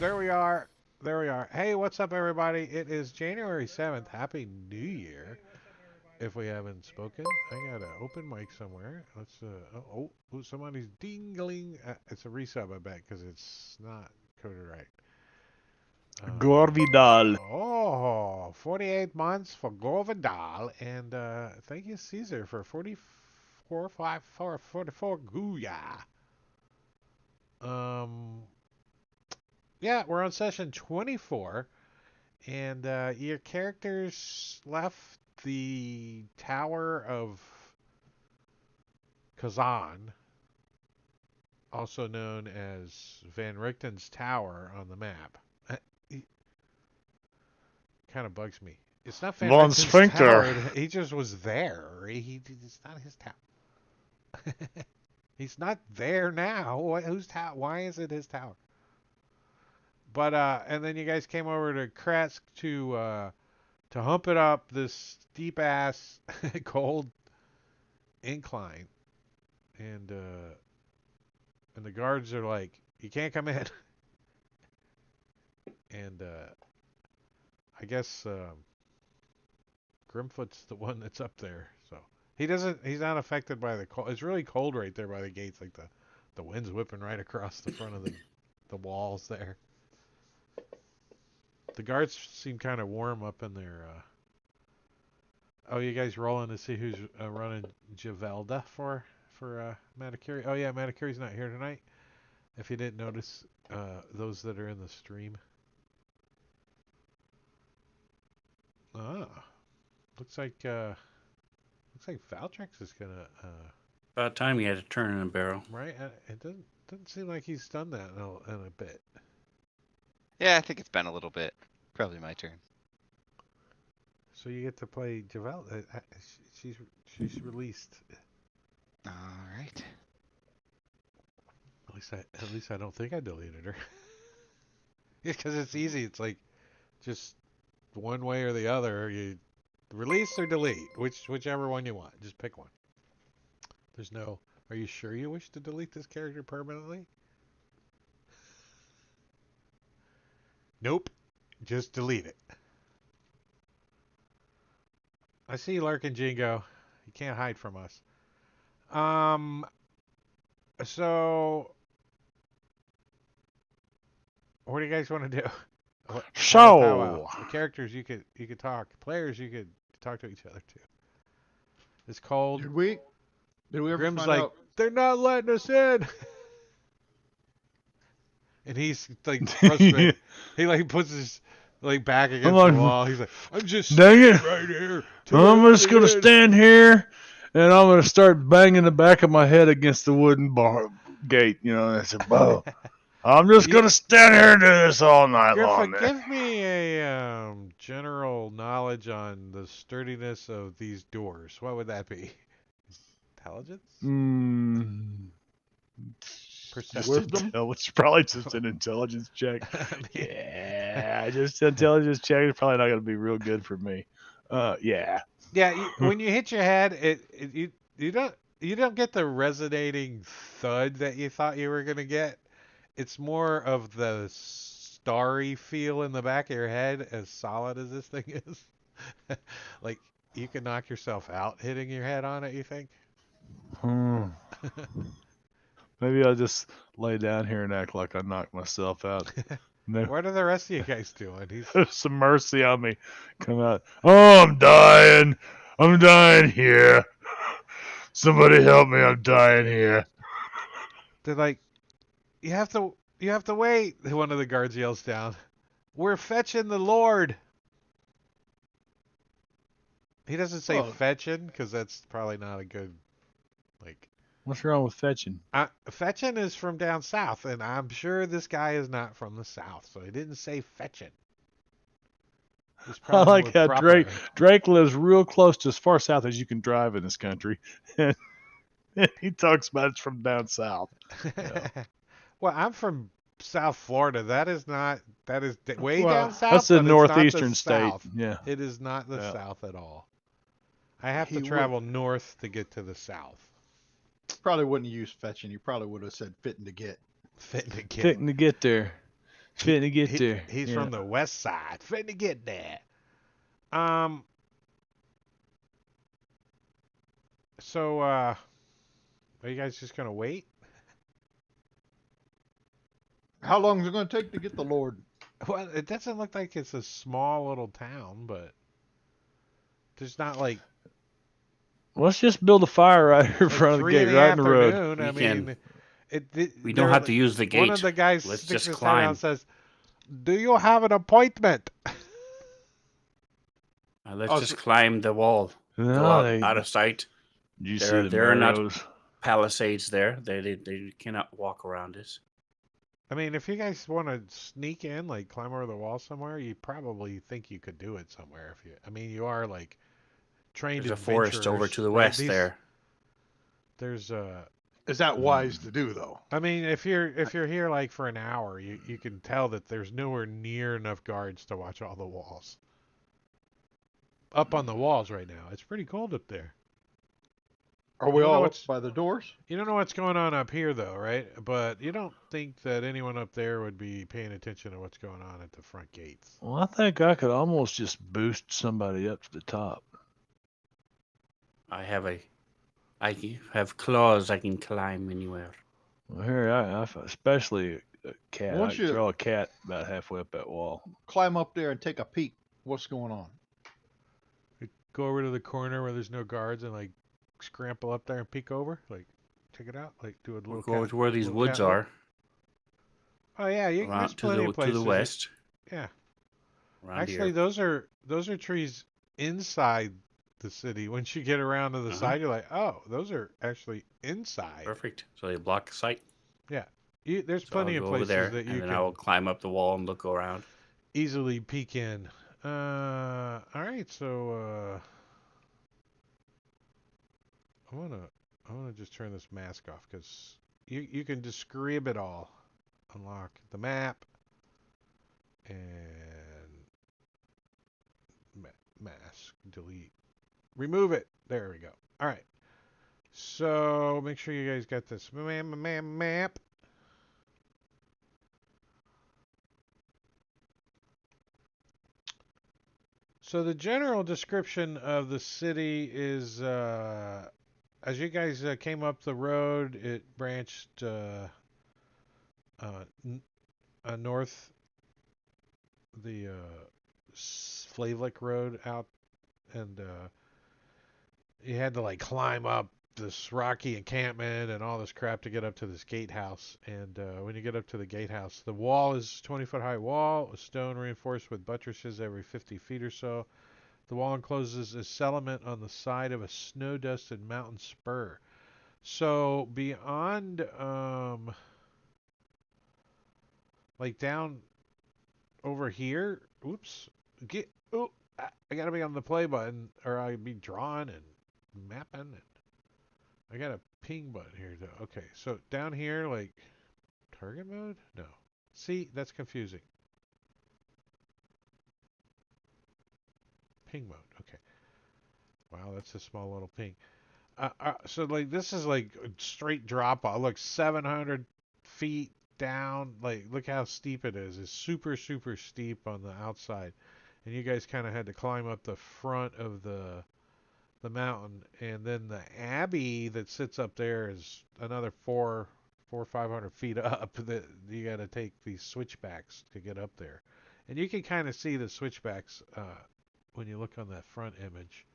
There we are. There we are. Hey, what's up, everybody? It is January 7th. Happy New Year. If we haven't spoken, I got an open mic somewhere. Let's, somebody's dingling. It's a resub, I bet, because it's not coded right. Gorvidal. 48 months for Gorvidal. And thank you, Caesar, for 44, 5, 4, 44 Gooya. Um, yeah, we're on session 24. And your characters left the Tower of Kazan, also known as Van Richten's Tower on the map. It kind of bugs me. It's not Van Von Richten's Sphincter. tower. He just was there. It's not his tower. He's not there now. Whose tower? Why is it his tower? But and then you guys came over to Kresk to hump it up this steep ass cold incline, and the guards are like, "You can't come in." And I guess Grimfoot's the one that's up there, so he doesn't. He's not affected by the cold. It's really cold right there by the gates, like the wind's whipping right across the front of the walls there. The guards seem kind of warm up in there. Oh, you guys rolling to see who's running Javelda for Matakiri? Oh yeah, Matakiri's not here tonight. If you didn't notice, those that are in the stream. Ah, looks like Valtrex is gonna About time he had to turn in a barrel. right. It doesn't seem like he's done that in a bit. Yeah, I think it's been a little bit. Probably my turn. So you get to play Javelda. She's released. All right. At least I don't think I deleted her. Yeah, because it's easy. It's like just one way or the other. You release or delete, whichever one you want. Just pick one. There's no. Are you sure you wish to delete this character permanently? Nope. Just delete it. I see you lurking, Jingo. You can't hide from us. So what do you guys want to do? So, The characters you could talk. Players you could talk to each other to. It's cold. Did we ever Grim's find like, out? they're not letting us in. And he's like frustrated. He like puts his like back against the wall. He's like, I'm just dang it. right here. I'm just going to stand here and I'm going to start banging the back of my head against the wooden bar gate. You know, and I said, whoa. I'm just going to stand here and do this all night long. Give me a general knowledge on the sturdiness of these doors. What would that be? Intelligence? Perception. It's probably just an intelligence check. Yeah, just intelligence check is probably not going to be real good for me. Yeah. Yeah, when you hit your head, you don't get the resonating thud that you thought you were gonna get. It's more of the starry feel in the back of your head, as solid as this thing is. Like you can knock yourself out hitting your head on it. You think? Maybe I'll just lay down here and act like I knocked myself out. No. What are the rest of you guys doing? Have some mercy on me. Come out. Oh, I'm dying. I'm dying here. Somebody help me. I'm dying here. They're like, you have to wait. One of the guards yells down. We're fetching the Lord. He doesn't say fetching because that's probably not a good like. What's wrong with fetching? Fetching is from down south, and I'm sure this guy is not from the south, so he didn't say fetching. I like how Drake lives real close to as far south as you can drive in this country. And he talks about it's from down south. Yeah. Well, I'm from South Florida. That is way down south. That's the northeastern state. South. Yeah. It is not the south at all. I have to travel north to get to the south. Probably wouldn't use fetching. You probably would have said fitting to get. Fitting to get. Fitting to get there. Fitting to get there. He's Yeah. from the west side. Fitting to get there. Um. So, are you guys just gonna wait? How long is it going to take to get the Lord? Well, it doesn't look like it's a small little town, but there's not like Let's just build a fire right here in front of the three in gate, the right in the road. afternoon. I We can. mean, We don't have to use the one of gate. the guys Let's sticks just his head out and climb. says, "Do you have an appointment?" Let's Oh, just so- climb the wall. Go No, out of sight. Did you There- see the there are not- arrows? Palisades there. They cannot walk around us. I mean, if you guys want to sneak in, like climb over the wall somewhere, you probably think you could do it somewhere. If you, I mean, you are like trained There's a forest over adventurers, to the right? west there. There's Is that wise to do, though? I mean, if you're here like for an hour, you can tell that there's nowhere near enough guards to watch all the walls. Up on the walls right now, it's pretty cold up there. Are we You don't know all up what's- by the doors? You don't know what's going on up here though, right? But you don't think that anyone up there would be paying attention to what's going on at the front gates. Well, I think I could almost just boost somebody up to the top. I have claws. I can climb anywhere. Well, here, especially a cat. I Once can you- throw a cat about halfway up that wall. Climb up there and take a peek. What's going on? Go over to the corner where there's no guards and like scramble up there and peek over, like check it out, like do a We'll little. go cat- to where these little woods cat look. are. Oh yeah, there's Around plenty of to places. the west. Yeah, Around actually, here. those are trees inside the city. Once you get around to the side, you're like, oh, those are actually inside. Perfect. So they block sight. There's So plenty I'll of go over places there, that you and then can I will climb up the wall and look around. easily peek in. All right, so I wanna just turn this mask off because you can describe it all. Unlock the map and mask delete, remove it. There we go. All right. So make sure you guys got this map. So the general description of the city is, as you guys came up the road, it branched north the Slavlik Road out, and you had to like climb up this rocky encampment and all this crap to get up to this gatehouse. And when you get up to the gatehouse, the wall is 20-foot high wall, stone reinforced with buttresses every 50 feet or so. The wall encloses a settlement on the side of a snow-dusted mountain spur. So beyond, like down over here, I gotta be on the play button, or I'd be drawing and mapping, and I got a ping button here though. Okay, so down here, like target mode? No. See, that's confusing. Ping mode. Okay. Wow, that's a small little ping. So like this is like a straight drop off. Look, 700 feet down. Like look how steep it is. It's super super steep on the outside, and you guys kind of had to climb up the front of the mountain, and then the abbey that sits up there is another 500 feet up. That you got to take these switchbacks to get up there, and you can kind of see the switchbacks when you look on that front image.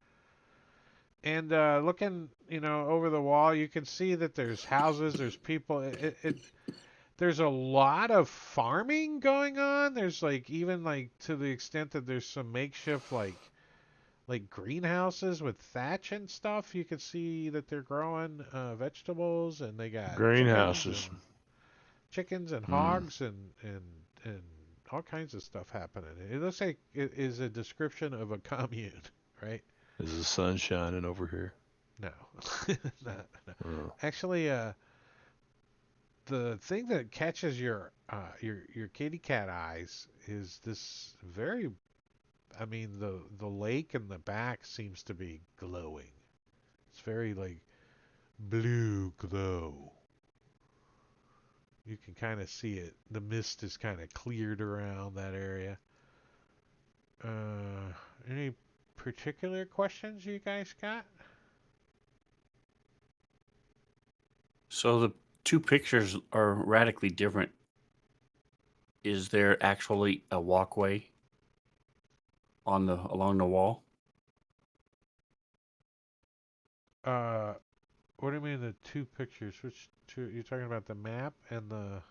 And looking, over the wall, you can see that there's houses, there's people. There's a lot of farming going on. There's like even like to the extent that there's some makeshift like greenhouses with thatch and stuff. You can see that they're growing vegetables, and they got Greenhouses. chickens and hogs and all kinds of stuff happening. It looks like it is a description of a commune, right? Is the sun shining over here? No. No. Oh. Actually, the thing that catches your kitty cat eyes is this very, I mean, the lake in the back seems to be glowing. It's very like blue glow. You can kind of see it. The mist is kind of cleared around that area. Any particular questions you guys got? So the two pictures are radically different. Is there actually a walkway on the along the wall? What do you mean the two pictures? Which two? You're talking about the map and the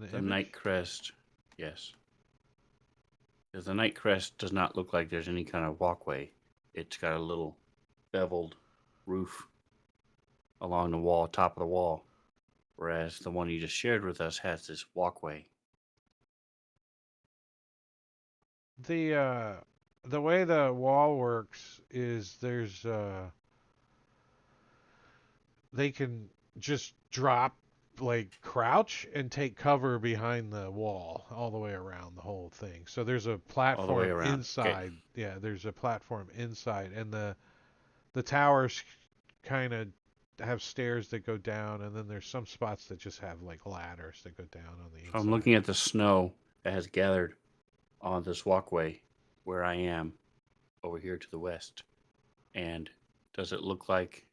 The image? night crest, yes. Because the night crest does not look like there's any kind of walkway. It's got a little beveled roof along the wall, top of the wall, whereas the one you just shared with us has this walkway. The way the wall works is they can just drop, like, crouch and take cover behind the wall all the way around the whole thing. So there's a All the way platform around. Okay. inside. Yeah, there's a platform inside, and the towers kind of have stairs that go down, and then there's some spots that just have like ladders that go down on the So inside. I'm looking at the snow that has gathered on this walkway where I am over here to the west. And does it look like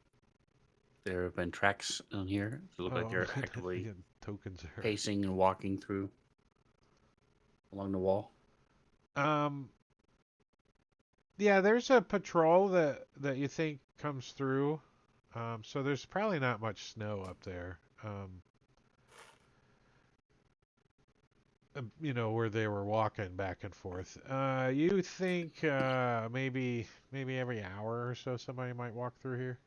there have been tracks on here? Does it look like they're actively Yeah, tokens are. pacing and walking through along the wall? Um, yeah, there's a patrol that you think comes through. So there's probably not much snow up there. You know, where they were walking back and forth. You think maybe every hour or so somebody might walk through here?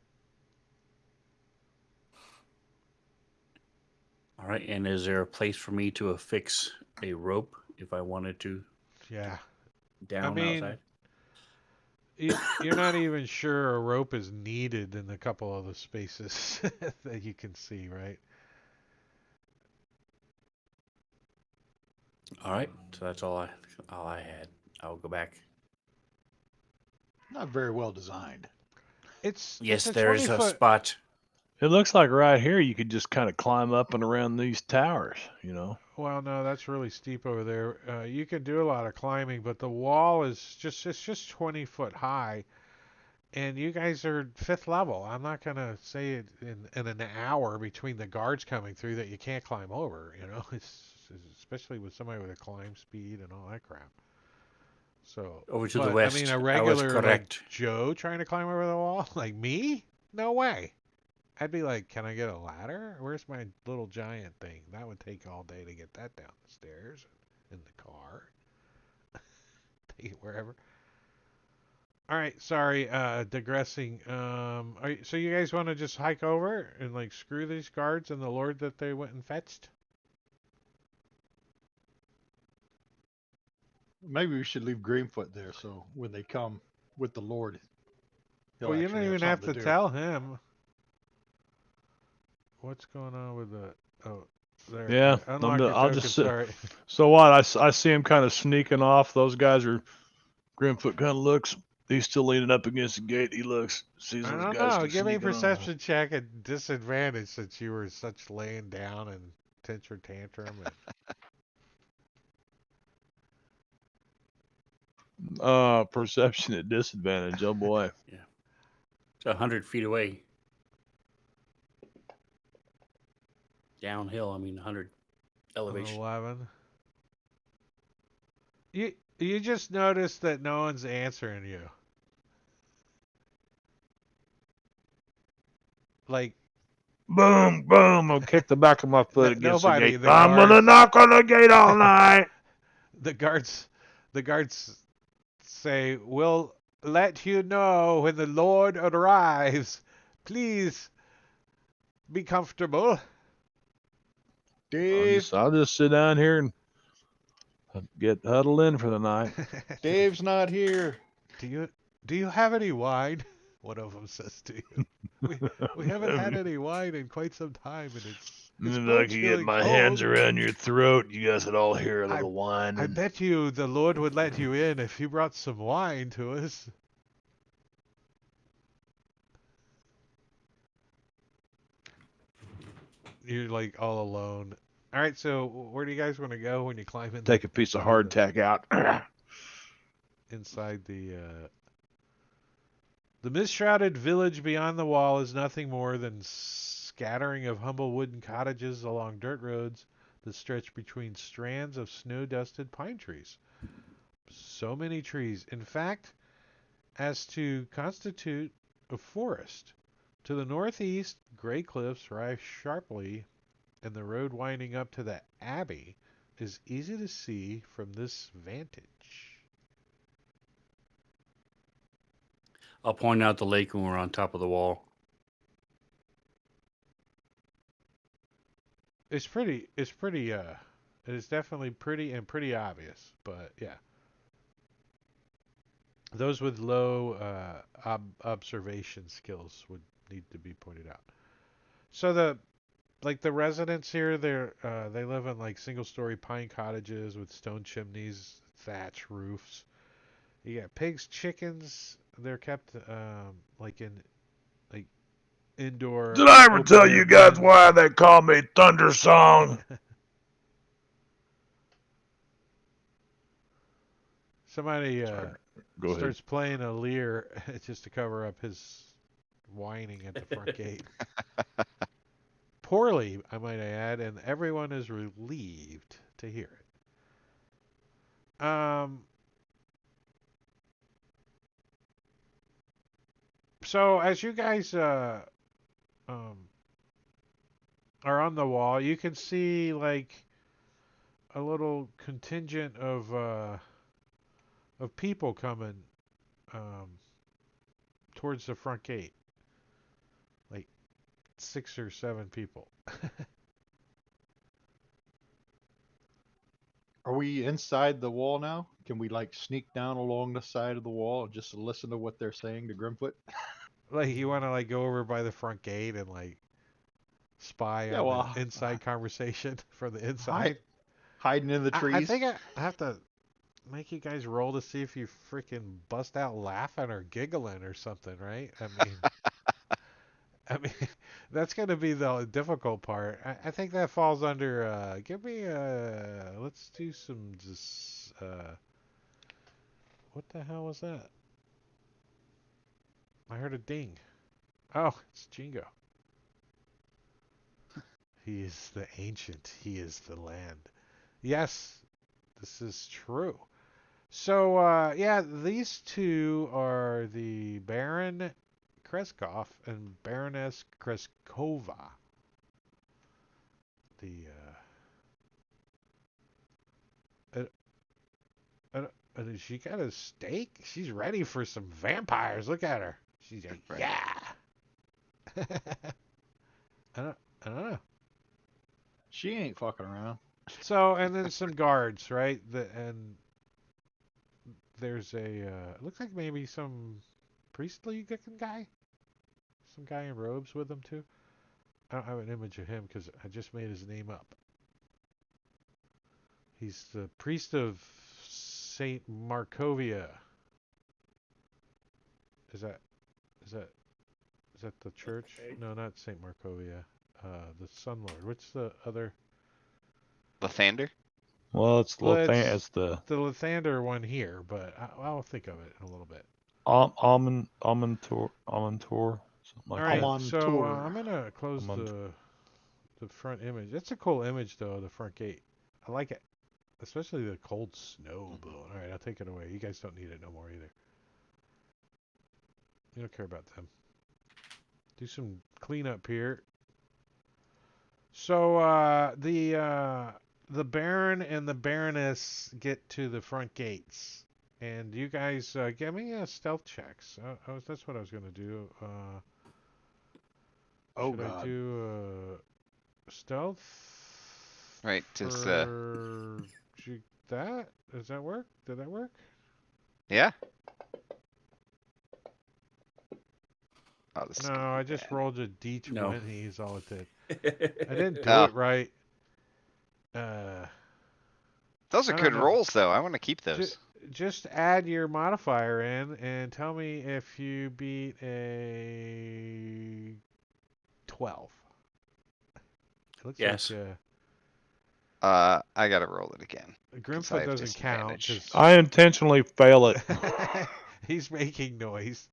All right. And is there a place for me to affix a rope if I wanted to Yeah. I down mean, outside? you're not even sure a rope is needed in a couple of the spaces that you can see, right? All right. So that's all I had. I'll go back. Not very well designed. It's Yes, a there 20 is a foot. spot. It looks like right here you could just kind of climb up and around these towers, you know. Well, no, that's really steep over there. You can do a lot of climbing, but the wall is just 20 foot high, and you guys are fifth level. I'm not gonna say it in an hour between the guards coming through that you can't climb over. You know, it's especially with somebody with a climb speed and all that crap. So, Over to the but I mean, west. a I was regular like correct. Joe trying to climb over the wall, like me, no way. I'd be like, can I get a ladder? Where's my little giant thing? That would take all day to get that down the stairs, in the car, take it wherever. All right, sorry, digressing. So you guys want to just hike over and like screw these guards and the lord that they went and fetched? Maybe we should leave Greenfoot there so when they come with the Lord, he'll Well, you don't actually have even have something to to do. tell him what's going on with the. Oh, there. Yeah, Unlock your I'll token. just Sorry. so what? I see him kind of sneaking off. Those guys are Grimfoot kind of looks. He's still leaning up against the gate. He looks, sees I those don't guys know. Give me a sneaking on. perception check at disadvantage since you were such laying down and temper tantrum. Perception at disadvantage. Oh boy. Yeah. It's 100 feet away. Downhill, 100 An elevation. 11. You just noticed that no one's answering you. Like Boom, boom. I'll kick the back of my foot against the nobody. gate. The I'm gonna guards. knock on the gate all night. The guards. The guards say, "We'll let you know when the Lord arrives. Please be comfortable." Dave, I'll just sit down here and get huddled in for the night. Dave's not here. Do you have any wine? One of them says to you. We haven't had any wine in quite some time, and it's If I quite could get chilling my hands cold. around your throat, you guys would all hear a I little whine. I bet you the Lord would let you in if you brought some wine to us. You're like all alone. All right, so where do you guys want to go when you climb in? Take a piece of hardtack out. Inside the mist-shrouded village beyond the wall is nothing more than scattering of humble wooden cottages along dirt roads that stretch between strands of snow-dusted pine trees. So many trees, in fact, as to constitute a forest. To the northeast, gray cliffs rise sharply, and the road winding up to the abbey is easy to see from this vantage. I'll point out the lake when we're on top of the wall. It's pretty. It is definitely pretty and pretty obvious. But yeah, those with low observation skills would need to be pointed out. So the residents here, they live in like single-story pine cottages with stone chimneys, thatch roofs. You got pigs, chickens. They're kept like in like indoor Did I ever open tell air you guys pens. why they call me Thunder Song? Somebody Sorry. Go ahead. starts playing a lyre just to cover up his whining at the front gate. Poorly, I might add, and everyone is relieved to hear it. So as you guys um, are on the wall, you can see like a little contingent of people coming um, towards the front gate, like 6 or 7 people. Are we inside the wall now? Can we like sneak down along the side of the wall and just listen to what they're saying to Grimfoot? Like you want to like go over by the front gate and like spy Yeah, on the well, inside conversation from the hi- inside. hiding in the I trees. think I have to make you guys roll to see if you freaking bust out laughing or giggling or something, right? I mean, that's going to be the difficult part. I think that falls under. Give me a. Let's do some. Just. What the hell was that? I heard a ding. Oh, it's Jingo. He is the ancient. He is the land. Yes, this is true. So, yeah, these two are the Baron Kreskov and Baroness Kreskova. The she got a steak. She's ready for some vampires. Look at her. She's like, Right. yeah. I don't know. She ain't fucking around. So, and then some guards, right? And there's a. It looks like maybe some priestly looking guy. Some guy in robes with him too. I don't have an image of him because I just made his name up. He's the priest of Saint Markovia. Is that is that is that the church? Okay. No, not Saint Markovia. The Sun Lord. What's the other? Lathander? Well, it's Well, it's it's the the Lathander one here, but I'll think of it in a little bit. Amontour, something All like right, I'm that. on so I'm tour. gonna close Amont- the front image. It's a cool image though, the front gate. I like it, especially the cold snow blowing. All right, I'll take it away. You guys don't need it no more either. You don't care about them. Do some cleanup here. So the Baron and the Baroness get to the front gates, and you guys give me a stealth checks. That's what I was gonna do. Oh Should I God. do stealth Right, just for that? Does that work? Did that work? yeah. Oh, this is No, gonna I be just bad. rolled a No. d20 is all it did. I didn't do Oh, it right. Uh, those are I don't good know. rolls though. I want to keep J- those. just add your modifier in and tell me if you beat a 12. It looks like Yes. I gotta roll it again. 'Cause I Grimfoot have doesn't count disadvantage. because I intentionally fail it. he's making noise.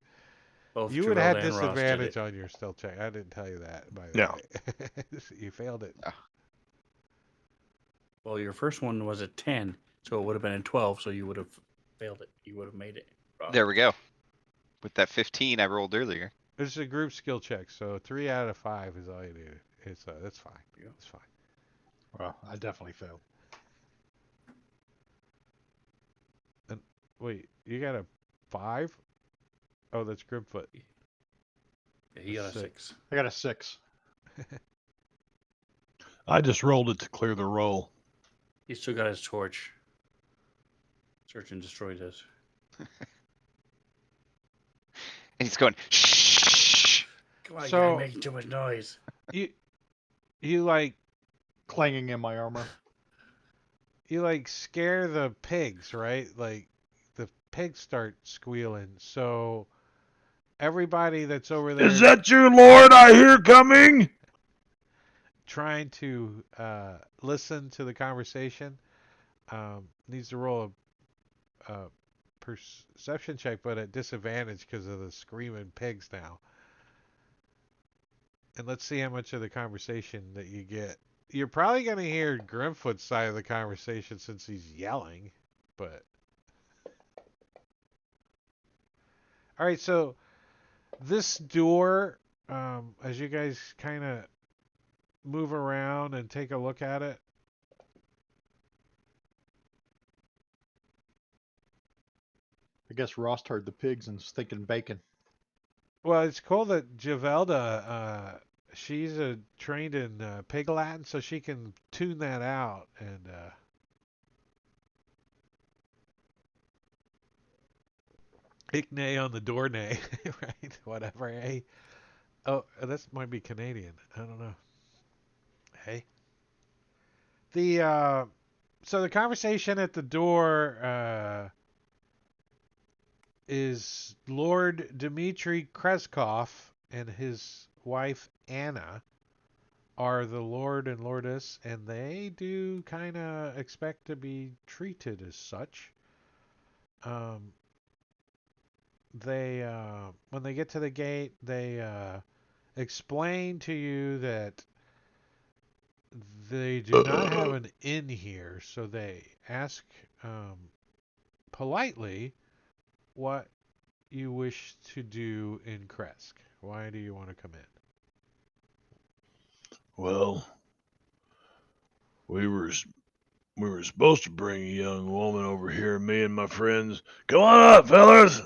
Both You would Gerald have had and Ross did disadvantage it. on your stealth check. I didn't tell you that, by the Yeah. way. You failed it. Well, your first one was a 10, so it would have been a 12, so you would have failed it. You would have made it, Ross. There we go. With that 15 I rolled earlier. This is a group skill check, so 3 out of 5 is all you need. That's fine. Yeah. It's fine. Well, I definitely failed. Wait, you got a 5? Oh, that's Grimfoot. Yeah, he got a 6. 6. I got a 6. I just rolled it to clear the roll. He still got his torch. Search and destroy this. And he's going, shh. Come on, So- guy, making too much noise. You like Clanging in my armor. scare the pigs, right? Like the pigs start squealing. So everybody that's over there Is that your lord I hear coming? trying to listen to the conversation needs to roll a perception check, but at disadvantage because of the screaming pigs now. And let's see how much of the conversation that you get. You're probably going to hear Grimfoot's side of the conversation since he's yelling, but... Alright, so this door, as you guys kind of move around and take a look at it, I guess Ross heard the pigs and is thinking bacon. well, it's cool that Javelda, she's trained in pig Latin, so she can tune that out and Icknay on the door nay, right? Whatever, eh? Oh, this might be Canadian. I don't know. Hey. So the conversation at the door is Lord Dmitry Kreskov and his wife Anna are the Lord and Lordess, and they do kind of expect to be treated as such. They when they get to the gate, they explain to you that they do not have an inn here, so they ask politely what you wish to do in Kresk. Why do you want to come in? Well, we were supposed to bring a young woman over here, me and my friends. Come on up, fellas.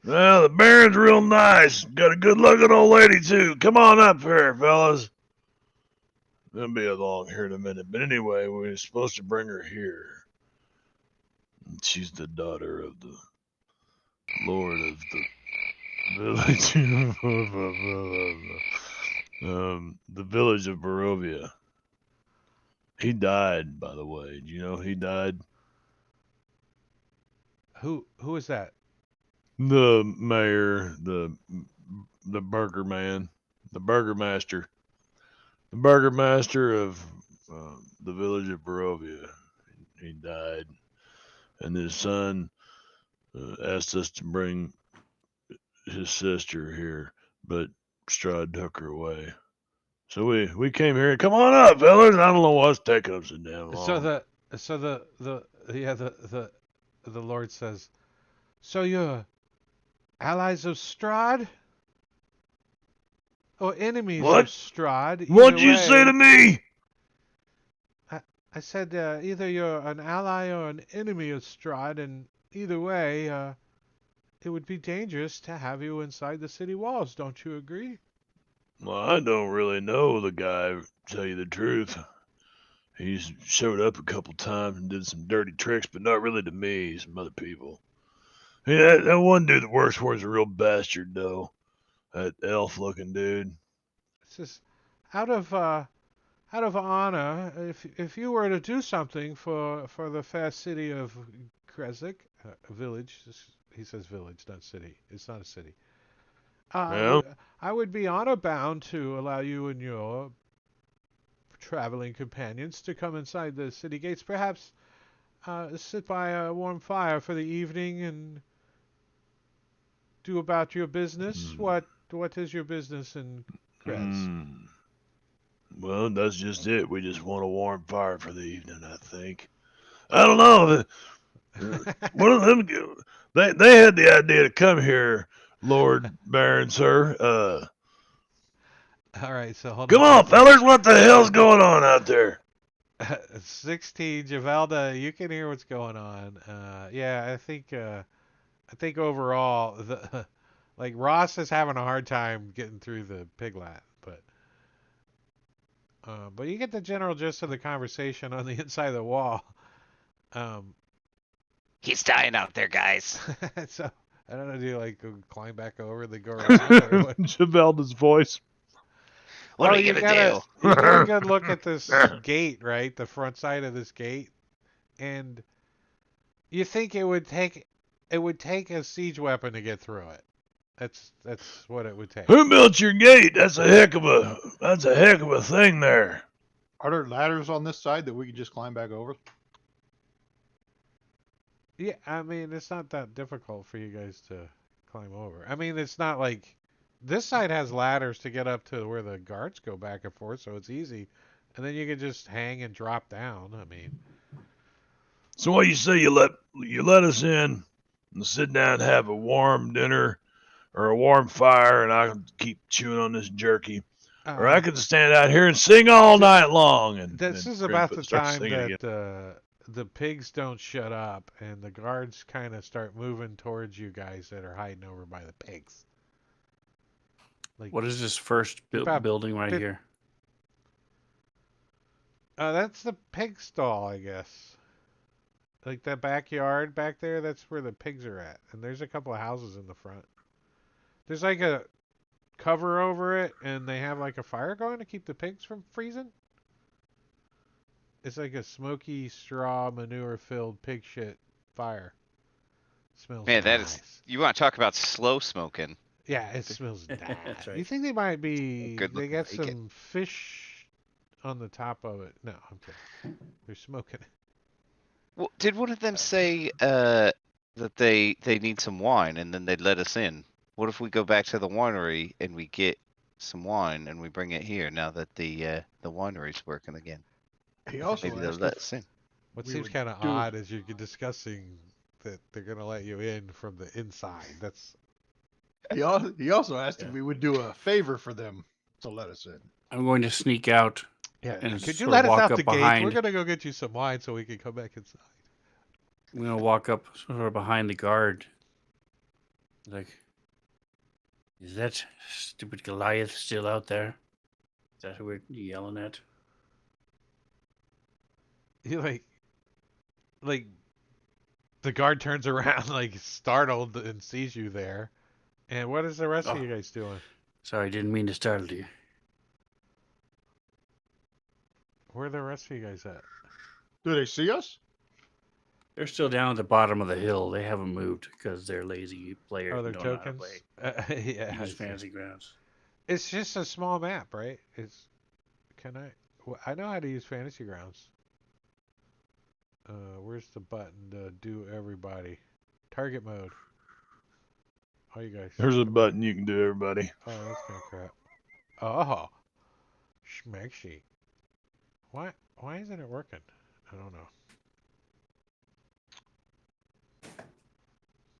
Well, the Baron's real nice. Got a good-looking old lady too. Come on up here, fellas. It'll be along here in a minute. But anyway, we were supposed to bring her here. She's the daughter of the Lord of the village. The village of Barovia. He died, by the way. Do you know he died? Who is that? The mayor, the burger man, the burgermaster, the burgermaster of the village of Barovia. He died, and his son asked us to bring his sister here, but Strahd took her away. So we came here. Come on up, fellas. I don't know what's taking us so damn long. So the Lord says, so you're allies of Strahd? Or enemies What? of Strahd? What'd Either you say to way, me? I said either you're an ally or an enemy of Strahd, and either way, it would be dangerous to have you inside the city walls. Don't you agree? Well, I don't really know the guy, to tell you the truth. He's showed up a couple times and did some dirty tricks, but not really to me, some other people. Yeah, that one dude that works for us is a real bastard, though. That elf-looking dude. It's just out of honor, if you were to do something for the fair city of Kresik, village. He says village, not city. It's not a city. Yeah? I would be honor bound to allow you and your traveling companions to come inside the city gates. Perhaps sit by a warm fire for the evening and do about your business. Hmm. What is your business in Krez? Hmm. Well, that's just it. We just want a warm fire for the evening, I think. I don't know. One of them, they had the idea to come here, Lord Baron, sir. All right, so hold on Come a on, second. fellers, what the hell's going on out there? 16, Javelda, you can hear what's going on. Yeah, I think overall, like Ross is having a hard time getting through the piglet, but you get the general gist of the conversation on the inside of the wall. Um, He's dying out there, guys. so I don't know, do you like go climb back over and then go around or what? Javelda's voice. What are Oh, we gonna do? you get a good look at this gate, right? The front side of this gate, and you think it would take a siege weapon to get through it. That's what it would take. Who built your gate? That's a heck of a thing there. Are there ladders on this side that we can just climb back over? Yeah, I mean it's not that difficult for you guys to climb over. I mean it's not like this side has ladders to get up to where the guards go back and forth, so it's easy. And then you can just hang and drop down. I mean, So what you say? You let us in and sit down and have a warm dinner or a warm fire, and I can keep chewing on this jerky, or I uh, could stand out here and sing all night long. And this then is about Grandpa the starts time singing again. that the pigs don't shut up and the guards kind of start moving towards you guys that are hiding over by the pigs. Like, What is this first about building right fif- here? that's the pig stall, I guess. Like that backyard back there, that's where the pigs are at. And there's a couple of houses in the front. There's like a cover over it, and they have like a fire going to keep the pigs from freezing. It's like a smoky straw manure filled pig shit fire. Smells Man, that is. nice. You want to talk about slow smoking? Yeah, it smells nice. That's right. You think they might be? Good They looking got bacon. some fish on the top of it. No, I'm kidding. They're smoking it. Well, did one of them say that they need some wine and then they'd let us in? What if we go back to the winery and we get some wine and we bring it here now that the winery's working again? He also Maybe they'll asked let if us in. What we seems would kind of do- odd is you're discussing that they're gonna let you in from the inside. That's he also asked Yeah. if we would do a favor for them to let us in. I'm going to sneak out. yeah. And Could you sort of let us walk out up the gates? behind. We're gonna go get you some wine so we can come back inside. I'm going to walk up sort of behind the guard. Like, is that stupid Goliath still out there? Is that who we're yelling at? You like the guard turns around like startled and sees you there. And what is the rest of Oh. you guys doing? Sorry, didn't mean to startle you. Where are the rest of you guys at? Do they see us? They're still down at the bottom of the hill. They haven't moved because they're lazy players. Oh, and they're don't know how to tokens. play. Yeah, I Use see. fantasy grounds. It's just a small map, right? Can I? Well, I know how to use Fantasy Grounds. Where's the button to do everybody? Target mode. Oh, you guys. There's a come button you can do, everybody. on. Oh, that's kind of crap. Oh, schmexy. Why isn't it working? I don't know.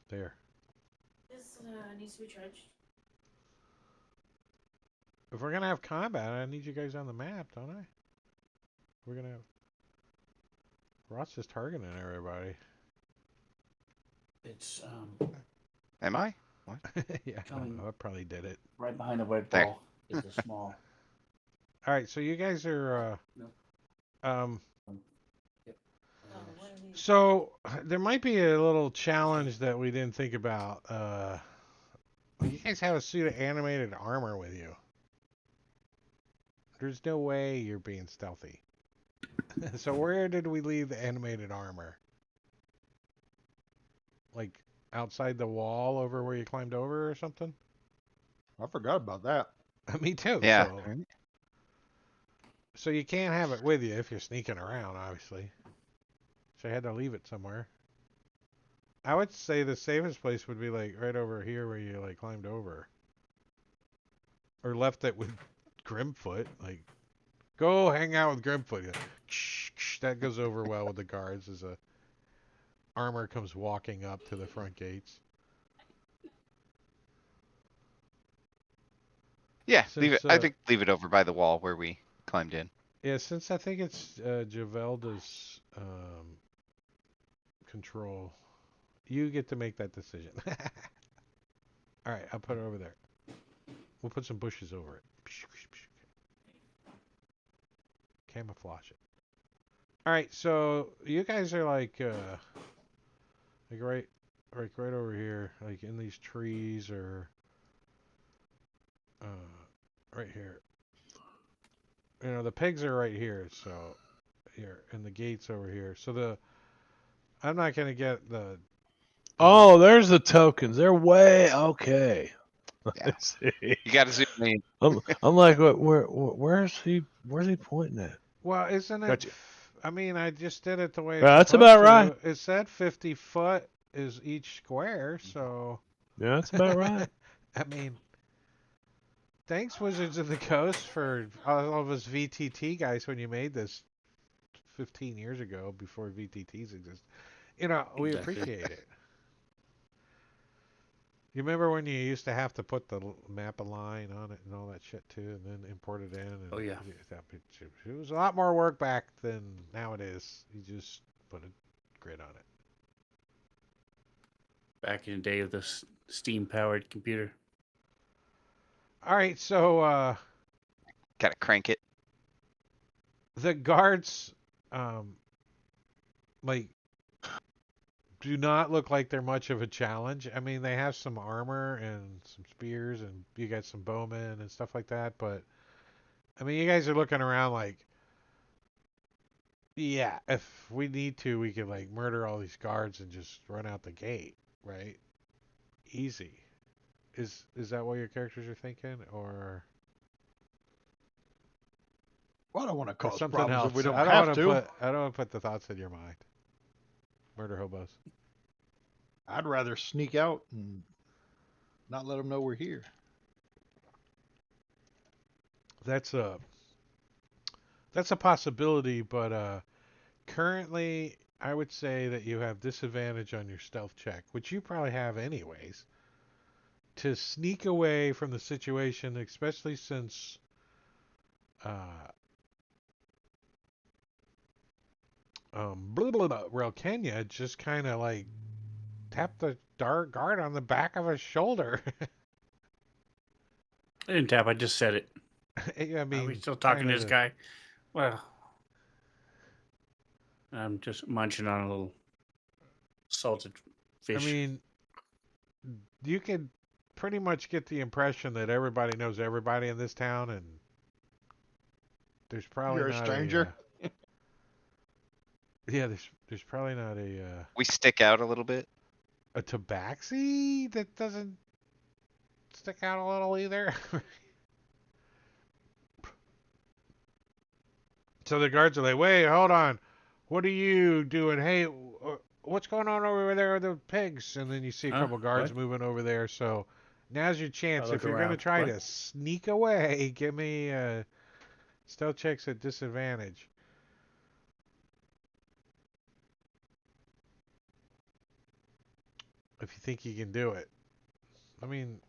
There. This needs to be charged. If we're gonna have combat, I need you guys on the map, don't I? We're gonna have. Ross just targeting everybody. It's Am I? Yeah, I don't know. I probably did it. right behind the white There. ball. Is the small. All right, so you guys are. No. Oh, what are these? So there might be a little challenge that we didn't think about. You guys have a suit of animated armor with you. There's no way you're being stealthy. So where did we leave the animated armor? Like outside the wall over where you climbed over or something? I forgot about that. Me too. Yeah. So So you can't have it with you if you're sneaking around, obviously. So I had to leave it somewhere. I would say the safest place would be like right over here where you like climbed over. Or left it with Grimfoot. Like, go hang out with Grimfoot. That goes over well with the guards as a armor comes walking up to the front gates. Yeah, leave it. Since I think leave it over by the wall where we climbed in. yeah, since I think it's Javelda's control, you get to make that decision. All right, I'll put it over there. We'll put some bushes over it. Camouflage it. All right, so you guys are like right over here, like in these trees or right here. You know, the pigs are right here, so here, and the gate's over here. So I'm not gonna get the. Oh, there's the tokens. They're way okay. Yeah. I see. You got to zoom in. I'm like, what? Where's he? Where's he pointing at? Well, isn't it? Gotcha. I mean, I just did it the way it's Yeah, that's supposed about right. to. It said 50 foot is each square, so. Yeah, that's about right. I mean, thanks Wizards of the Coast for all of us VTT guys when you made this 15 years ago before VTTs exist. You know, we Exactly. appreciate it. You remember when you used to have to put the map line on it and all that shit too, and then import it in? And Oh, yeah. It was a lot more work back than now it is. You just put a grid on it. Back in the day of the steam-powered computer. All right, so Got to crank it. the guards, like, do not look like they're much of a challenge. I mean, they have some armor and some spears, and you got some bowmen and stuff like that. But I mean, you guys are looking around like, yeah, if we need to, we could like murder all these guards and just run out the gate, right? Easy. Is that what your characters are thinking, or Well, I don't want to cause something problems else? if we don't I don't have want to. I don't want to put the thoughts in your mind. Murder hobos. I'd rather sneak out and not let them know we're here. That's a possibility, but currently I would say that you have disadvantage on your stealth check, which you probably have anyways, to sneak away from the situation, especially since Real Kenya just kind of like tapped the dark guard on the back of his shoulder. I didn't tap. I just said it. I mean, Are we still talking to kinda this guy? Well, I'm just munching on a little salted fish. I mean, you could pretty much get the impression that everybody knows everybody in this town, and there's probably You're a not stranger? yeah, there's probably not We stick out a little bit. a tabaxi that doesn't stick out a little either. So the guards are like, "Wait, hold on, what are you doing? Hey, what's going on over there with the pigs?" And then you see a Huh? couple guards What? moving over there. So now's your chance. look If you're gonna around. try What? to sneak away, give me stealth checks at disadvantage. If you think you can do it. I mean,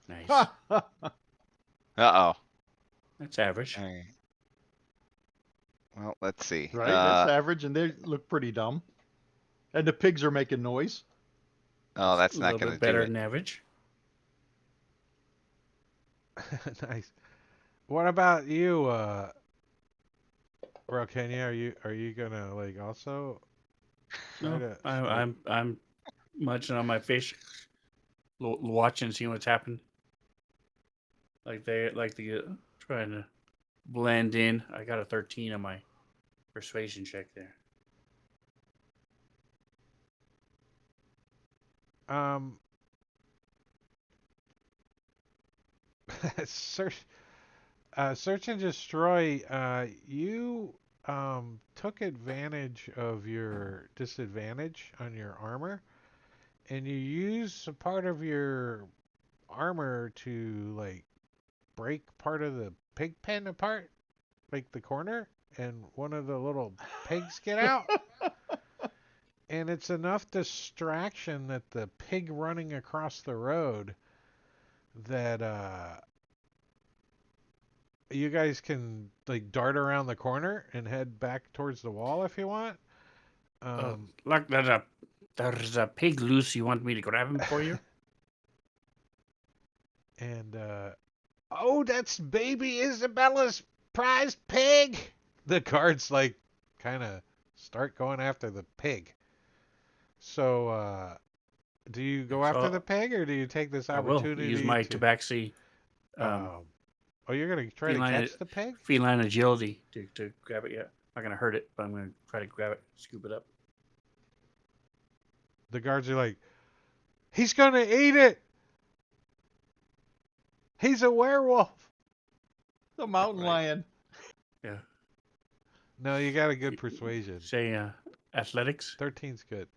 Nice. Uh-oh. That's average. All right. Well, let's see. Right? That's average, and they look pretty dumb. And the pigs are making noise. Oh, that's a not little going bit to do better it. than average. nice. What about you, Real Kenya? Are you gonna like also try No, to? I'm munching on my fish, watching, seeing what's happening. Like they trying to blend in. I got a 13 on my persuasion check there. Search. Search and destroy. You took advantage of your disadvantage on your armor, and you use a part of your armor to like break part of the pig pen apart, like the corner, and one of the little pigs get out. And it's enough distraction that the pig running across the road that you guys can like dart around the corner and head back towards the wall if you want. Look, there's a pig loose. You want me to grab him for you? And oh, that's baby Isabella's prize pig. The guards like kind of start going after the pig. So do you go after the So pig or do you take this I will opportunity use my to? tabaxi Oh, you're gonna try to feline, catch the pig? feline agility to grab it. Yeah, I'm not gonna hurt it, but I'm gonna try to grab it, scoop it up. The guards are like, he's gonna eat it. He's a werewolf. The mountain Right. lion. Yeah. No, you got a good persuasion. Say athletics. 13's good.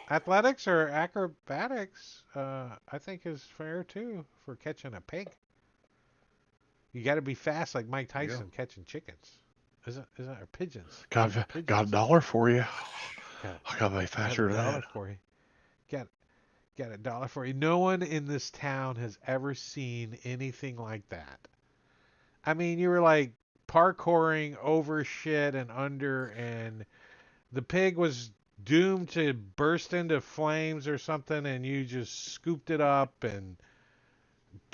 Athletics or acrobatics, I think is fair too for catching a pig. You got to be fast like Mike There you go. Tyson catching chickens. Isn't or pigeons? Got a Pigeons. dollar for you. Got, I gotta be got faster a than dollar that. for you. Got a dollar for you. No one in this town has ever seen anything like that. I mean, you were like parkouring over shit and under, and the pig was doomed to burst into flames or something, and you just scooped it up and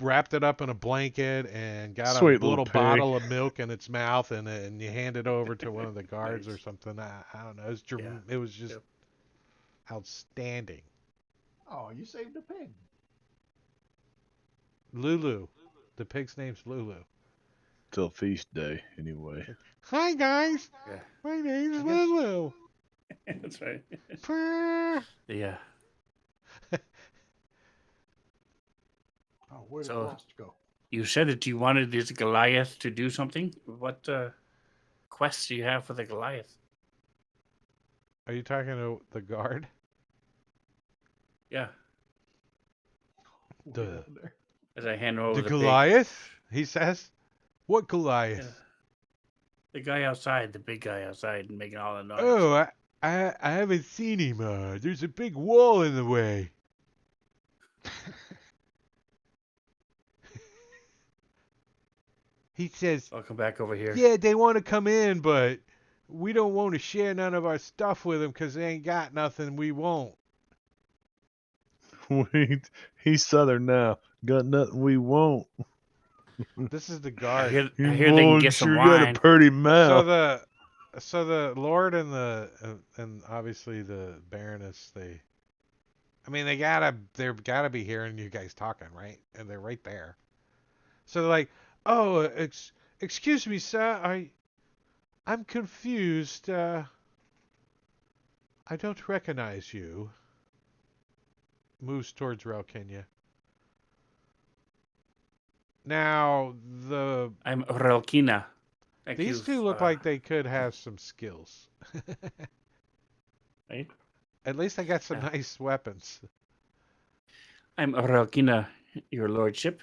wrapped it up in a blanket and got a Sweet little little pig. bottle of milk in its mouth, and you hand it over to one of the guards or Nice. something. I don't know. Yeah. It was just Yep. outstanding. Oh, you saved a pig. Lulu. The pig's name's Lulu. Till feast day, anyway. Hi, guys. Yeah. My name's I guess- Lulu. That's right. Purr. Yeah. Oh, where did So- Frost go? You said that you wanted this Goliath to do something. What quests do you have for the Goliath? Are you talking to the guard? Yeah. Way The- down there. As I hand over The the Goliath? He says. What pig. Goliath? Yeah. The guy outside, the big guy outside, making all the noise. Oh, I haven't seen him. There's a big wall in the way. He says, I'll come back over here. yeah, they want to come in, but we don't want to share none of our stuff with them because they ain't got nothing we won't. He's southern now. Got nothing we won't. This is the I guard. hear, You I hear they can won't get some sure got a wine. pretty So mouth. the Lord and the and obviously the Baroness, they've gotta be hearing you guys talking, right? And they're right there. So they're like, oh, excuse me, sir, I'm confused. I don't recognize you. Moves towards Relkenya. Now I'm Relkina. Thank these you, two look like they could have some skills. Right? At least they got some Yeah. nice weapons. I'm Relkina, your lordship.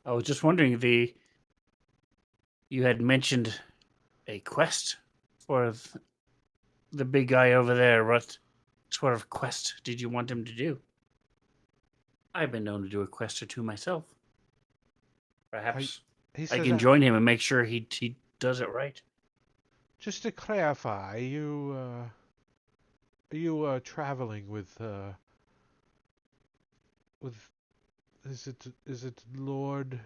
I was just wondering, you had mentioned a quest for the big guy over there. What sort of quest did you want him to do? I've been known to do a quest or two myself. Perhaps He I says, can join him and make sure he does it right. just to clarify, are you traveling with is it Lord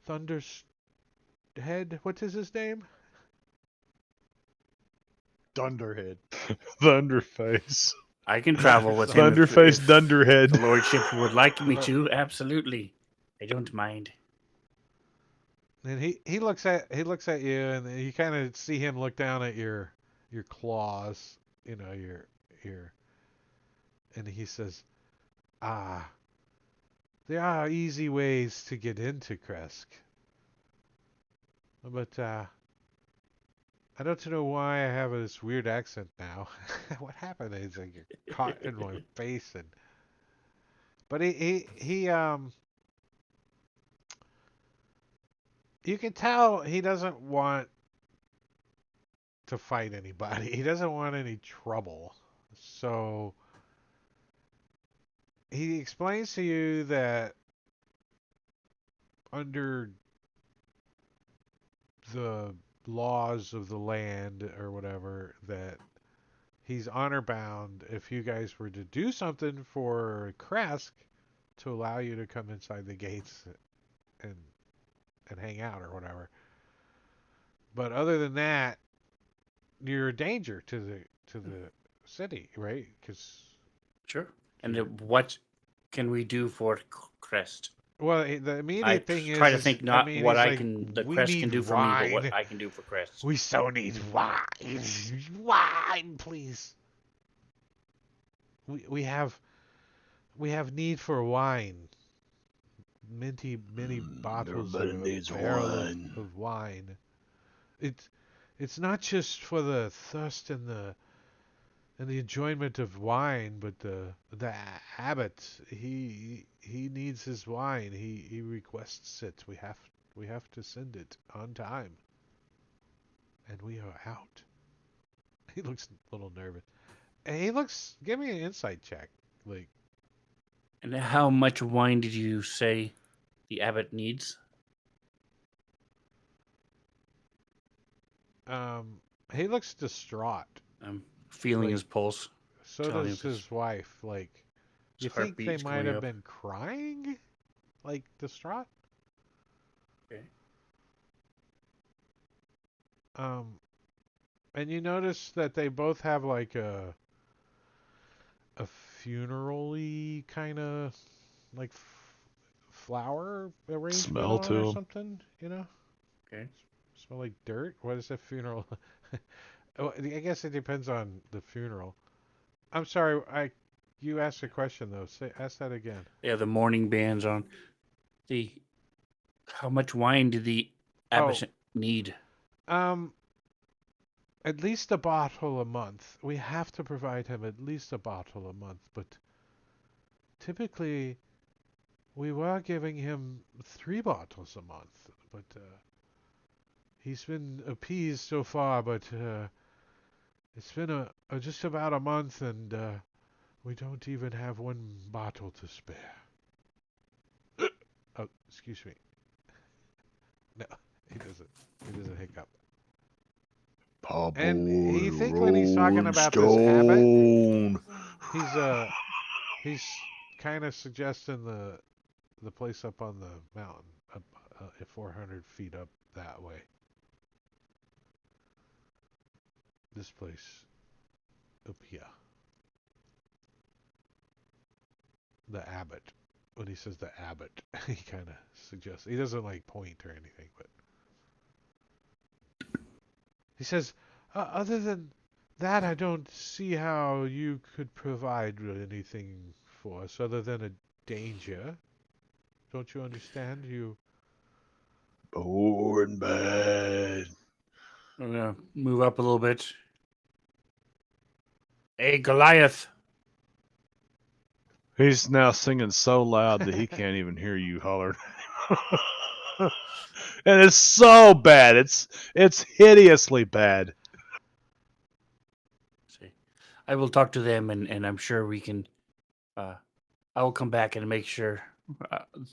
Thunderhead? What is his name? Dunderhead. Thunderface. I can travel with him. Thunderface if Dunderhead. the lordship would like me to. Absolutely, I don't mind. And he looks at you, and you kind of see him look down at your claws, your and he says, ah, there are easy ways to get into Kresk. But I don't know why I have this weird accent now. What happened? It's like you're caught in my face and. But he you can tell he doesn't want to fight anybody. He doesn't want any trouble. So he explains to you that under the laws of the land or whatever, that he's honor bound if you guys were to do something for Kresk to allow you to come inside the gates and hang out or whatever. But other than that, you're a danger to the city, right? Because Sure. And then what can we do for Crest? well, the I immediate thing try to is, think I not mean, what he's I like, can, the we Crest can need do for me, but what wine. I can do for Crest. We so need wine. Wine, please. We have need for wine. Many bottles or Everybody a needs barrel wine. of wine. It's it's not just for the thirst and the enjoyment of wine, but the abbot, he needs his wine. He requests it. We have to send it on time, and we are out. He looks a little nervous. And he looks. Give me an insight check. Like, And how much wine did you say the abbot needs? he looks distraught. I'm feeling Like, his pulse. so Telling does him his wife. Like, his you think they heartbeat's might going have up. been crying, like distraught? Okay. Um, and you notice that they both have like a funeral-y kind of like flower arrangement Smell on or to him. something, you know? Okay. Smell like dirt? What is a funeral? Oh, I guess it depends on the funeral. I'm sorry, you asked a question though. Ask that again. They have the morning bands on. The How much wine did the Oh, abbot need? um, at least a bottle a month. We have to provide him at least a bottle a month, but typically we were giving him 3 bottles a month, but he's been appeased so far, but it's been just about a month, and we don't even have 1 bottle to spare. Oh, excuse me. No, he doesn't. He doesn't hiccup. Papa And you was a think when he's talking rolling about this abbot, stone. he's he's kind of suggesting the place up on the mountain, up 400 feet up that way. This place up here. The abbot. When he says the abbot, he kind of suggests. He doesn't like point or anything, but he says, other than that, I don't see how you could provide anything for us other than a danger. Don't you understand? You. Poor and bad. I'm gonna move up a little bit. Hey, Goliath! He's now singing so loud that he can't even hear you holler. And it's so bad. It's hideously bad. See, I will talk to them, and I'm sure we can. I will come back and make sure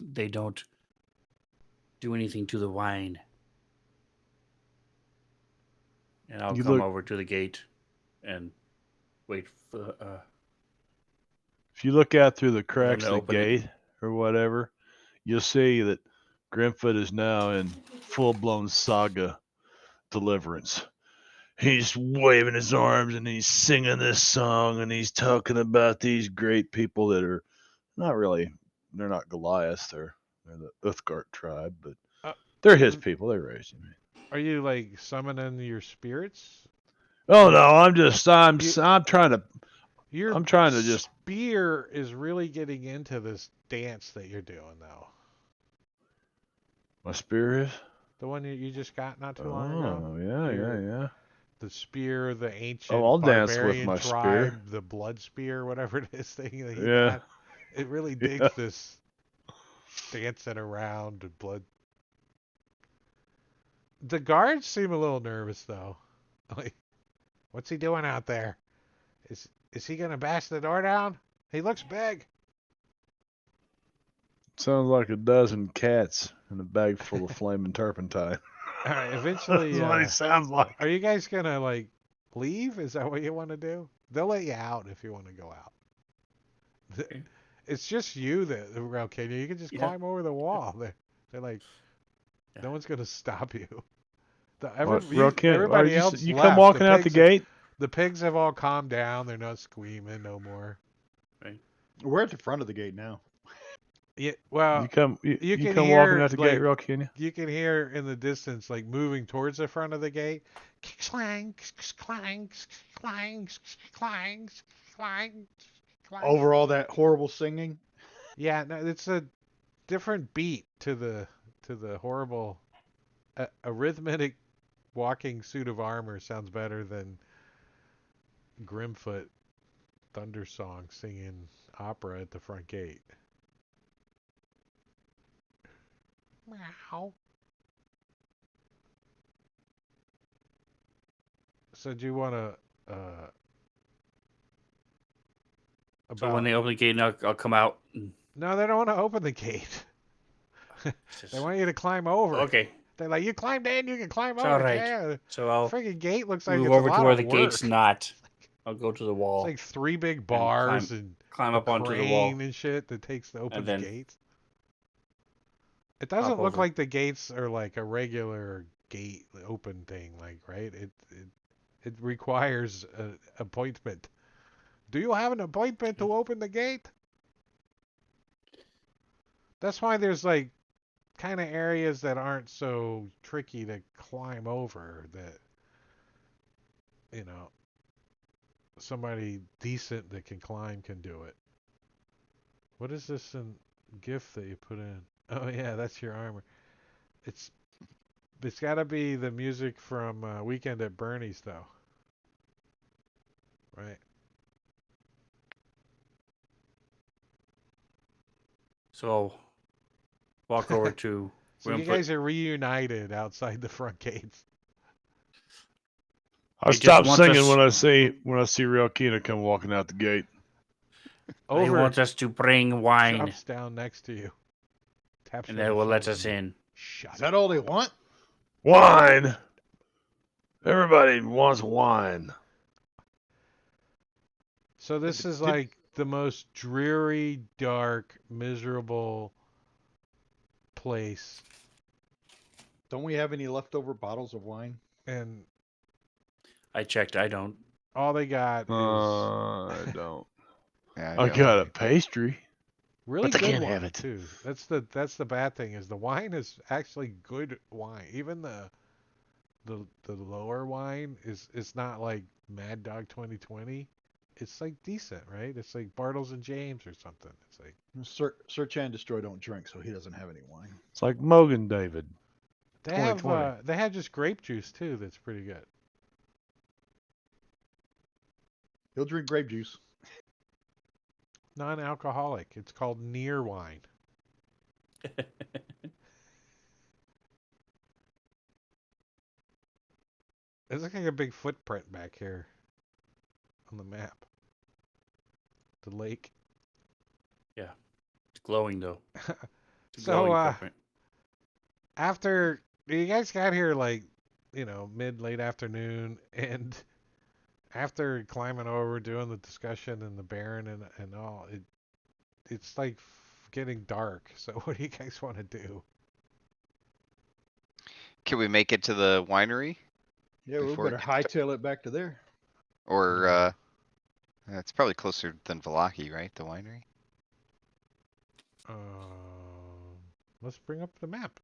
they don't do anything to the wine. And I'll You come look over to the gate and wait for if you look out through the them cracks to of the open it. gate or whatever, you'll see that Grimfoot is now in full blown saga deliverance. He's waving his arms and he's singing this song and he's talking about these great people that are not really, they're not Goliath, they're the Uthgard tribe, but Uh, they're his people. They raised him. are you like summoning your spirits? Oh You, no, I'm you, I'm trying to Your I'm trying to just. spear is really getting into this dance that you're doing, though. My spear is. The one you just got not too long ago. Oh, yeah, Your- yeah. The spear, the Oh, ancient I'll dance with barbarian my tribe, spear. the blood spear, whatever it is thing that you Yeah, got. It really yeah. digs this dancing around and blood. The guards seem a little nervous though. Like, what's he doing out there? Is he gonna bash the door down? He looks big. Sounds like a dozen cats in a bag full of flaming turpentine. All right, That's eventually, what he sounds like. are you guys gonna like leave? Is that what you want to do? They'll let you out if you want to go out. Okay. It's just you that around Kenya. You can just Yeah. climb over the wall. They're like, Yeah. no one's gonna stop you. Are Everybody you else you come left. walking out the gate? The pigs have all calmed down. They're not screaming no more. Right. We're at the front of the gate now. Yeah, well, You come you you can come walking hear out the gate, like real Kenya? you can hear in the distance like moving towards the front of the gate. Clang, clang, clang, clang, clang, clang. Over all that horrible singing. Yeah, no, it's a different beat to the horrible a rhythmic walking suit of armor sounds better than Grimfoot Thundersong singing opera at the front gate. Meow. So do you want to So when about? they open the gate, I'll come out. No, they don't want to open the gate. They want you to climb over. Okay. They're like, you climbed in, you can climb It's over. all right. Yeah. So I'll Friggin' gate looks like move it's a over to lot where of the work. gate's not. I'll go to the It's wall like 3 big and bars and climb a up onto the wall, crane and shit that takes to open and the then gates. It hop doesn't look over. like the gates are like a regular gate open thing, like, right? It requires an appointment. Do you have an appointment to open the gate? That's why there's like kind of areas that aren't so tricky to climb over that, you know, somebody decent that can climb can do it. What is this in gift that you put in? Oh yeah, that's your armor. It's it's got to be the music from Weekend at Bernie's though. Right. So I'll walk over to So you Grimfoot. guys are reunited outside the front gates. I He just stop wants singing us- when I see Real Kina come walking out the gate. He Over wants us to bring wine, drops down next to you. Taps and you on that the will let shoulder. us in. Shut Is that all they want? Wine. Everybody wants wine. So this Did- is like the most dreary, dark, miserable place, Don't we have any leftover bottles of wine? and I checked. I don't. all they got is I don't. Yeah, I got got a one. pastry. really but I good can't wine have it. too. That's the bad thing is the wine is actually good wine. Even the lower wine is it's not like Mad Dog 2020. It's like decent, right? It's like Bartles and James or something. It's like Sir Chan Destroy don't drink, so he doesn't have any wine. It's like Mogan David. they have 2020. they have just grape juice too. That's pretty good. He'll drink grape juice. Non-alcoholic. It's called near wine. There's like a big footprint back here on the map. The lake. It's glowing though. It's a So, glowing footprint. After you guys got here like, mid late afternoon, and after climbing over, doing the discussion and the Baron and all, it's like getting dark. So what do you guys want to do? Can we make it to the winery? Yeah, we Before it better gets hightail it back to there. Or Yeah. it's probably closer than Valaki, right? The winery? Let's bring up the map.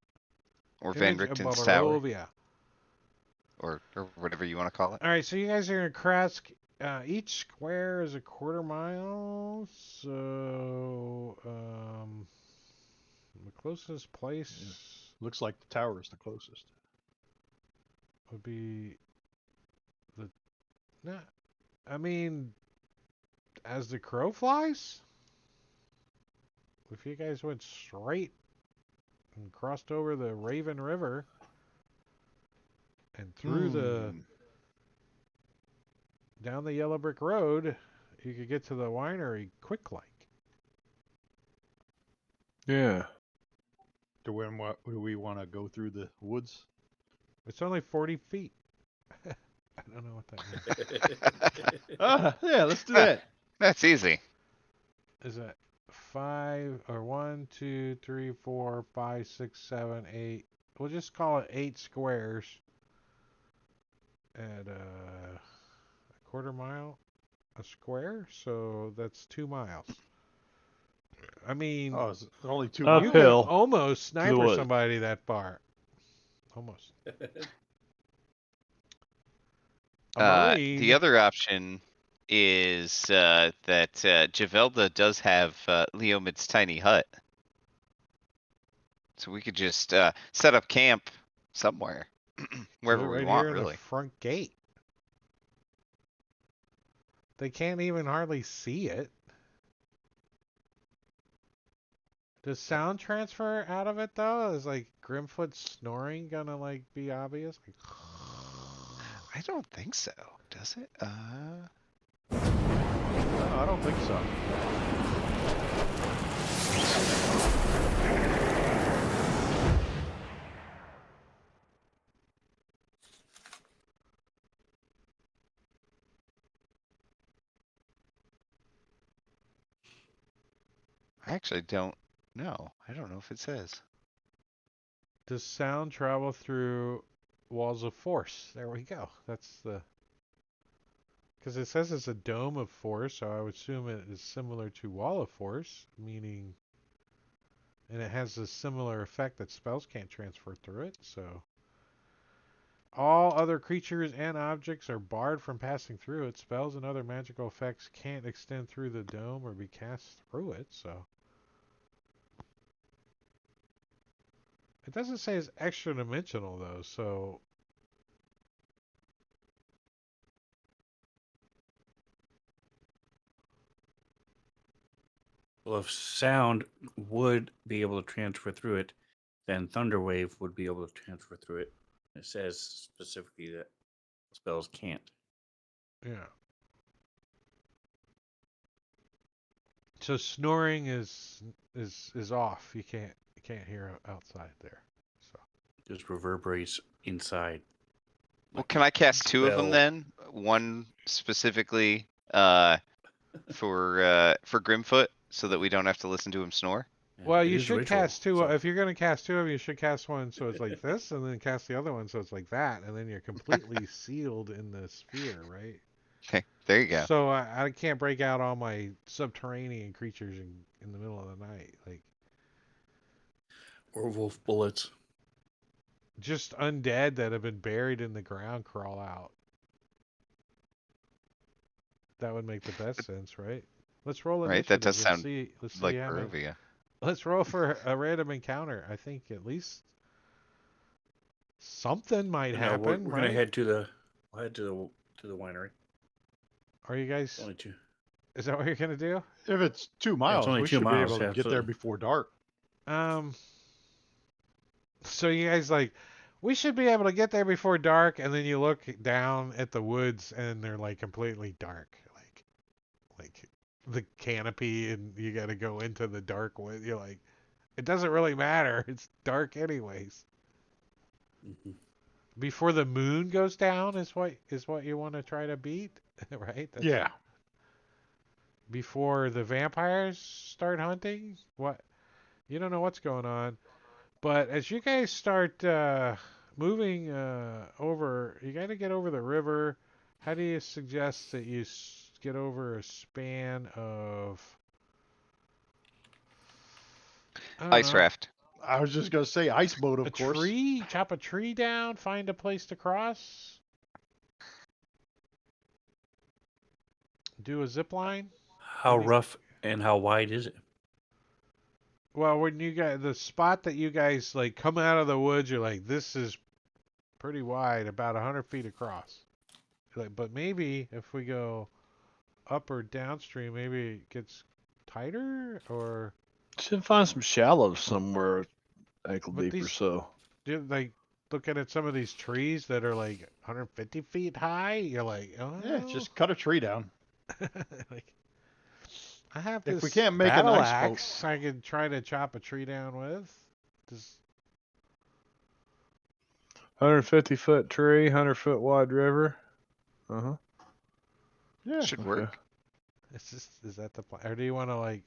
Or Van Image of Richten's Tower? Barovia. Or whatever you want to call it. All right, so you guys are in Kresk. each square is a quarter mile, so the closest place Looks like the tower is the closest. would be the. Nah, I mean, as the crow flies. If you guys went straight and crossed over the Raven River and through the down the yellow brick road, you could get to the winery quick like. Yeah. Do we want to go through the woods? It's only 40 feet. I don't know what that means. Yeah, let's do that. That's easy. Is that 5 or 1, 2, 3, 4, 5, 6, 7, 8? We'll just call it 8 squares at a quarter mile a square, so that's 2 miles. I mean, Oh, it's only 2 Up you miles. could Uphill almost the sniper woods. somebody that far. Almost. A Marine. The other option is that Javelda does have Leomid's tiny hut. So we could just set up camp somewhere. do Wherever it we right want, here in really. the front gate. They can't even hardly see it. Does sound transfer out of it though? Is like Grimfoot snoring gonna like be obvious? Like, I don't think so. Does it? No, I don't think so. I actually don't know. I don't know if it says. does sound travel through walls of force? There we go. That's the. Because it says it's a dome of force, so I would assume it is similar to wall of force, meaning. And it has a similar effect that spells can't transfer through it, so. All other creatures and objects are barred from passing through it. Spells and other magical effects can't extend through the dome or be cast through it, so. It doesn't say it's extra dimensional though, so. Well, if sound would be able to transfer through it, then Thunderwave would be able to transfer through it. It says specifically that spells can't. Yeah. So snoring is off. You can't hear outside there. So Just reverberates inside. Well, can I cast 2 of them bell. then? One specifically for Grimfoot, so that we don't have to listen to him snore. Yeah, well, it you is should ritual, cast two. so- If you're gonna cast two of them, you should cast one so it's like this, and then cast the other one so it's like that, and then you're completely sealed in the sphere, right? Okay, there you go. So I can't break out all my subterranean creatures in the middle of the night, like Or wolf bullets. just undead that have been buried in the ground crawl out. That would make the best sense, right? Let's roll Right, that initiative. does sound Let's see like how many. Barovia. Let's roll for a random encounter. I think at least something might No, happen, we're right? gonna head to the. We'll head to the winery. Are you guys? Only 2. Is that what you're gonna do? If it's 2 miles, only we 2 should be miles, able to yeah, get there so- before dark. So you guys like, we should be able to get there before dark, and then you look down at the woods and they're like completely dark, like the canopy, and you got to go into the dark wood. You're like, it doesn't really matter. It's dark anyways. Mhm. Before the moon goes down is what you want to try to beat, right? Yeah. Before the vampires start hunting, what you don't know what's going on, but as you guys start moving over, you got to get over the river. How do you suggest that you get over a span of? I don't Ice know. raft. I was just going to say ice boat, of A course. tree? Chop a tree down, find a place to cross. Do a zip line? How What do you- rough and how wide is it? Well, when you guys, the spot that you guys like come out of the woods, you're like, this is pretty wide, about 100 feet across. Like, but maybe if we go up or downstream, maybe it gets tighter, or Should find some shallows somewhere, ankle but deep or these, so. like looking at some of these trees that are like 150 feet high, you're like, Yeah, oh, just cut a tree down. like I have If this we can't make a battle nice boat- axe I could try to chop a tree down with. Does 150-foot tree, 100-foot wide river. Uh-huh. Yeah. Should Okay. work. is that the plan, or do you want to like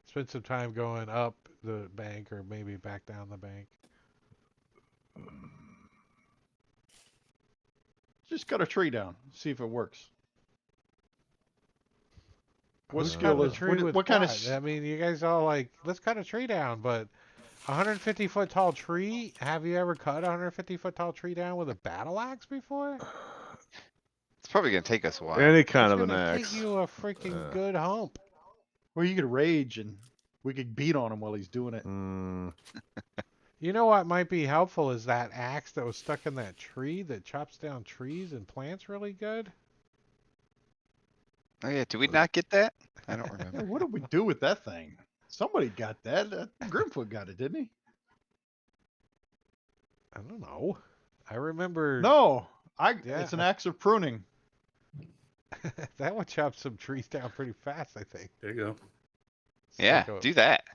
spend some time going up the bank or maybe back down the bank? Just cut a tree down. See if it works. What Who's skill cutting a is tree with what kind of I mean, you guys all like, let's cut a tree down, but 150-foot tall tree? Have you ever cut a 150-foot tall tree down with a battle axe before? It's probably gonna take us a while. Any kind It's of an gonna axe. take you a freaking Yeah. good hump. Well, you could rage and we could beat on him while he's doing it. Mm, You know what might be helpful is that axe that was stuck in that tree that chops down trees and plants really good. Oh yeah, did we not get that? I don't Yeah, remember. what did we do with that thing? Somebody got that. Grimfoot got it, didn't he? I don't know. I remember No, Yeah. it's an axe of pruning. that one chopped some trees down pretty fast, I think. There you go. It's Yeah, like do that.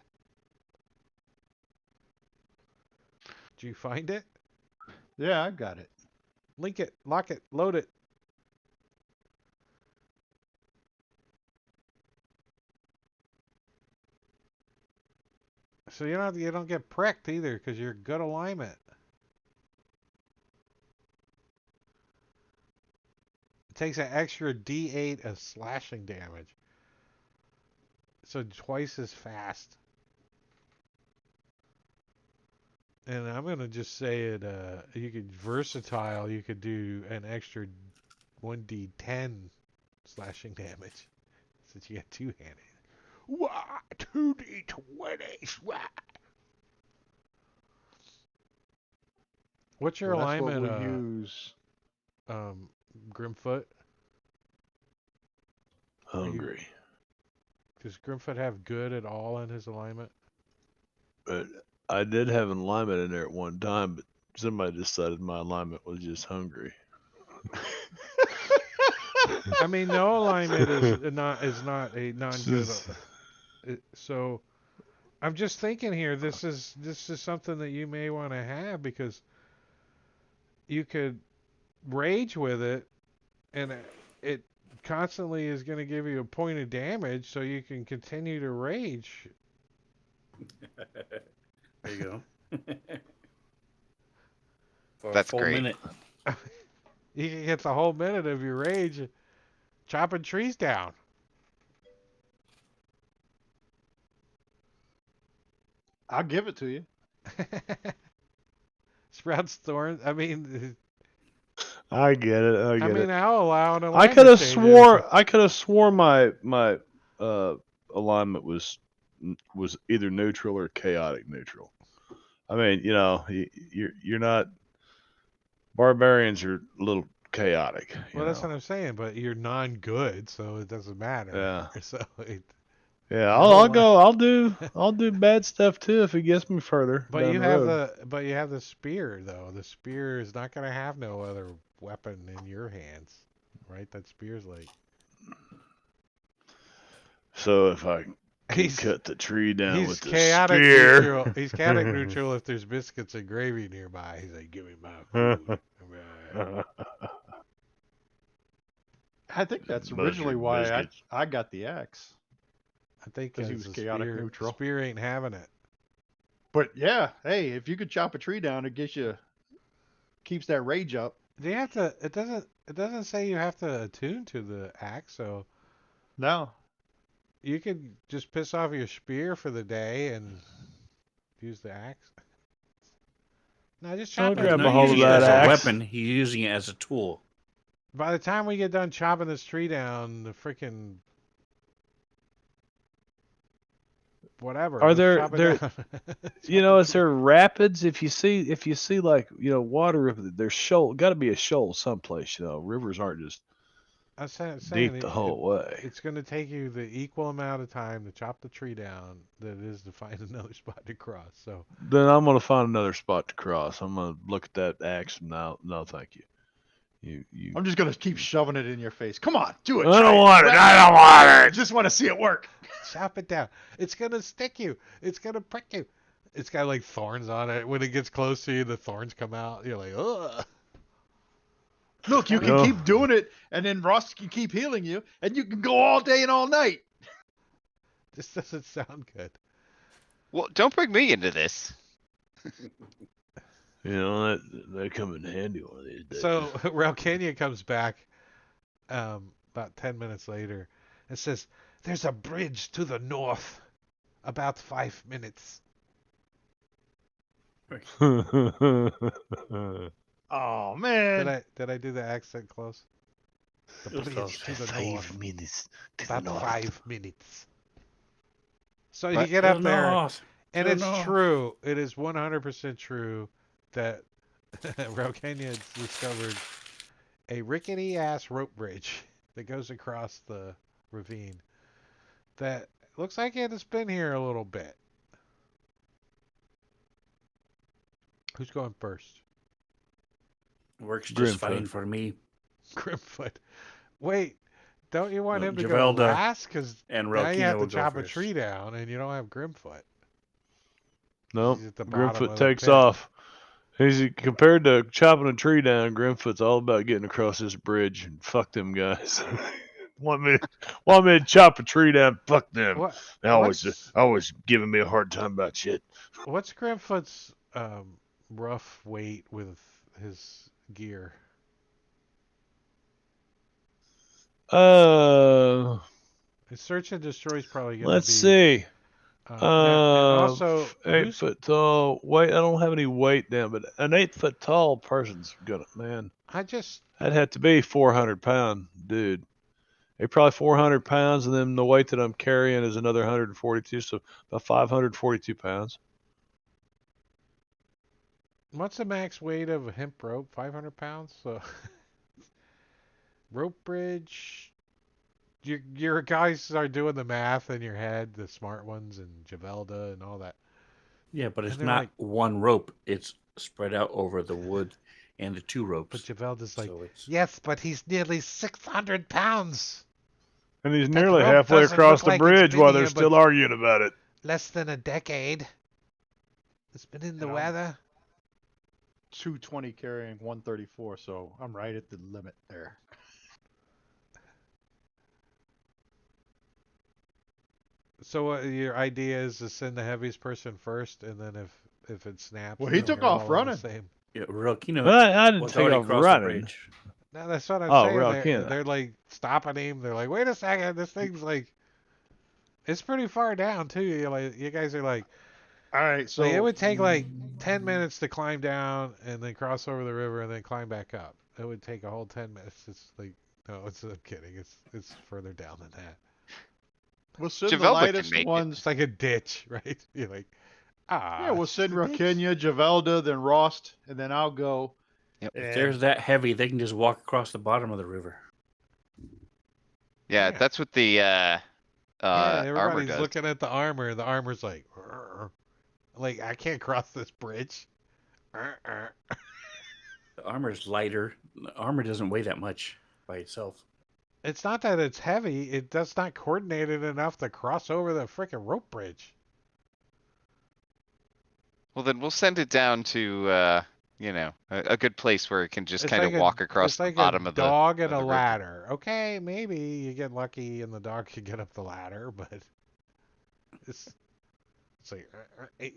did you find it? Yeah, I got it. Link it, lock it, load it. So you don't get pricked either because you're good alignment. It takes an extra D8 of slashing damage. So twice as fast. And I'm gonna just say it. You could versatile. You could do an extra 1d10 slashing damage, since you get two-handed. Wah, 2d20. What's your Well, that's what alignment, we'll use. Grimfoot? hungry. Does Grimfoot have good at all in his alignment? But I did have an alignment in there at one time, but somebody decided my alignment was just hungry. I mean, no alignment is not a non-good. So I'm just thinking here. This is something that you may want to have because you could rage with it, and it constantly is going to give you a point of damage, so you can continue to rage. There you go. For That's a full great. minute. You can get the whole minute of your rage chopping trees down. I'll give it to you. Sprouts thorns. I mean, I get it. I get it. I'll allow an I alignment could have changes. swore my alignment was either neutral or chaotic neutral. I mean, you're not, barbarians are a little chaotic. Well, that's what I'm saying. But you're non-good, so it doesn't matter. Yeah. So Yeah, Your whole I'll do bad stuff too if it gets me further but down you the have road. you have the spear though. The spear is not going to have no other weapon in your hands, right? That spear's like So if I can he's cut the tree down he's with the chaotic spear. neutral. He's chaotic neutral if there's biscuits and gravy nearby. He's like, give me my food. I think that's Mustard originally why biscuits. I got the axe. I think 'Cause he it's was the chaotic neutral. Spear ain't having it. But yeah, hey, if you could chop a tree down, it keeps that rage up. Do you have to? It doesn't say you have to attune to the axe, so No, you could just piss off your spear for the day and use the axe. No, just I'll chop grab it. a hold of Using it that as a axe. weapon. He's using it as a tool. By the time we get done chopping this tree down, the freaking whatever. Are Let's there chop it down. you Chop know, the is tree. there rapids? If you see like, water, there's shoal, got to be a shoal someplace, Rivers aren't just I'm saying deep the whole way. it's going to take you the equal amount of time to chop the tree down that it is to find another spot to cross. So Then I'm going to find another spot to cross. I'm going to look at that axe. No, thank you. You I'm just gonna keep shoving it in your face. Come on, do it. I try don't it. want it. I don't want I it. just want to see it work. chop it down. It's going to stick you. It's going to prick you. It's got like thorns on it. When it gets close to you, the thorns come out. You're like, ugh. Look, you I can mean- keep doing it, and then Ross can keep healing you, and you can go all day and all night. This doesn't sound good. Well, don't bring me into this. That come in handy one of these days. So Ralcania comes back about 10 minutes later and says, "There's a bridge to the north. About 5 minutes." Oh man. Did I do the accent close? The It was bridge close. to the north. minutes. About 5 minutes. So you What? get To up the there, north. and To the it's north. true. It is 100% true that Ralcania has discovered a rickety ass rope bridge that goes across the ravine that looks like it has been here a little bit. Who's going first? Works just Grimfoot. fine for me. Grimfoot. Wait, don't you want No, him to Javelda go last? Because and now you Ralkina have to will go chop a first. tree down, and you don't have Grimfoot. Nope. He's at the bottom Grimfoot of the takes pit. off. He's compared to chopping a tree down. Grimfoot's all about getting across this bridge and fuck them guys. want me to chop a tree down? Fuck them. What? They always giving me a hard time about shit. What's Grimfoot's rough weight with his gear? His search and destroy is probably going to be. Let's see. And also, 8 foot tall. Weight. I don't have any weight down, but an 8 foot tall person's gonna, man. That'd have to be 400 pound, dude. They're probably 400 pounds, and then the weight that I'm carrying is another 142, so about 542 pounds. What's the max weight of a hemp rope? 500 pounds. So rope bridge. Your guys are doing the math in your head, the smart ones, and Javelda and all that. Yeah, but it's And they're not like- one rope. It's spread out over the wood and the two ropes. But Javelda's like, So it's yes, but he's nearly 600 pounds. And he's That nearly rope halfway doesn't across look the like it's bridge been while they're here, still but- arguing about it. Less than a decade. It's been in the And I'm- weather. 220 carrying 134, so I'm right at the limit there. So your idea is to send the heaviest person first, and then if it snaps, Well, he then took you're off all on the running. same. yeah, Ralkina I didn't was take already off crossed the running. bridge. No, that's what I'm Oh, saying. Ralkina. They're like stopping him. They're like, wait a second, this thing's like, it's pretty far down too. You guys are like, All right, so it would take like 10 minutes to climb down and then cross over the river and then climb back up. It would take a whole 10 minutes. It's like, no, I'm kidding. It's further down than that. we'll send the Javelda can lightest make it. ones. It's like a ditch, right? You're like, Yeah, we'll send it's a ditch. Rakinya, Javelda, then Rost, and then I'll go. If And- there's that heavy, they can just walk across the bottom of the river. Yeah, Yeah. that's what the Yeah, armor everybody's does. looking at the armor. The armor's like, "Rrr." Like, I can't cross this bridge. The armor's lighter. The armor doesn't weigh that much by itself. It's not that it's heavy. It does not coordinated enough to cross over the freaking rope bridge. Well, then we'll send it down to a good place where it can just It's kind like of walk across it's the like bottom a of the. dog and of a the river. ladder. Okay, maybe you get lucky and the dog can get up the ladder, but it's like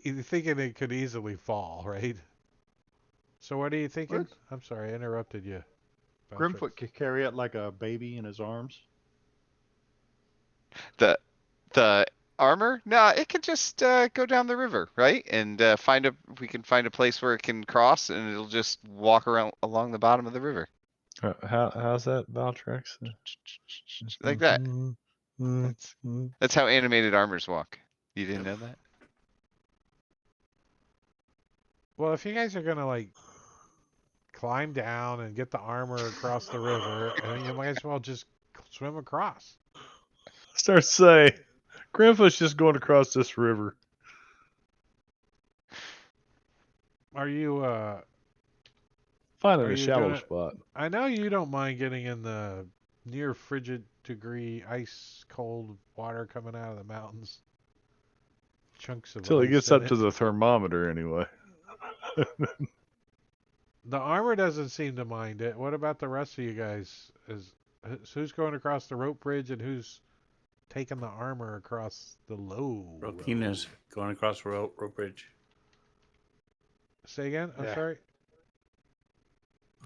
you're thinking it could easily fall, right? So what are you thinking? What? I'm sorry, I interrupted you. Grimfoot could carry it like a baby in his arms. The armor? No, it can just go down the river, right? And we can find a place where it can cross, and it'll just walk around along the bottom of the river. How's that, Valtrex? Like that. That's how animated armors walk. You didn't know that? Well, if you guys are gonna like climb down and get the armor across the river, and you might as well just swim across. Start saying, Grandpa's just going across this river. Are you Finding Are a you shallow gonna? spot. I know you don't mind getting in the near frigid degree ice cold water coming out of the mountains. Chunks of Till he ice gets in up it. to the thermometer, anyway. The armor doesn't seem to mind it. What about the rest of you guys? Who's going across the rope bridge and who's taking the armor across the low Rokina's road? going across the rope bridge. Say again? I'm Yeah. sorry.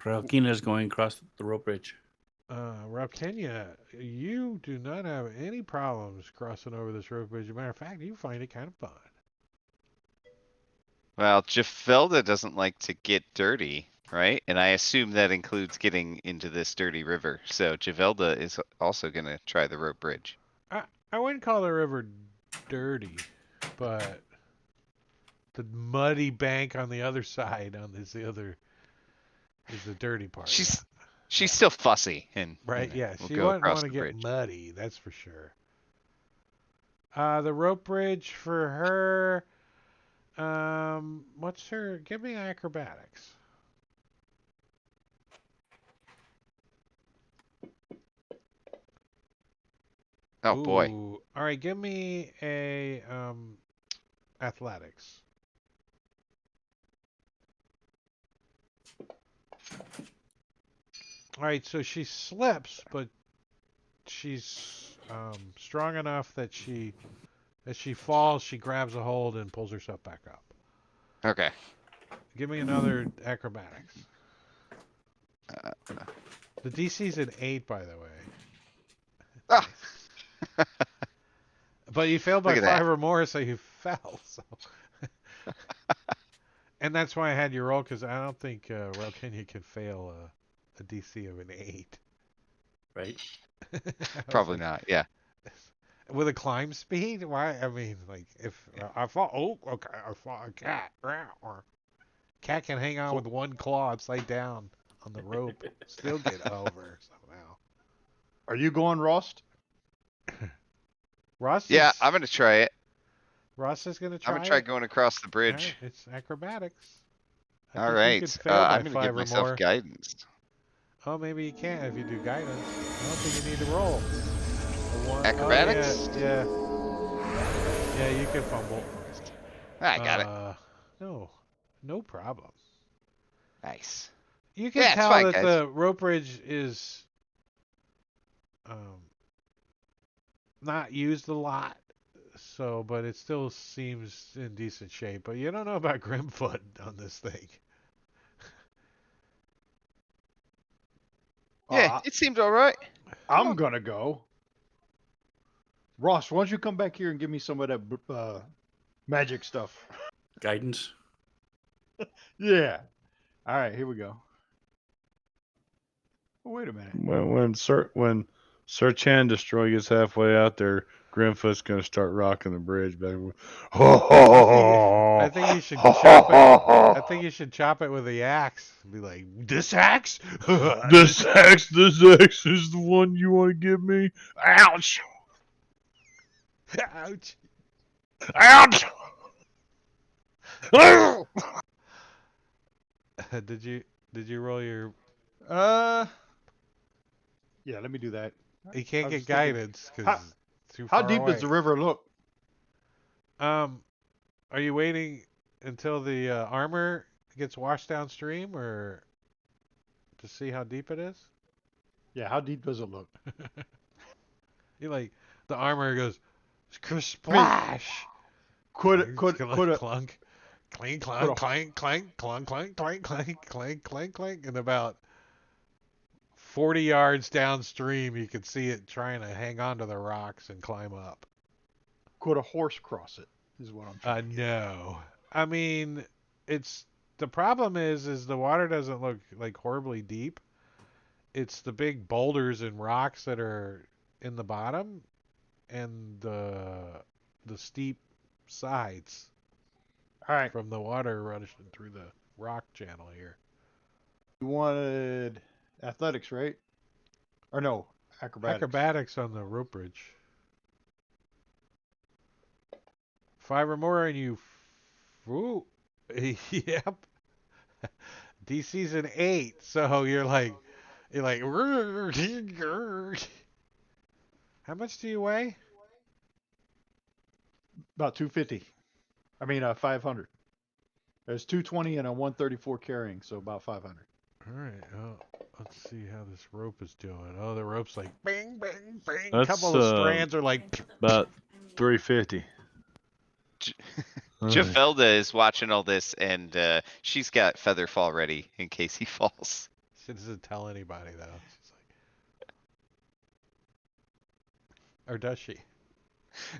Rokina's going across the rope bridge. Kenya, you do not have any problems crossing over this rope bridge. As a matter of fact, you find it kind of fun. Well, Jafelda doesn't like to get dirty, right? And I assume that includes getting into this dirty river. So Javelda is also going to try the rope bridge. I wouldn't call the river dirty, but the muddy bank on the other side is the dirty part. She's Yeah. still fussy, and Right, you know, yeah. we'll She go wouldn't across want to the get bridge. muddy, that's for sure. The rope bridge for her. What's her? Give me acrobatics. Oh boy. Ooh. All right, give me a athletics. All right, so she slips, but she's strong enough that as she falls, she grabs a hold and pulls herself back up. Okay. Give me another acrobatics. Uh, The DC's an 8, by the way. Ah! But you failed by Look at 5 that. or more, so you fell. So. And that's why I had you roll, because I don't think Kenya can fail a DC of an 8. Right? Probably Like, not. Yeah. with a climb speed? Why? I mean, like, if I fall, okay, I fought a cat. Or cat can hang on with one claw upside down on the rope, still get over somehow. Are you going, Ross? Ross Yeah, is I'm gonna try it. Ross is gonna I'm try gonna try it. going across the All bridge. right, it's acrobatics. I All think you could right. fail by I'm gonna 5 give or myself more. guidance. Oh, maybe you can't if you do guidance. I don't think you need to roll. Acrobatics? Oh, yeah. Yeah, you can fumble. I got it. No problem. Nice. You can Yeah, it's tell fine, that guys. the rope bridge is um, not used a lot, so but it still seems in decent shape. But you don't know about Grimfoot on this thing. Yeah, Uh, it seemed all right. I'm gonna go. Ross, why don't you come back here and give me some of that magic stuff? Guidance. Yeah. All right, here we go. Oh, wait a minute. When Sir Chan Destroy gets halfway out there, Grimfoot's gonna start rocking the bridge back. I think you should chop it. I think you should chop it with the axe. Be like, this axe? This axe is the one you want to give me. Ouch! Ouch. Ouch! Did you roll your? Uh, yeah, let me do that. You I can't was get thinking, guidance because how, it's too how far deep away. does the river look? Are you waiting until the armor gets washed downstream, or to see how deep it is? Yeah, how deep does it look? You like the armor goes I mean, splash. could It's could gonna could a clunk, clink, could clunk, a clank, clank, clunk, clank, clank, clank, clank, clank, clank, and about 40 yards downstream, you could see it trying to hang on to the rocks and climb up. could a horse cross it? Is what I'm trying to get. No. I mean, it's the problem is the water doesn't look like horribly deep. it's the big boulders and rocks that are in the bottom and the steep sides All right. from the water rushing through the rock channel here. You wanted athletics, right? Or no, acrobatics. Acrobatics on the rope bridge. 5 or more and you ooh, yep. DC's an 8, so you're like how much do you weigh? About 250. I mean, 500. There's 220 and a 134 carrying, so about 500. All right. Oh, let's see how this rope is doing. Oh, the rope's like bang, bang, bang. A That's couple of strands are like. about 350. Javelda is watching all this, and she's got Featherfall ready in case he falls. She doesn't tell anybody though. She's like, or does she?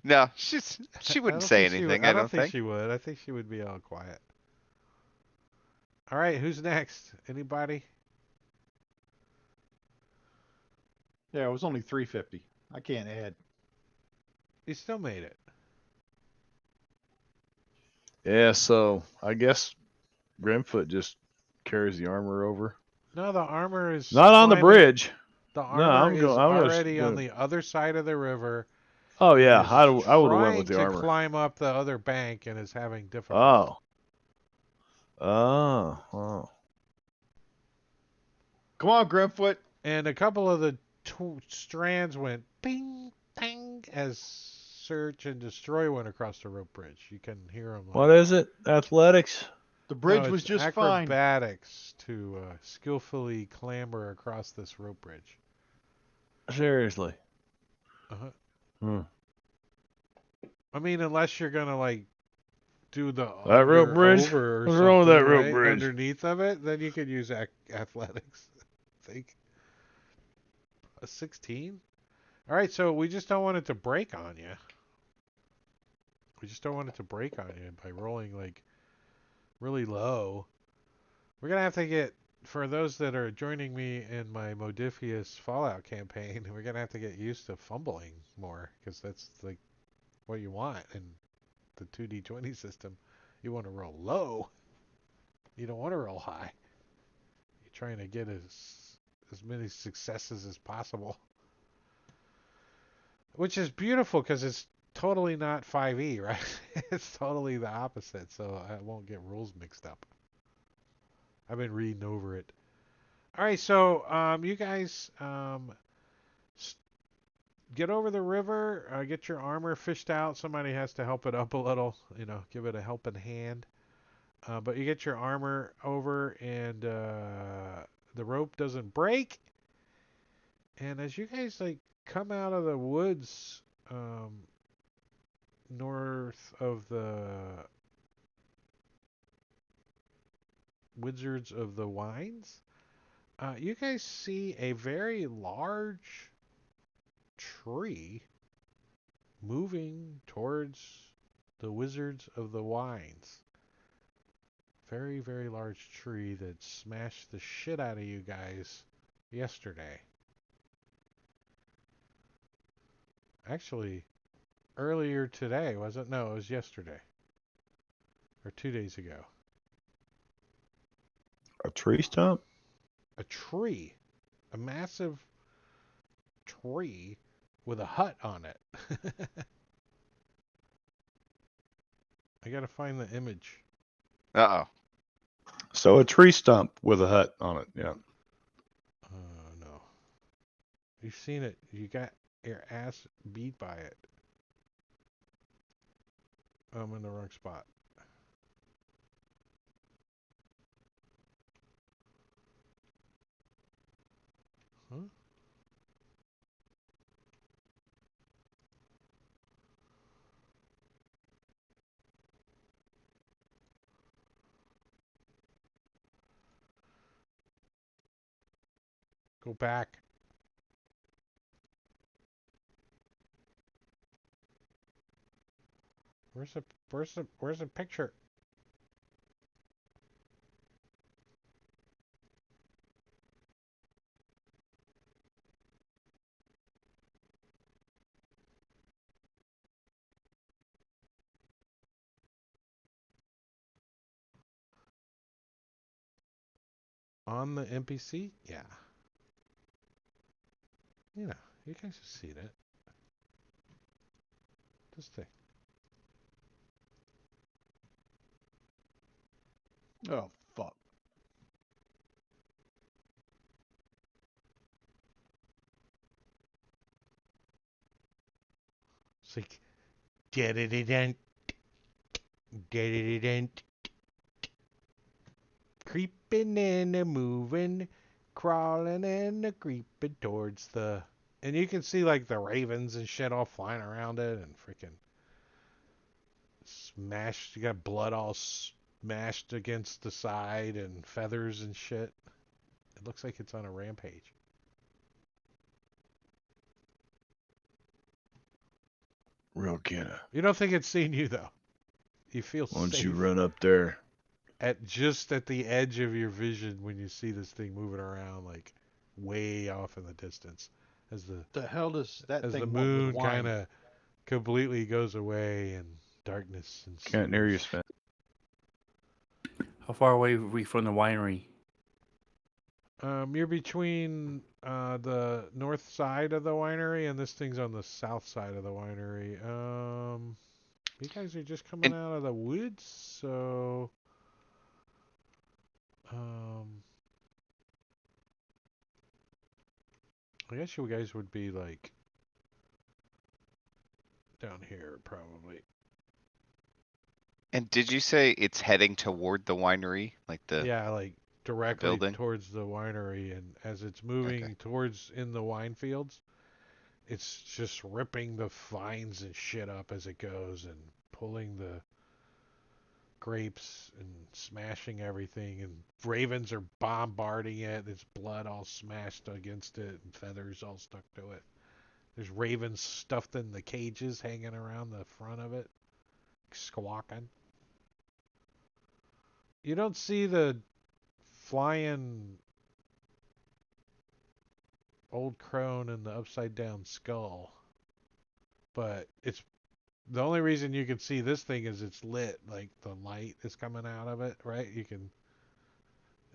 No, she I wouldn't don't say think she would. anything. I I don't don't think think. she would. I think she would be all quiet. All right, who's next? Anybody? Yeah, it was only 350. I can't add. You still made it. Yeah, so I guess Grimfoot just carries the armor over. No, the armor is Not on the climbing. bridge. The No, armor is I'm already on gonna. the other side of the river. Oh And yeah, is I would have went trying with the to armor. climb up the other bank and is having difficulty. Oh. Come on, Grimfoot. And a couple of the strands went ping, ping as search and destroy went across the rope bridge. You can hear them. What is it? Athletics? The No, bridge was it's just fine. acrobatics to skillfully clamber across this rope bridge. Seriously. Uh-huh. Hmm. I mean, unless you're gonna like do the That rope bridge? over or What's something, wrong with that rope right? bridge? Underneath of it, then you could use athletics. I think a 16. All right, so we just don't want it to break on you. We just don't want it to break on you by rolling like really low. We're gonna have to get, for those that are joining me in my Modifius Fallout campaign, we're gonna have to get used to fumbling more because that's like what you want in the 2d20 system. You want to roll low. You don't want to roll high. You're trying to get as many successes as possible, which is beautiful because it's totally not 5e, right? It's totally the opposite, so I won't get rules mixed up. I've been reading over it. All right, so you guys get over the river, get your armor fished out. Somebody has to help it up a little, give it a helping hand. But you get your armor over, and the rope doesn't break. And as you guys like come out of the woods, north of the Wizards of the Wines, you guys see a very large tree moving towards the Wizards of the Wines. Very, very large tree that smashed the shit out of you guys yesterday. Actually, earlier today, was it? No, it was yesterday. Or 2 days ago. A tree stump? A tree. A massive tree with a hut on it. I gotta find the image. Uh oh. So a tree stump with a hut on it, yeah. No. You've seen it. You got your ass beat by it. I'm in the wrong spot. Huh? Go back. Where's the picture? On the NPC? Yeah. You know, you guys have seen it. This thing. Oh, fuck. It's like, da-da-da-dun, da-da-da-dun, creeping and a moving, crawling and a creeping towards the. And you can see like the ravens and shit all flying around it and freaking smashed. You got blood all smashed against the side and feathers and shit. It looks like it's on a rampage. Real Kenna. You don't think it's seen you though. You feel Why don't safe you run up there? at just at the edge of your vision when you see this thing moving around like way off in the distance as The hell does that the thing want with moon wine? kind of completely goes away and darkness Can't hear you, ensues. Sven. How far away are we from the winery? You're between the north side of the winery and this thing's on the south side of the winery. You guys are just coming And- out of the woods, so um, I guess you guys would be like down here probably. And did you say it's heading toward the winery, like the Yeah, like directly building? towards the winery, and as it's moving towards in the wine fields, it's just ripping the vines and shit up as it goes and pulling the grapes and smashing everything, and ravens are bombarding it. There's blood all smashed against it and feathers all stuck to it. There's ravens stuffed in the cages hanging around the front of it, squawking. You don't see the flying old crone and the upside down skull, but it's the only reason you can see this thing is it's lit, like the light is coming out of it, right? You can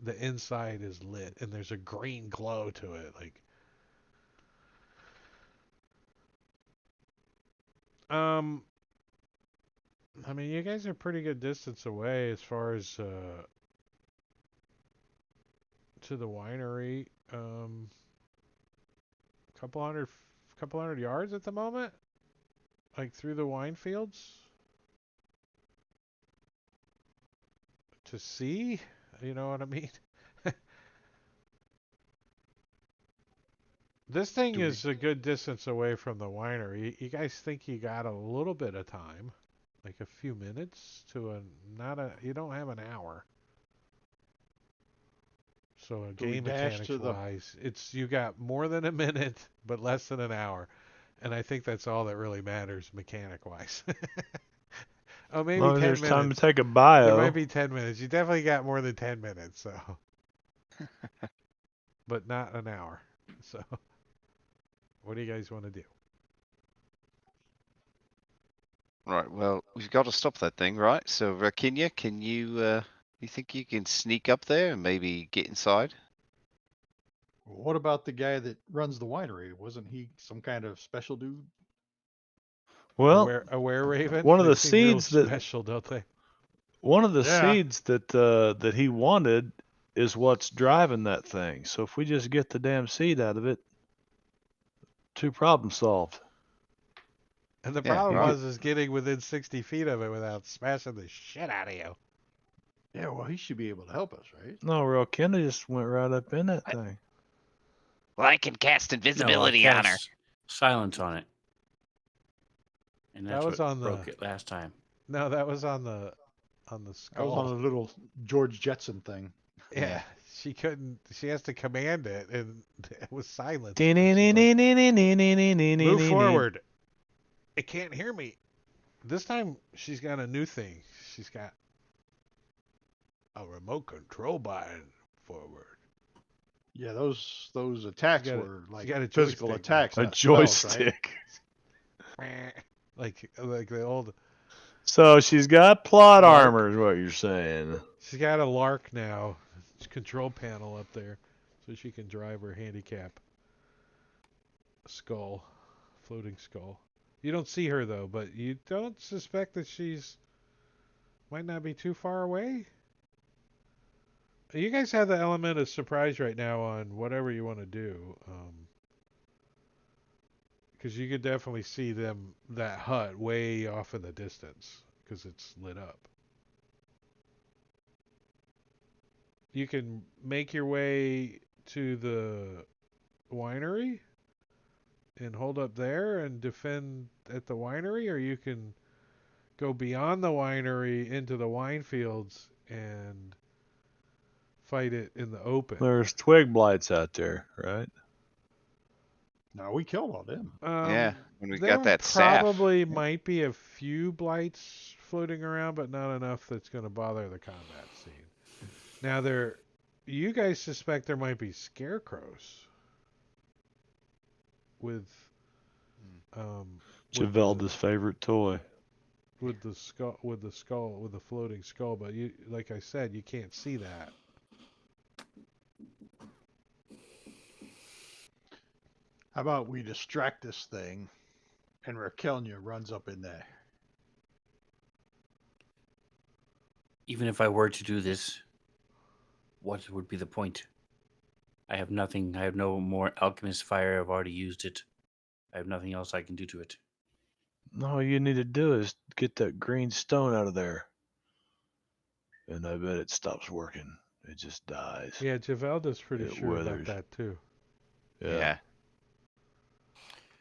the inside is lit and there's a green glow to it, like I mean, you guys are pretty good distance away as far as to the winery. Couple hundred yards at the moment, like through the wine fields to see. You know what I mean? This thing Do we- is a good distance away from the winery. You guys think you got a little bit of time, like a few minutes to a not a. You don't have an hour. So Do we game dash mechanics to the- wise, it's you got more than a minute, but less than an hour, and I think that's all that really matters mechanic wise. Oh, As maybe long as 10 there's time to minutes. take a There bio. might be 10 minutes. You definitely got more than 10 minutes, so. But not an hour. So, what do you guys want to do? Right, well, we've got to stop that thing, right? So, Rakinya, can you think you can sneak up there and maybe get inside? What about the guy that runs the winery? Wasn't he some kind of special dude? Well, A were raven? one of They the seem real seeds that special, don't they? one of the Yeah. seeds that he wanted is what's driving that thing. So if we just get the damn seed out of it, two problems solved. And the Yeah, problem right. is getting within 60 feet of it without smashing the shit out of you. Yeah, well, he should be able to help us, right? No, real Kenna just went right up in that I- thing. Well, I can cast No, invisibility I on her. cast silence on it. And That that's was what on the- broke it last time. No, that was on the I was skull. on a little George Jetson thing. Yeah, she couldn't. She has to command it, and it was silent. Move Move forward. It can't hear me. This time she's got a new thing. She's got a remote control button forward. Yeah, those attacks got a- were she like got a physical joystick attacks. A not spells, right? joystick. Like the old. So she's got plot Lark. armor, is what you're saying. She's got a lark now. control panel up there, so she can drive her handicap skull, floating skull. You don't see her though, but you don't suspect that she's might not be too far away. You guys have the element of surprise right now on whatever you want to do, because you could definitely see that hut way off in the distance because it's lit up. You can make your way to the winery and hold up there and defend at the winery, or you can go beyond the winery into the wine fields and fight it in the open. There's twig blights out there, right? No, we killed all them. Yeah, when we There got that staff. probably might be a few blights floating around, but not enough that's going to bother the combat scene. Now, you guys suspect there might be scarecrows with Javelda's favorite toy. with the floating skull, but you, like I said, you can't see that. How about we distract this thing, and Raquelnia runs up in there. Even if I were to do this, what would be the point? I have nothing. I have no more alchemist fire. I've already used it. I have nothing else I can do to it. All you need to do is get that green stone out of there. And I bet it stops working. It just dies. Yeah, Javelda's pretty It sure about withers. that too. Yeah.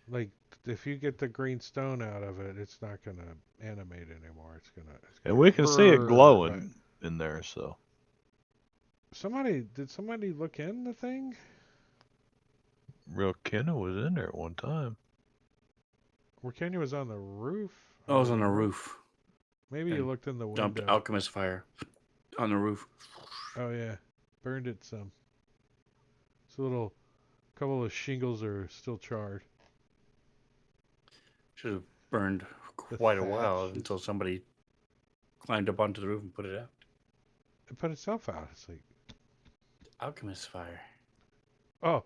Like, if you get the green stone out of it, it's not going to animate anymore. It's gonna And we can see it burn, glowing in there, so. Did somebody look in the thing? Real Kenna was in there at one time. Where Kenya was on the roof? I was on the roof. Maybe you and looked in the Dumped window. alchemist fire on the roof. Oh yeah, burned it some. It's a couple of shingles are still charred. Should have burned The quite a while thatch until somebody climbed up onto the roof and put it out. It put itself out. It's like, Alchemist fire. oh,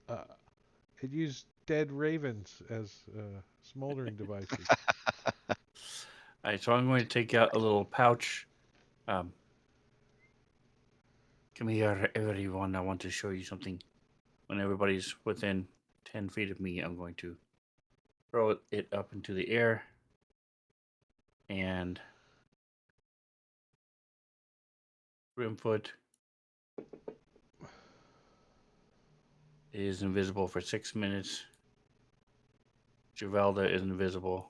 it used dead ravens as smoldering devices. All right, so I'm going to take out a little pouch. Come here, everyone. I want to show you something. When everybody's within 10 feet of me, I'm going to throw it up into the air. And Grimfoot is invisible for 6 minutes. Javelda is invisible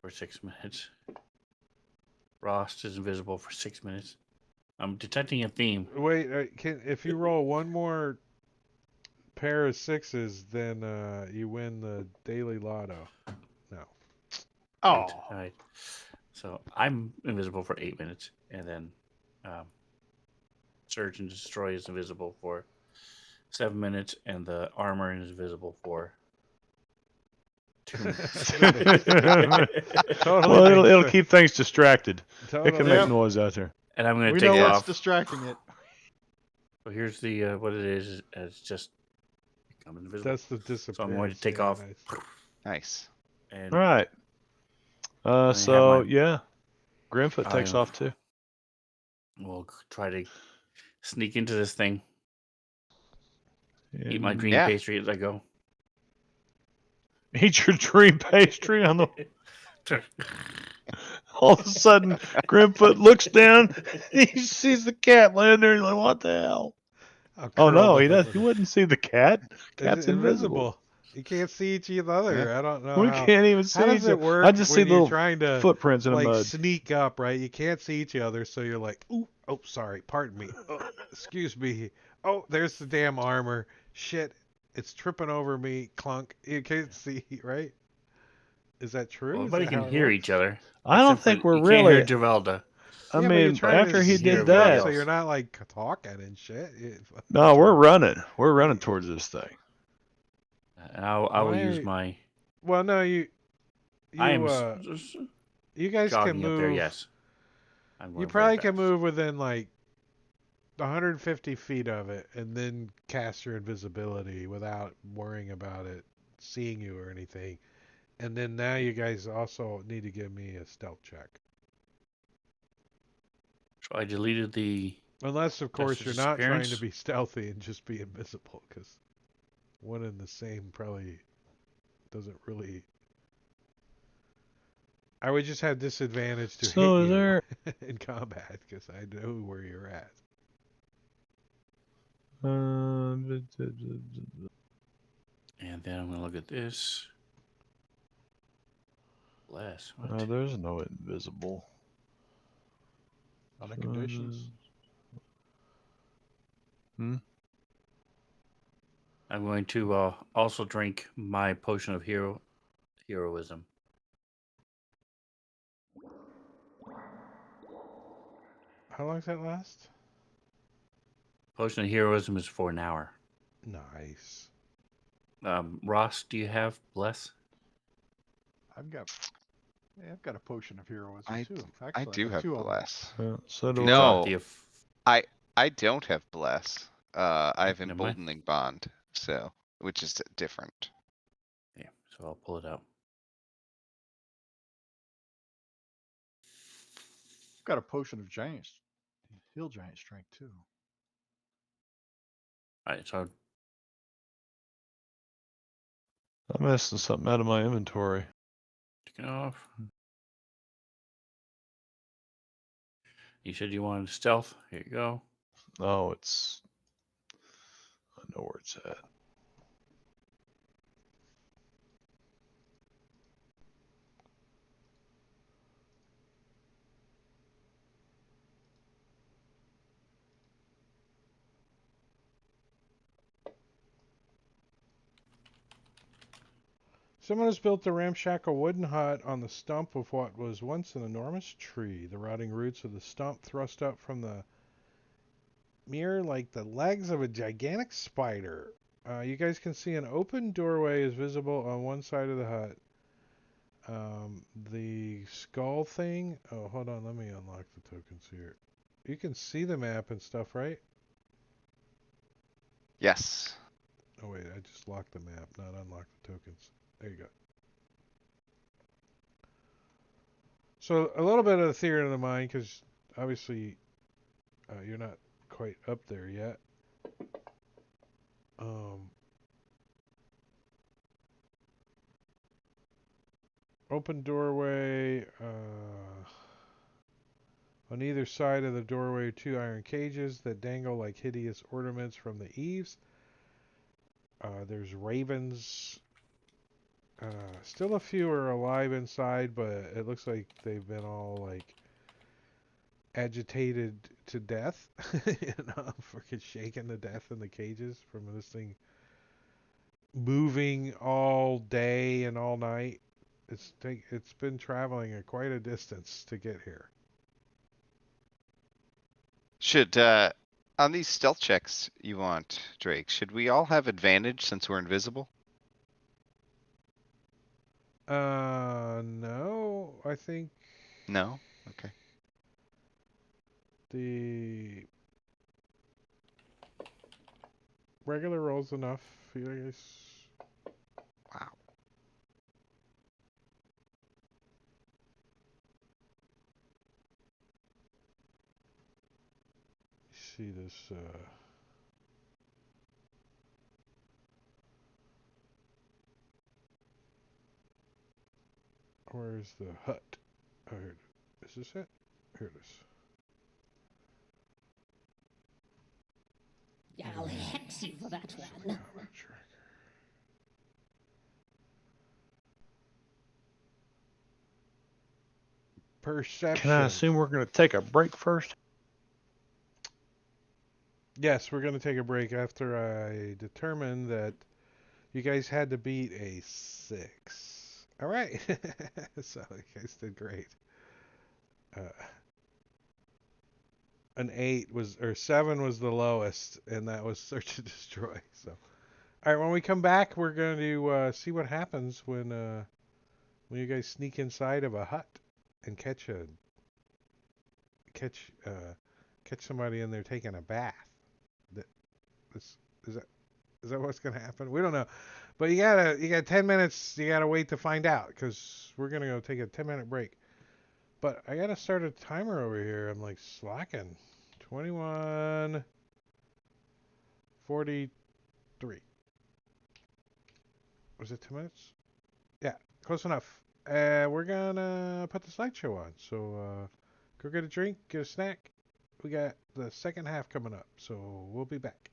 for 6 minutes. Rost is invisible for 6 minutes. I'm detecting a theme. Wait, if you roll one more pair of sixes, then you win the daily lotto. No. Oh, All right. So I'm invisible for 8 minutes, and then Search and Destroy is invisible for 7 minutes, and the armor is invisible for 2 minutes. Totally Well, it'll makes keep things distracted. totally It can Yep. make noise out there. And I'm going we to take know what's off. distracting it. So here's the what it is. It's just become invisible. That's the disappearance. So I'm going to take yeah, off. nice. Nice. And All right. have So, my- yeah. Grimfoot takes I- off too. we'll try to sneak into this thing. Eat my And green Yeah. pastry as I go. Eat your dream pastry on the. All of a sudden, Grimfoot looks down. He sees the cat laying there. He's like, "What the hell?" I'll Oh curl no, he up does. with He it. wouldn't see the cat. It's Cat's invisible. You can't see each other. I don't know We how. can't even see. How does each it other. work I just see when you're little trying to footprints in the like mud. sneak up, right? You can't see each other, so you're like, ooh, oh, sorry, pardon me. Oh, excuse me. Oh, there's the damn armor. Shit, it's tripping over me. Clunk. You can't see, right? Is that true? Well, Is everybody that can how it hear works? each other. I don't except for think we're you can't hear really. Javelda. I Yeah, but you're mean, trying after to he hear did everybody that, so else. you're not like talking and shit. no, we're running. We're running towards this thing. And I will Why use are- my. Well, no, you I am you guys can jogging move. up there. Yes. I'm You going very probably can fast. move within like 150 feet of it and then cast your invisibility without worrying about it seeing you or anything. And then now you guys also need to give me a stealth check. So I deleted the Unless, of course, Master you're not trying to Disappearance. be stealthy and just be invisible, because one and the same probably doesn't really. I would just have disadvantage to So hit is you there? in combat, because I know where you're at. And then I'm going to look at this. Less. What? There's no invisible. Other conditions. I'm going to also drink my potion of heroism. How long does that last? Potion of heroism is for an hour. Nice. Ross, do you have bless? I've got a potion of heroism I too. I Actually, I do got have 2 of them. bless. So do No. Do you have... I don't have bless. I have Never mind. emboldening bond, so which is different. Yeah, so I'll pull it out. I've got a potion of heal giant strength too. All right, so I'm missing something out of my inventory. take it off. You said you wanted stealth. Here you go. Oh, it's. I know where it's at. Someone has built a ramshackle wooden hut on the stump of what was once an enormous tree. The rotting roots of the stump thrust up from the mirror like the legs of a gigantic spider. You guys can see an open doorway is visible on one side of the hut. The skull thing. Oh, hold on. Let me unlock the tokens here. You can see the map and stuff, right? Yes. Oh, wait. I just locked the map, not unlocked the tokens. There you go. So, a little bit of the theory of the mind, because obviously you're not quite up there yet. Open doorway. On either side of the doorway are 2 iron cages that dangle like hideous ornaments from the eaves. There's ravens. Still a few are alive inside, but it looks like they've been all like agitated to death. Freaking shaken to death in the cages from this thing moving all day and all night. It's been traveling quite a distance to get here. Should on these stealth checks you want, Drake, should we all have advantage since we're invisible? No, I think No? Okay. the regular roll's enough for you guys. Wow. See this, where's the hut? Oh, here it is. Is this it? Here it is. I'll hex you for that one. Perception. Can I assume we're going to take a break first? Yes, we're going to take a break after I determine that you guys had to beat a 6. All right. So you guys did great. An 8 was, or 7 was the lowest, and that was search and destroy. So, all right, when we come back, we're going to see what happens when you guys sneak inside of a hut and catch catch somebody in there taking a bath. That this is that is that what's gonna happen? We don't know, but you got 10 minutes. You gotta wait to find out because we're gonna go take a 10-minute break. But I gotta start a timer over here. I'm like slacking. 21:43. Was it 2 minutes? Yeah, close enough. We're gonna put the slideshow on. So go get a drink, get a snack. We got the second half coming up, so we'll be back.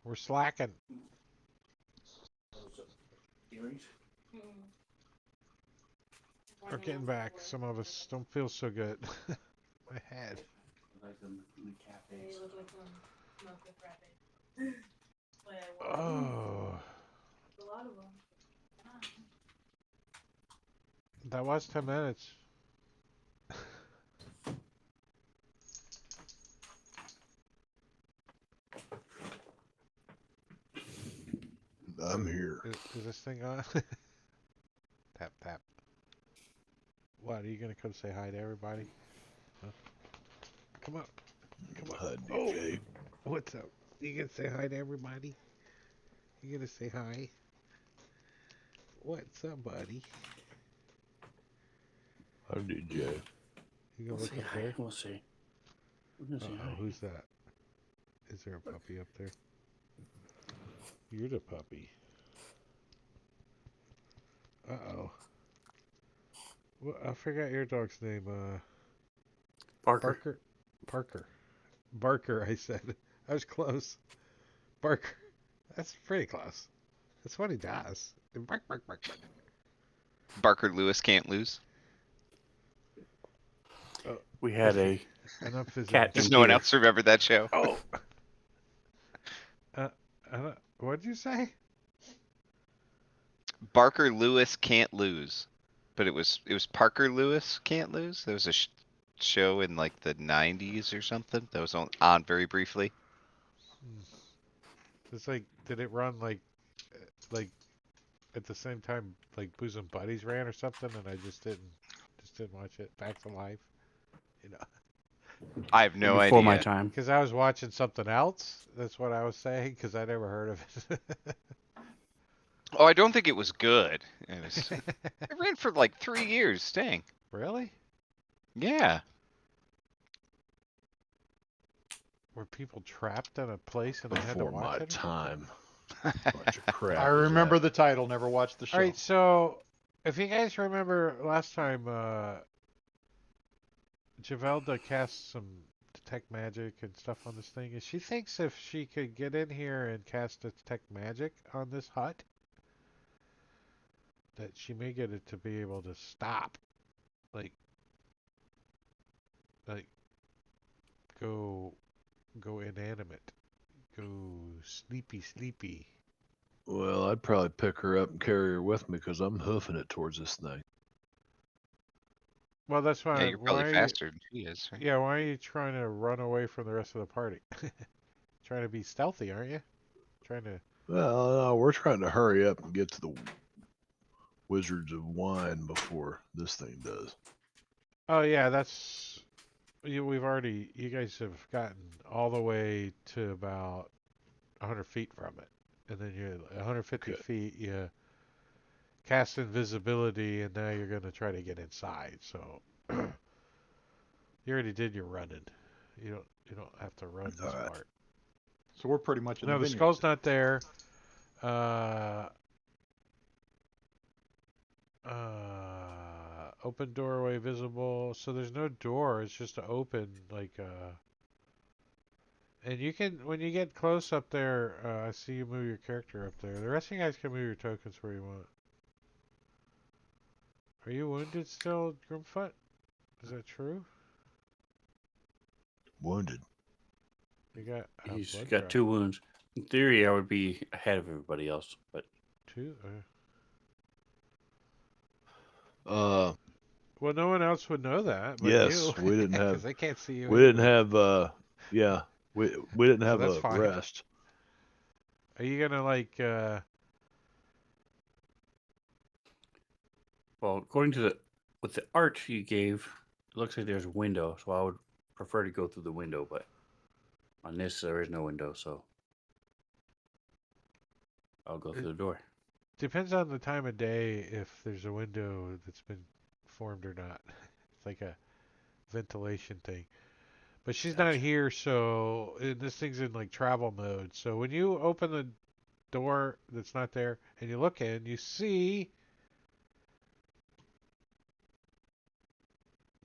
We're slacking. Mm. We're getting back. Some of us don't feel so good. My head. I like them in the They cafes. look like milk with rabbit. But I want Oh, a lot of them. that was 10 minutes. I'm here. Is this thing on? Tap, tap. What, are you going to come say hi to everybody? Huh? Come on. Come on. Hi, Oh, DJ. what's up? You going to say hi to everybody? You going to say hi? What's up, buddy? Hi, DJ. You going We'll to look see up hi. there? We'll see. We're gonna say Uh-oh, hi. who's that? Is there a puppy up there? You're the puppy. Uh-oh. Well, I forgot your dog's name. Parker. Barker. Parker. Barker, I said. I was close. Barker. That's pretty close. That's what he does. Bark, bark, bark, bark. Barker Lewis can't lose. Oh, We had a enough visiting. cat Does in no one here. else remember that show? Oh. What'd you say? Barker Lewis can't lose, but it was Parker Lewis can't lose. There was a show in like the '90s or something that was on very briefly. It's like, did it run like at the same time like Booze and Buddies ran or something, and I just didn't watch it. Back to Life, you know. I have no Before my idea. time. Because I was watching something else. That's what I was saying. Because I never heard of it. Oh, I don't think it was good. It ran for like 3 years. Dang. Really? Yeah. Were people trapped in a place and they had to Before watch my it or something? time. Bunch of crap. I is remember that. the title, never watched the show. All right, so if you guys remember last time, Javelda cast some detect magic and stuff on this thing, and she thinks if she could get in here and cast detect magic on this hut, that she may get it to be able to stop, like, like go inanimate, go sleepy. Well, I'd probably pick her up and carry her with me because I'm hoofing it towards this thing. Well, that's Yeah, why. you're probably faster than she is. Right? Yeah, why are you trying to run away from the rest of the party? Trying to be stealthy, aren't you? Trying to. Well, no, we're trying to hurry up and get to the Wizards of Wine before this thing does. Oh yeah, that's. We've already. You guys have gotten all the way to about 100 feet from it, and then you're 150 Okay. feet. You cast invisibility, and now you're gonna try to get inside. So you already did your running. You don't have to run this Alright. part. So we're pretty much in No, the the vineyard. skull's not there. Uh, open doorway visible. So there's no door. It's just open, and you can, when you get close up there, I see you move your character up there. The rest of you guys can move your tokens where you want. Are you wounded still, Grimfoot? Is that true? Wounded. You got He's blood got drop. 2 wounds. In theory, I would be ahead of everybody else, but Two? Uh, Well, no one else would know that but yes, you. we didn't Because have. they can't see you We didn't anyway. have. Yeah, we didn't So have that's a fine. rest. Are you gonna well, according to with the art you gave, it looks like there's a window, so I would prefer to go through the window, but on this there is no window, so I'll go through the door. Depends on the time of day if there's a window that's been formed or not. It's like a ventilation thing. But she's not Gotcha. here, so this thing's in like travel mode. So when you open the door that's not there and you look in, you see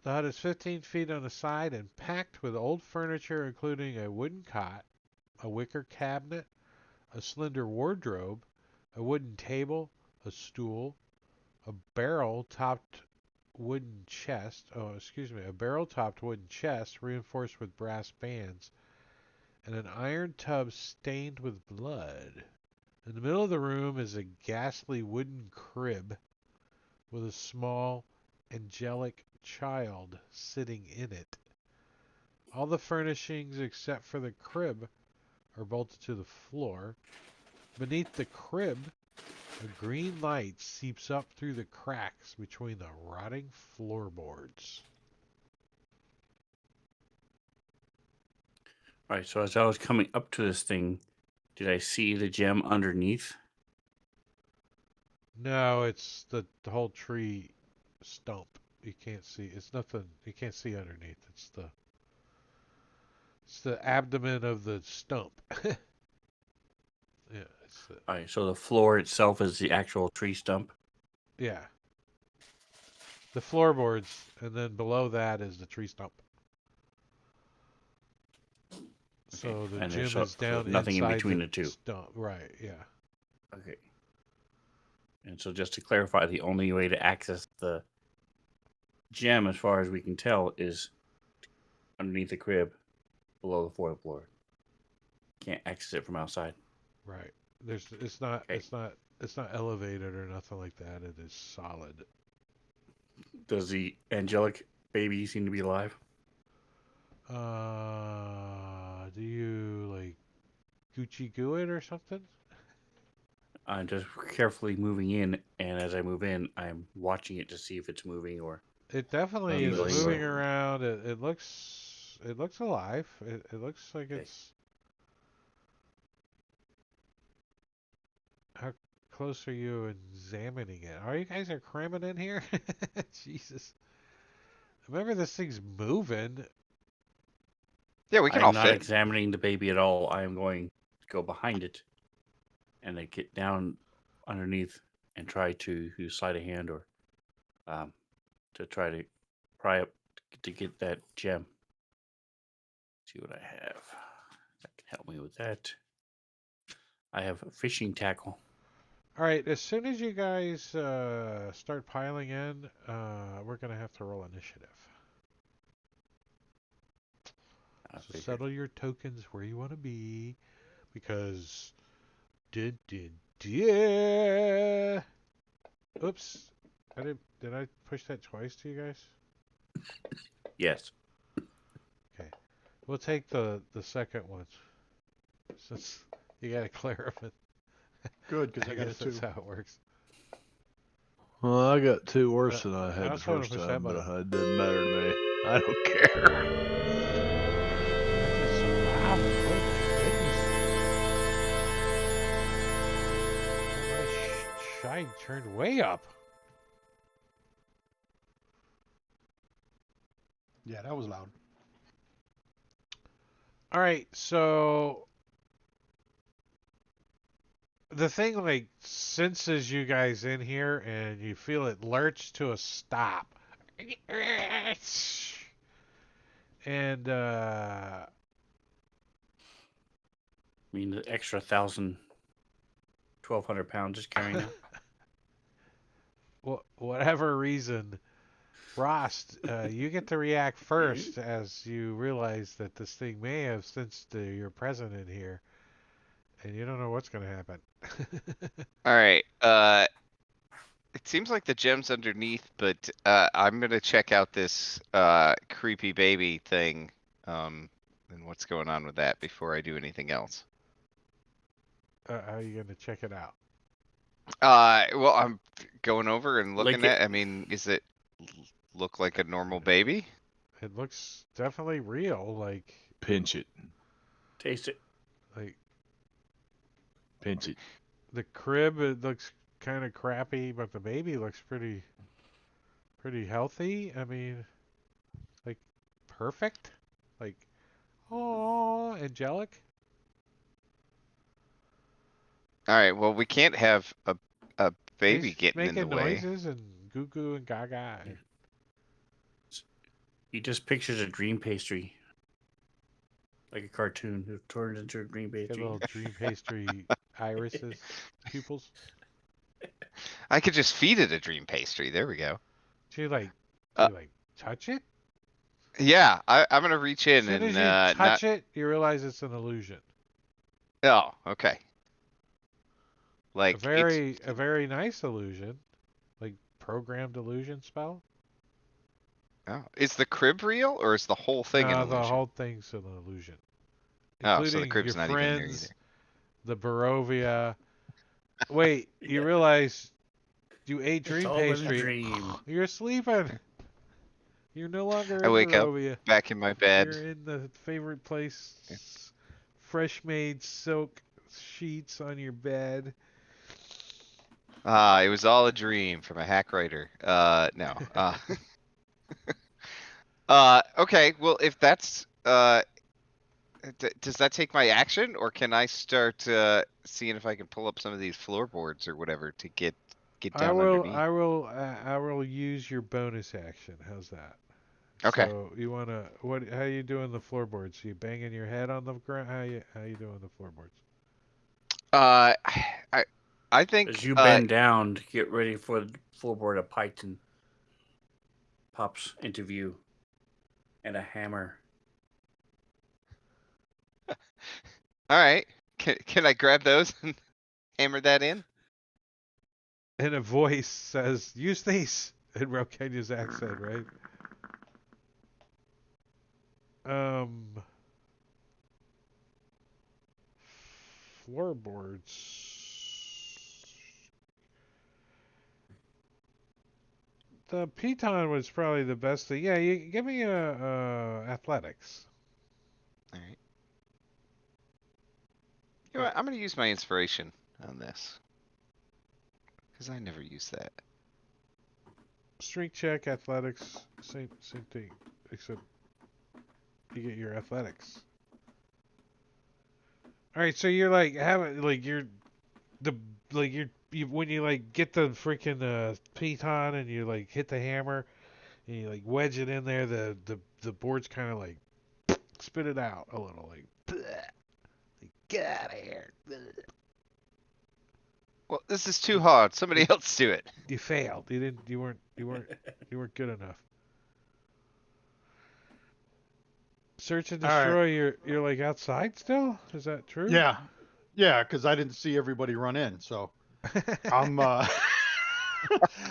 the hut is 15 feet on the side and packed with old furniture, including a wooden cot, a wicker cabinet, a slender wardrobe, a wooden table, a stool, a barrel-topped wooden chest. Oh, excuse me, a barrel-topped wooden chest reinforced with brass bands, and an iron tub stained with blood. In the middle of the room is a ghastly wooden crib with a small angelic child sitting in it. All the furnishings except for the crib are bolted to the floor. Beneath the crib, a green light seeps up through the cracks between the rotting floorboards. All right. So as I was coming up to this thing, did I see the gem underneath? No, it's the whole tree stump. You can't see. It's nothing. You can't see underneath. It's the abdomen of the stump. Yeah, it's the, All right. So the floor itself is the actual tree stump. yeah. The floorboards, and then below that is the tree stump. So the And there's gym is down nothing in inside between the the two. stump. Right, yeah. Okay. And so just to clarify, the only way to access the gem, as far as we can tell, is underneath the crib, below the fourth floor. Can't access it from outside. Right. It's not Okay. it's not elevated or nothing like that. It is solid. Does the angelic baby seem to be alive? Do you like Gucci goo it or something? I'm just carefully moving in, and as I move in, I'm watching it to see if it's moving or It definitely is Tingling moving or- around. It looks alive. It looks like Okay. it's. How close are you examining it? Are you guys are cramming in here? Jesus. Remember this thing's moving. Yeah, we can I'm all not fit. examining the baby at all. I am going to go behind it, and I get down underneath and try to slide a hand or to try to pry up to get that gem. See what I have. That can help me with that. I have a fishing tackle. All right, as soon as you guys start piling in, we're gonna have to roll initiative. I So figured. settle your tokens where you want to be, because did. Oops, did I push that twice to you guys? Yes. Okay, we'll take the second one since you gotta clear them. Good, because I got guess it that's too. how it works. Well, I got two worse than I I had the also wanna first push that time, but button. it doesn't matter to me. I don't care. That's a survival. My shine turned way up. Yeah, that was loud. All right, so the thing like senses you guys in here, and you feel it lurch to a stop, and I mean, the extra 1,200 pounds is carrying now. whatever reason, Frost, you get to react first as you realize that this thing may have sensed your presence in here, and you don't know what's going to happen. All right. It seems like the gem's underneath, but I'm gonna check out this creepy baby thing, and what's going on with that before I do anything else. How are you going to check it out? Well, I'm going over and looking Lick it. at. I mean, is it look like a normal baby? It looks definitely real, Pinch it. Taste it. like Pinch it. the crib. It looks kind of crappy, but the baby looks pretty healthy. I mean, like perfect, like oh, angelic. All right. Well, we can't have a baby He's getting in the making way. noises and goo goo and gaga. Yeah. He just pictures a dream pastry. Like a cartoon. It turns into a dream Get a pastry. little dream pastry irises, pupils? I could just feed it a dream pastry. There we go. Do you like Uh, touch it? Yeah, I'm gonna reach As in soon as and you not. touch it, you realize it's an illusion. Oh, okay. A Like it's. very nice illusion, like programmed illusion spell. Oh, is the crib real or is the whole thing an No, the illusion? whole thing's an illusion, Oh, so the including your crib's not even there friends, either. the Barovia. Wait, you realize you ate It's dream all in a pastry. dream. You're sleeping. You're no longer I in wake up Barovia. back in my bed. You're in the favorite place. Fresh made silk sheets on your bed. Ah, it was all a dream from a hack writer. No. Okay. Well, if that's does that take my action, or can I start seeing if I can pull up some of these floorboards or whatever to get down underneath? I will use your bonus action. How's that? Okay. So you wanna what? How you doing the floorboards? You banging your head on the ground? How you doing the floorboards? Uh, I I As think you bend down to get ready for the floorboard, a python pops into view, and a hammer. all right. Can I grab those and hammer that in? And a voice says, "Use these." In Rokenya's accent, right? Um, floorboards. The piton was probably the best thing. Yeah, you give me athletics. All right. You know what? I'm gonna use my inspiration on this because I never use that. Strength check, athletics, same thing, except you get your athletics. All right, so you're like having like you're the like you when you like get the freaking piton and you like hit the hammer and you like wedge it in there, the board's kind of like spit it out a little, like, bleh, like get out of here. Bleh. Well, this is too hard. Somebody else do it. You failed. You didn't. You weren't good enough. Search and All right. destroy. You're like outside still. Is that true? Yeah. Yeah, because I didn't see everybody run in, so I'm I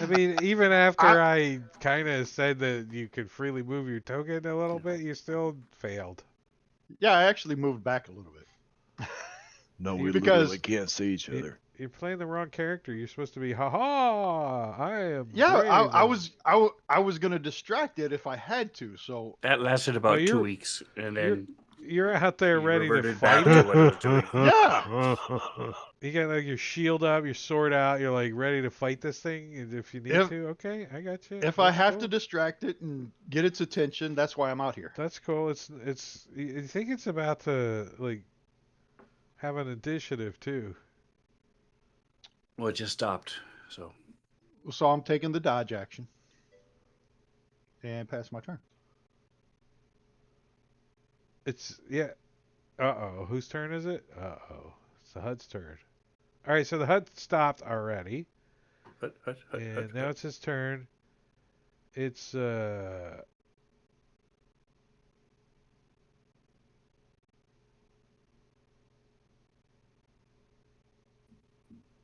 mean, even after I kind of said that you could freely move your token a little bit, you still failed. yeah, I actually moved back a little bit. No, we Because- literally can't see each other. You're playing the wrong character. You're supposed to be, ha ha! I am. Yeah, I brave I was gonna distract it if I had to, so That lasted about you're- 2 weeks, and then You're out there you ready to reverted fight back it. to what it was doing. Yeah. You got like your shield up, your sword out. You're like ready to fight this thing, and if you need If- to, okay, I got you. if I That's have cool. to distract it and get its attention, that's why I'm out here. That's cool. It's. You think it's about to like have an initiative too. Well, it just stopped. So So I'm taking the dodge action and pass my turn. It's yeah. Uh-oh. Whose turn is it? Uh-oh. It's the HUD's turn. All right, so the HUD stopped already, and now it's his turn. It's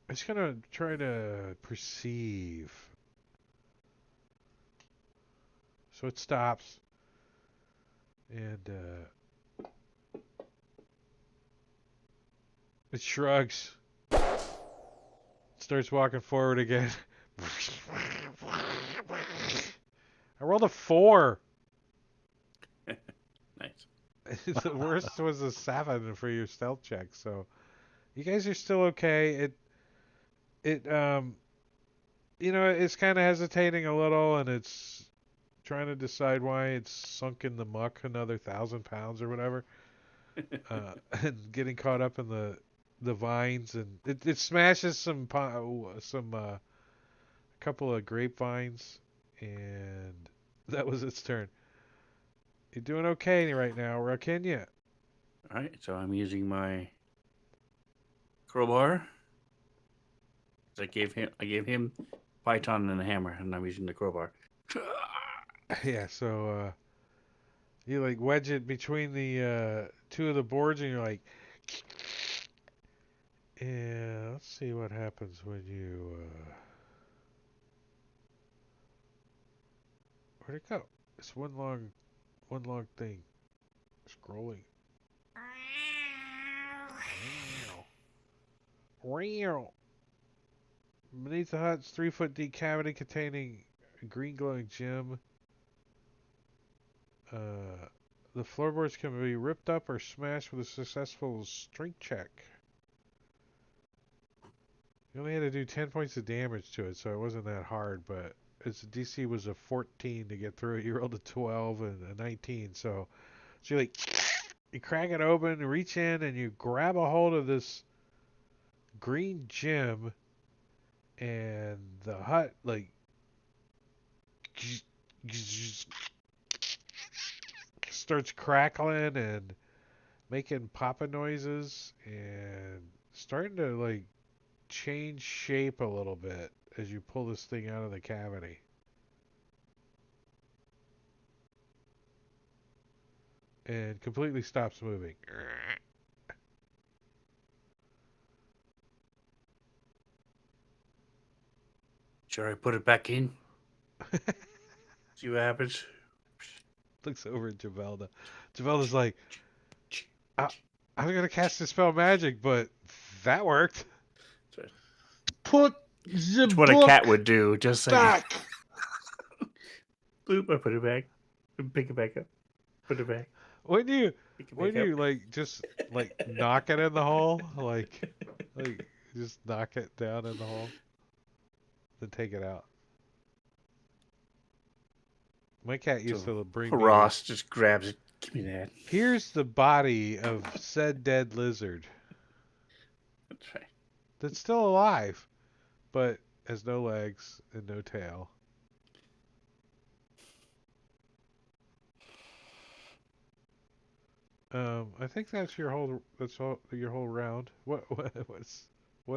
it's gonna try to perceive. So it stops, and it shrugs. Starts walking forward again. I rolled a 4. nice. The worst was a 7 for your stealth check, so you guys are still okay. It you know, it's kind of hesitating a little, and it's trying to decide why it's sunk in the muck another 1,000 pounds or whatever, and getting caught up in the vines, and it smashes some couple of grapevines, and that was its turn. You're doing okay right now, Rakenya. All right, so I'm using my crowbar. I gave him python and a hammer, and I'm using the crowbar. Yeah, so you like wedge it between the two of the boards, and you're like, yeah. Let's see what happens when you. Where'd it go? It's one long thing, scrolling. Wow. Beneath the hut's 3-foot deep cavity containing a green glowing gem. The floorboards can be ripped up or smashed with a successful strength check. You only had to do 10 points of damage to it, so it wasn't that hard, but its DC was a 14 to get through it. You rolled a 12 and a 19, so you like, you crack it open, reach in, and you grab a hold of this green gem, and the hut, like, starts crackling and making popping noises and starting to like change shape a little bit as you pull this thing out of the cavity. And completely stops moving. Sure, I put it back in. See what happens. Looks over at Javelda. Javelda's like, I was going to cast a spell magic, but that worked. Put the It's what a cat would do. Just saying. back. Boop, I put it back. Pick it back up. Put it back. When you Pick it when back you up. like just like knock it in the hole, like just knock it down in the hole, then take it out. My cat used So to bring me. Ross just grabs it. Give me that. Here's the body of said dead lizard That's right. that's still alive, but has no legs and no tail. I think that's your whole your whole round. What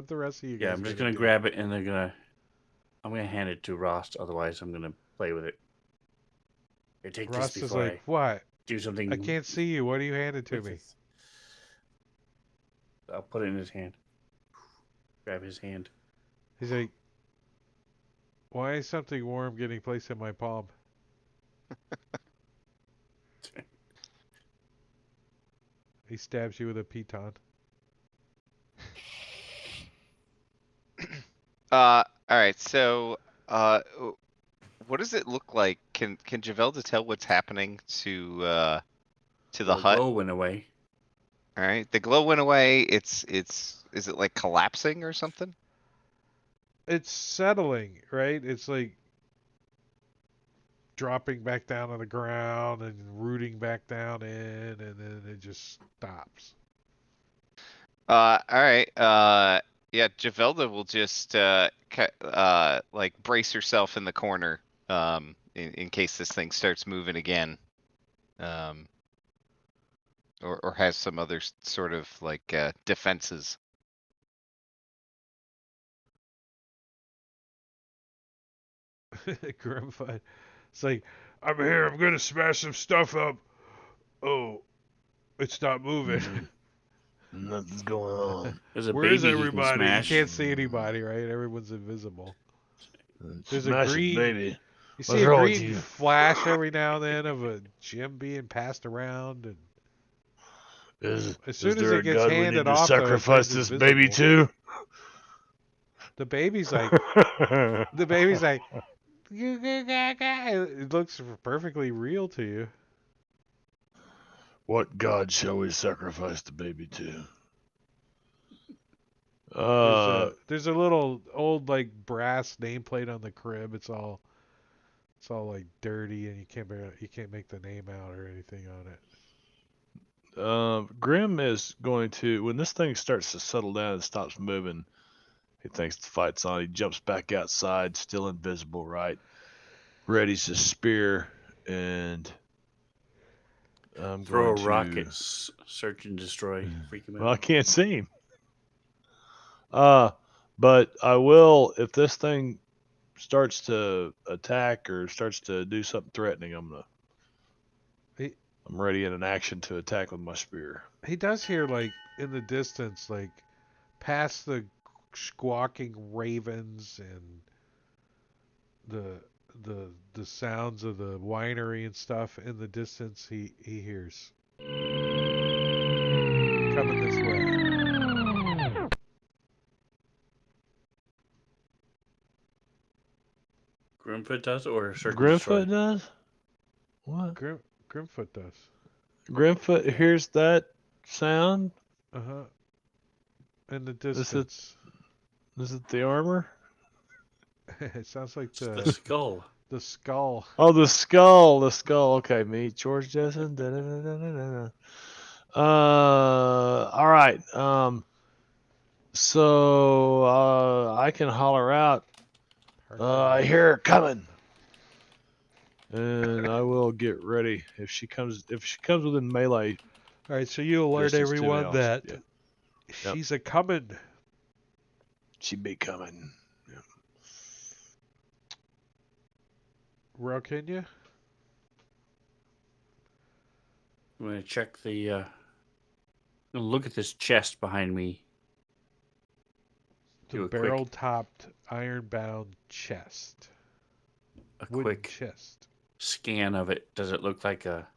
the rest of you guys? Yeah, I'm just gonna do? grab it and I'm gonna hand it to Ross. Otherwise, I'm gonna play with it. Hey, take Ross this is before like, I what? do something. I can't see you. What are you handing to me? I'll put it in his hand. Grab his hand. He's like, why is something warm getting placed in my palm? He stabs you with a piton. All right. So, what does it look like? Can Javelda tell what's happening to the The hut? glow went away. All right. The glow went away. Is it like collapsing or something? It's settling, right? It's like dropping back down on the ground and rooting back down in, and then it just stops. All right. Yeah. Javelda will just like brace herself in the corner in case this thing starts moving again. Or has some other sort of like defenses. Grimfied. It's like, I'm here. I'm gonna smash some stuff up. Oh, it's not moving. Nothing's going on. There's a Where is baby he can everybody? You smash. can't see anybody, right? Everyone's invisible. There's a Smash it, green. baby. You What's see a wrong with green you? flash every now and then of a gem being passed around, and Is as soon as there it a gets God we need handed to off, though, it sacrifice turns this baby invisible. to? The baby's like, it looks perfectly real to you. What God shall we sacrifice the baby to? There's a little old like brass nameplate on the crib. It's all like dirty, and you can't make the name out or anything on it. Grim is going to, when this thing starts to settle down and stops moving, he thinks the fight's on. He jumps back outside, still invisible, right? Readies his spear, and I'm Throw going a to rocket. Search and destroy. Freak him Well, I out. can't see him. But I will if this thing starts to attack or starts to do something threatening. He I'm ready in an action to attack with my spear. he does hear like in the distance, like past the squawking ravens and the the sounds of the winery and stuff in the distance. He hears coming this way. Grimfoot does, or search and destroy? Grimfoot does? What? Grimfoot does. Grimfoot Okay. hears that sound? Uh huh. In the Is it distance. is it the armor? It sounds like It's the skull. the skull. Oh, the skull. The skull. Okay, meet George Jetson. Da-da-da-da-da-da. All right. So I can holler out. I hear her coming, and I will get ready if she comes. If she comes within melee All right, so you alert distance to me, everyone that yeah, she's a coming. she be coming. Row, can you? I'm gonna check the. I'm gonna look at this chest behind me. The Do a quick, barrel-topped, iron-bound chest. a Wooden quick chest. scan of it. Does it look like a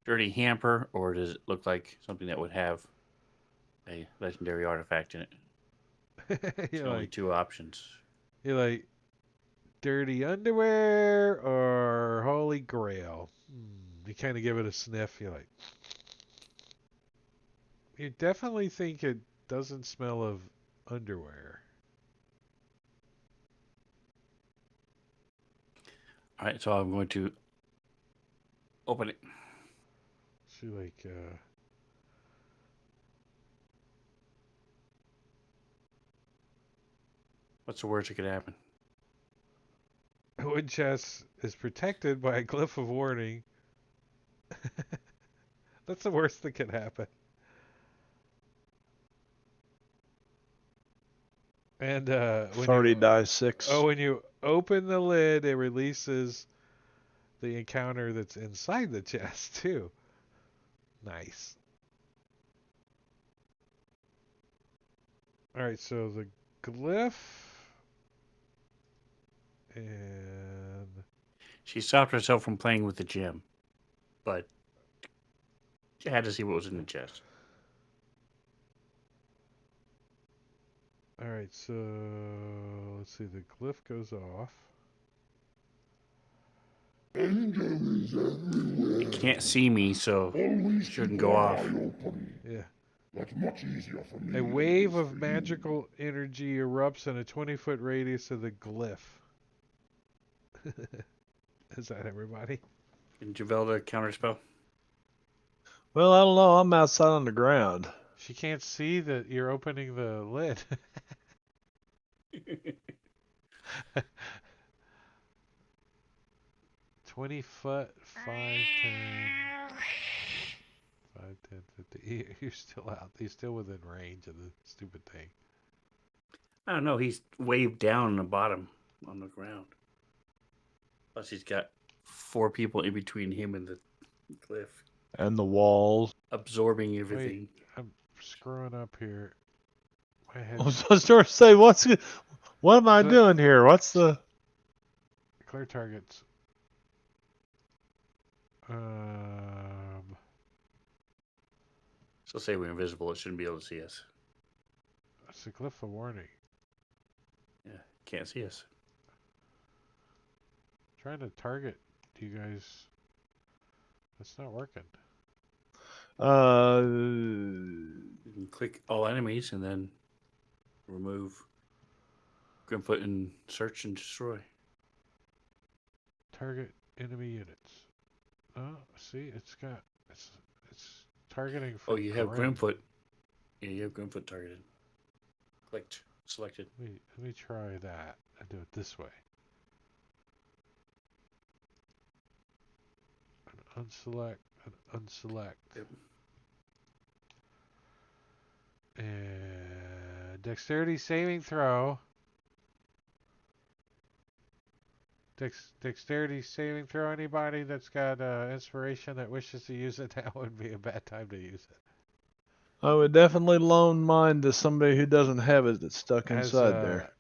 dirty hamper, or does it look like something that would have a legendary artifact in it? It's you're only like, two options. you're like, dirty underwear or holy grail. You kind of give it a sniff. You're like, you definitely think it doesn't smell of underwear. All right, so I'm going to open it. She like, What's the worst that could happen? wood chest is protected by a glyph of warning. That's the worst that could happen. And Authority dies 6. when you open the lid, it releases the encounter that's inside the chest too. Nice. All right, so the glyph and She stopped herself from playing with the gem, but she had to see what was in the chest. all right, so let's see. The glyph goes off. It can't see me, so it shouldn't go off. Yeah. That's much easier for me. A wave of magical energy erupts in a 20-foot radius of the glyph. Is that everybody? Can Javelda counterspell? Well, I don't know. I'm outside on the ground. She can't see that you're opening the lid. 20 foot, 5, 10, 5, 10, 50. You're still out. You're still within range of the stupid thing. I don't know. He's waved down on the bottom on the ground. Plus, he's got 4 people in between him and the cliff, And the walls. absorbing everything. Wait, I'm screwing up here. My head. I was going to say, what am I doing here? What's the... Clear targets. So say we're invisible. It shouldn't be able to see us. It's a glyph of warning. Yeah, can't see us. Trying to target you guys. It's not working. You can click all enemies and then remove Grimfoot and search and destroy. Target enemy units. Oh, see, it's targeting for Oh, you have Grim. Grimfoot. Yeah, you have Grimfoot targeted. Clicked. Selected. Let me try that and do it this way. And unselect and unselect. Yep. And Dexterity saving throw. Dexterity saving throw. Anybody that's got inspiration that wishes to use it, that would be a bad time to use it. I would definitely loan mine to somebody who doesn't have it that's stuck inside there.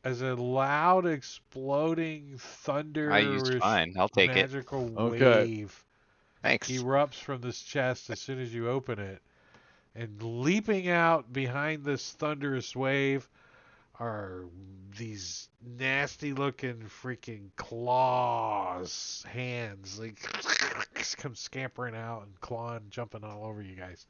As a loud exploding I used thunderish mine. I'll take it. magical Okay. wave Thanks. erupts from this chest as soon as you open it. And leaping out behind this thunderous wave are these nasty looking freaking claws, hands, like come scampering out and clawing, jumping all over you guys.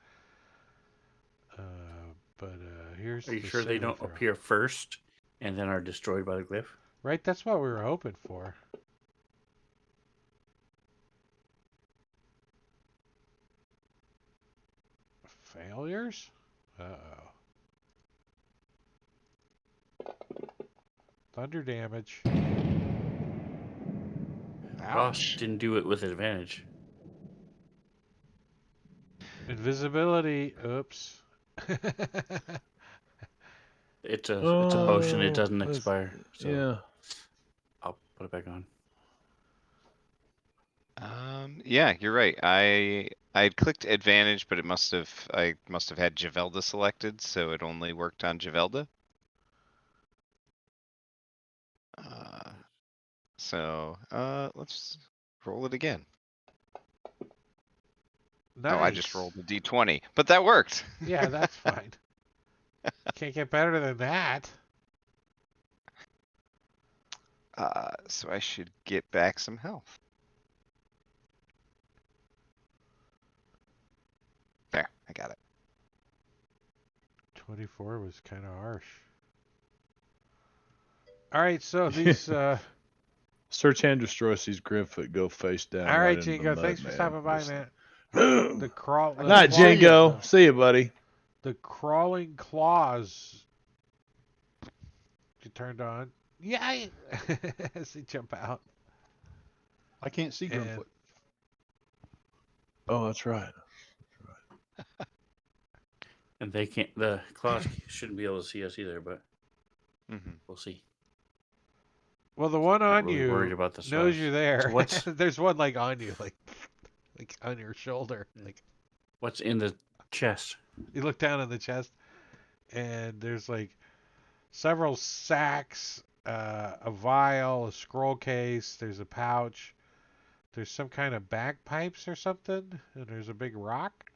Here's Are you the sure they saving don't throw. appear first and then are destroyed by the glyph? Right, that's what we were hoping for. Failures? Uh-oh. Thunder damage. Ross Ouch. didn't do it with advantage. Invisibility. Oops. It's a potion. It doesn't that's- expire. So Yeah. I'll put it back on. Yeah, you're right. I had clicked advantage, but I must have had Javelda selected, so it only worked on Javelda. Let's roll it again. Nice. Oh, I just rolled a d20, but that worked. Yeah, that's fine. Can't get better than that. So I should get back some health. There, I got it. 24 was kind of harsh. All right, so these. Search and destroy these Grimfoot go face down. All right, into the Jingo. mud, Thanks for man. stopping by, Just- man. The crawl. The Not claw- Jingo. See you, buddy. The crawling claws. You turned on. Yeah. As they jump out. I can't see And- Grimfoot. Oh, that's right. And they can't. The claws shouldn't be able to see us either, but Mm-hmm. we'll see. Well, the one Not on really you worried about the knows size. you're there. So what's- There's one like on you, like on your shoulder. Like What's in the chest? you look down in the chest, and there's like several sacks, a vial, a scroll case. There's a pouch. There's some kind of bagpipes or something, and there's a big rock.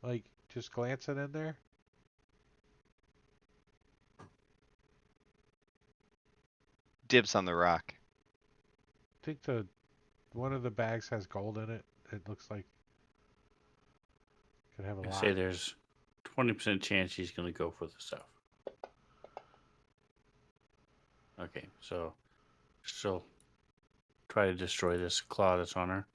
Like just glancing in there. Dibs on the rock. I think one of the bags has gold in it. It looks like could have a I lot. say there's 20% chance he's going to go for the stuff. Okay, so still try to destroy this claw that's on her.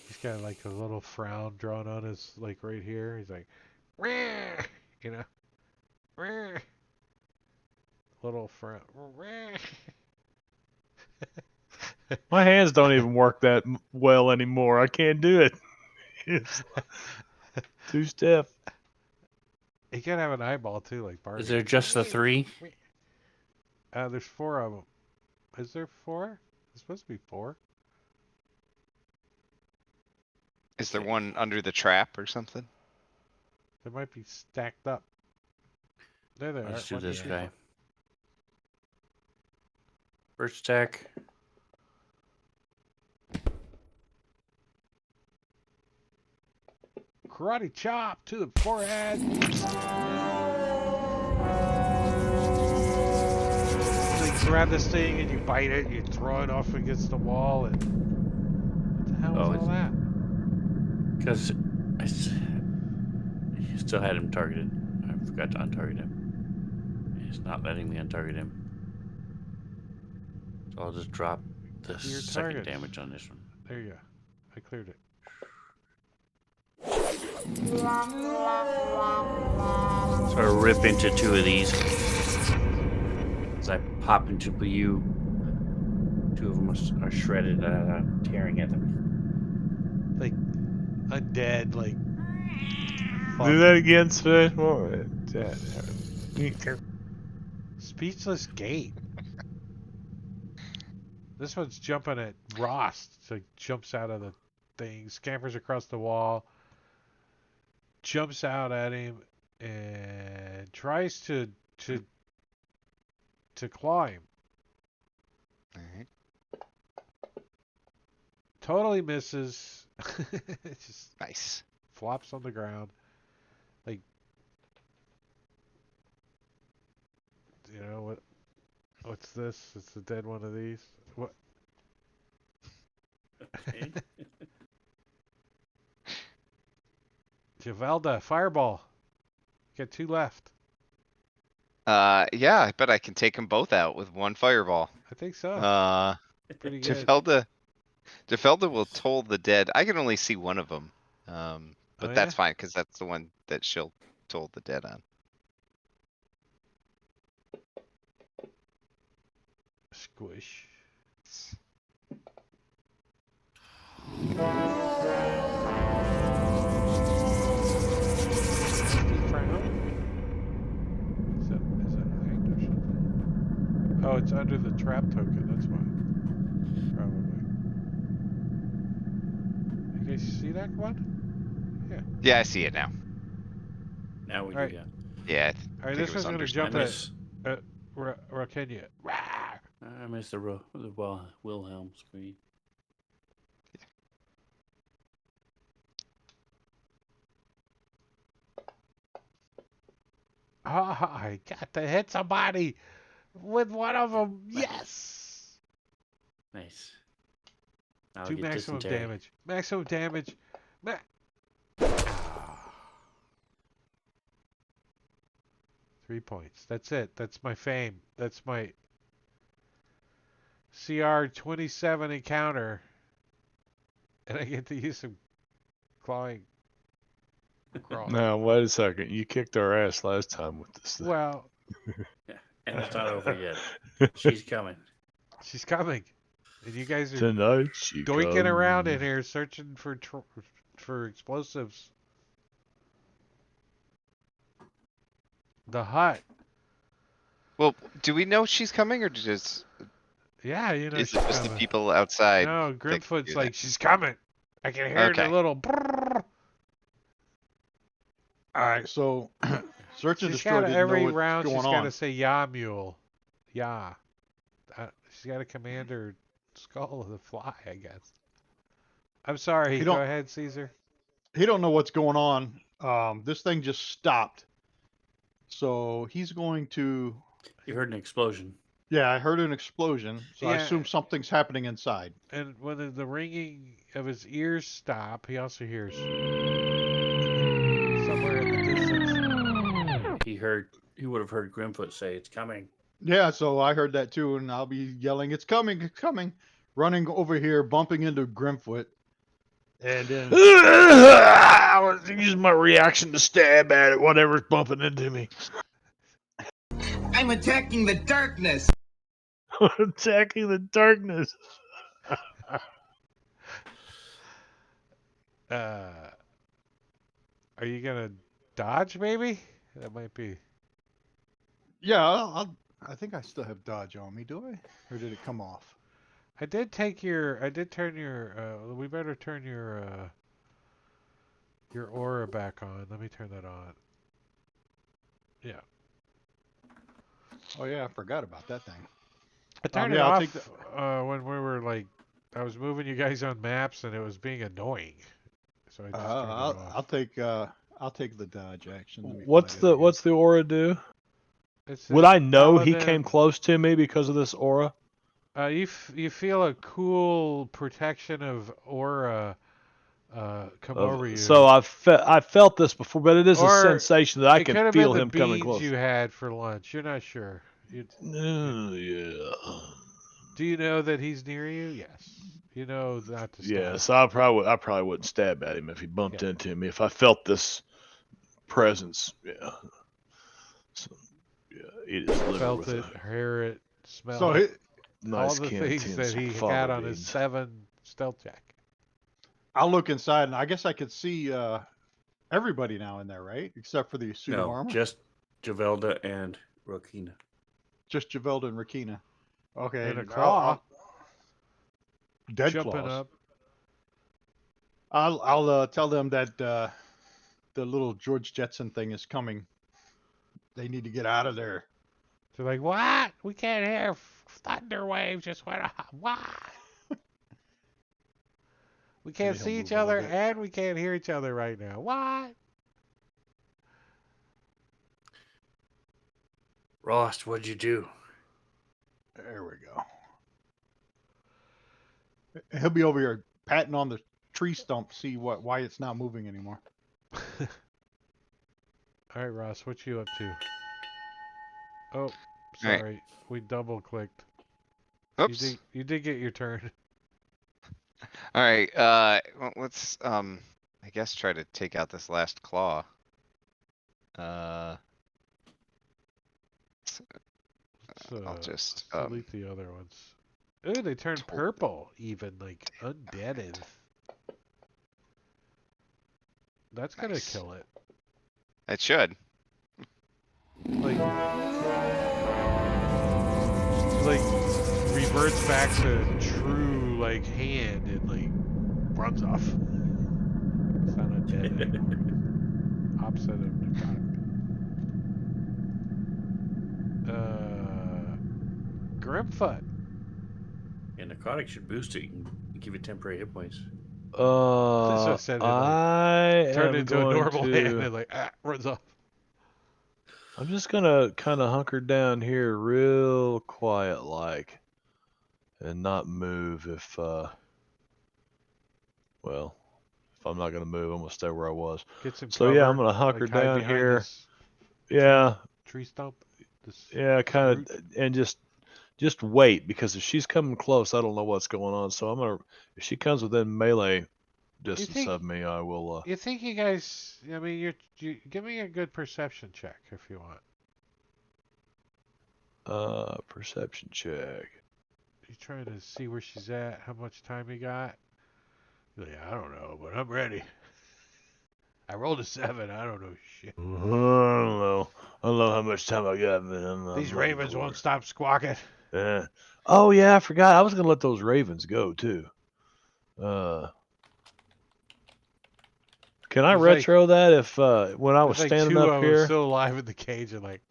He's got like a little frown drawn on his like right here. He's like, "Wah," you know, "Wah." Little frown. "Wah." My hands don't even work that well anymore. I can't do it. It's too stiff. He could have an eyeball too, like Barbie. Is there just the 3? There's 4 of them. Is there 4? There's supposed to be 4. Is there one under the trap or something? They might be stacked up. There they are. Let's do One this here. guy. First attack. Karate chop to the forehead. So you grab this thing and you bite it, you throw it off against the wall, and what the hell was Oh, all it's- that? Because I still had him targeted. I forgot to untarget him. He's not letting me untarget him. So I'll just drop the Your second target. damage on this one. There you go. I cleared it. So I rip into 2 of these. As I pop into you, 2 of them are shredded, tearing at them. Like undead, like. Do that again, Sven. What? Speechless gate. This one's jumping at Ross. So jumps out of the thing, scampers across the wall, jumps out at him, and tries to claw him. All right. Totally misses. It just Nice. flops on the ground. Like, you know what? What's this? It's the dead one of these. What? Okay. Javelda, fireball. Get 2 left. Yeah, I bet I can take them both out with one fireball. I think so. Pretty good. Javelda will toll the dead. I can only see one of them. But Oh, that's yeah? fine because that's the one that she'll toll the dead on. Squish. Is it hanged or something? Oh, it's under the trap token. That's why. Probably. You guys see that one? Yeah. Yeah, I see it now. Now we Alright. do, yeah. Yeah, All right, think this it was one's gonna under jump I at miss, Rakenya. I miss the Wilhelm screen. Oh, I got to hit somebody with one of them. Yes. Nice. Now I'll 2 get maximum dysentery. damage. Maximum damage. 3 points. That's it. That's my fame. That's my CR 27 encounter. And I get to use some clawing crawl. Now, wait a second. You kicked our ass last time with this thing. Well, Yeah, and it's not over yet. She's coming. she's coming. And you guys are Tonight she doinking around in comes. here searching for explosives. The hut. Well, do we know she's coming, or just Yeah, you know is she's it just the coming. people outside? No, that Grimfoot's do like, that? she's coming. I can hear the Okay. little brrrr. All right, so search and She's destroy got didn't know every what's round going she's got to on. say "Ya mule," "Ya." She's got to command her skull to fly, I guess. I'm sorry. He Go don't ahead, Caesar. he don't know what's going on. This thing just stopped. So he's going to. You heard an explosion. Yeah, I heard an explosion, so I Yeah. assume something's happening inside. And when the ringing of his ears stop, he also hears somewhere in the distance. He would have heard Grimfoot say it's coming. Yeah, so I heard that too, and I'll be yelling, "It's coming! It's coming!" Running over here, bumping into Grimfoot, and then I was using my reaction to stab at it, whatever's bumping into me. I'm attacking the darkness. Attacking the darkness. Are you gonna dodge? Maybe that might be. yeah, I think I still have dodge on me, do I? Or did it come off? I did turn your. We better turn your aura back on. Let me turn that on. Yeah. Oh yeah, I forgot about that thing. I turned it yeah, I'll off take the- when we were like, I was moving you guys on maps and it was being annoying. So I just turned it off. I'll take the dodge action. Let me What's find it again. what's the aura do? It's Would a I know he came paladin. close to me because of this aura? You feel a cool protection of aura come over you. So I felt this before, but it is a Or sensation that I it can could have feel been the him coming beans close. you had for lunch. You're not sure. Yeah. Do you know that he's near you? Yes. You know not to stab. Yes, I probably wouldn't stab at him if he bumped into me. If I felt this presence, yeah. So, yeah, eat his liver Felt with it, a hear it, smell So it. nice all the can of things that tinsel he fava got on his beans. 7 stealth check. I'll look inside, and I guess I could see everybody now in there, right? Except for the suit of No, armor. just Javelda and Rokina. Just Javelda and Rakina. Okay. And a claw Dead jumping claws. up. I'll tell them that the little George Jetson thing is coming. They need to get out of there. They're like, what? We can't hear. Thunder waves just went off. What? We can't Maybe he'll see move each a little other bit. and we can't hear each other right now. What? Rost, what'd you do? There we go. He'll be over here patting on the tree stump, see why it's not moving anymore. All right, Ross, what you up to? Oh, right. sorry. We double clicked. Oops. You did get your turn. All right. Well, let's I guess try to take out this last claw. I'll just delete the other ones. Ooh, they turned purple, even like undeaded. That's gonna Nice. kill it. It should. Like reverts back to true like hand and like runs off. It's not undead anymore. Opposite of necrotic. Grimfoot. And necrotic should boost it and give you temporary hit points. That's what I said. It, like, I turned am into a going normal hand to. and like runs off. I'm just gonna kind of hunker down here, real quiet, like, and not move. If I'm not gonna move, I'm gonna stay where I was. Get some So cover. yeah, I'm gonna hunker Like hide down behind here. this Yeah, tree stump. This yeah, kind root. of, and just wait, because if she's coming close, I don't know what's going on. So I'm gonna, if she comes within melee distance of me, I will. You think you guys? I mean, you give me a good perception check if you want. Perception check. You trying to see where she's at? How much time you got? You're like, I don't know, but I'm ready. I rolled a 7. I don't know shit. I don't know. I don't know how much time I got, man. These ravens won't stop squawking. Yeah. Oh yeah, I forgot. I was gonna let those ravens go too. Can I There's retro that if when I was There's like standing 2 up of them here? still alive in the cage and like.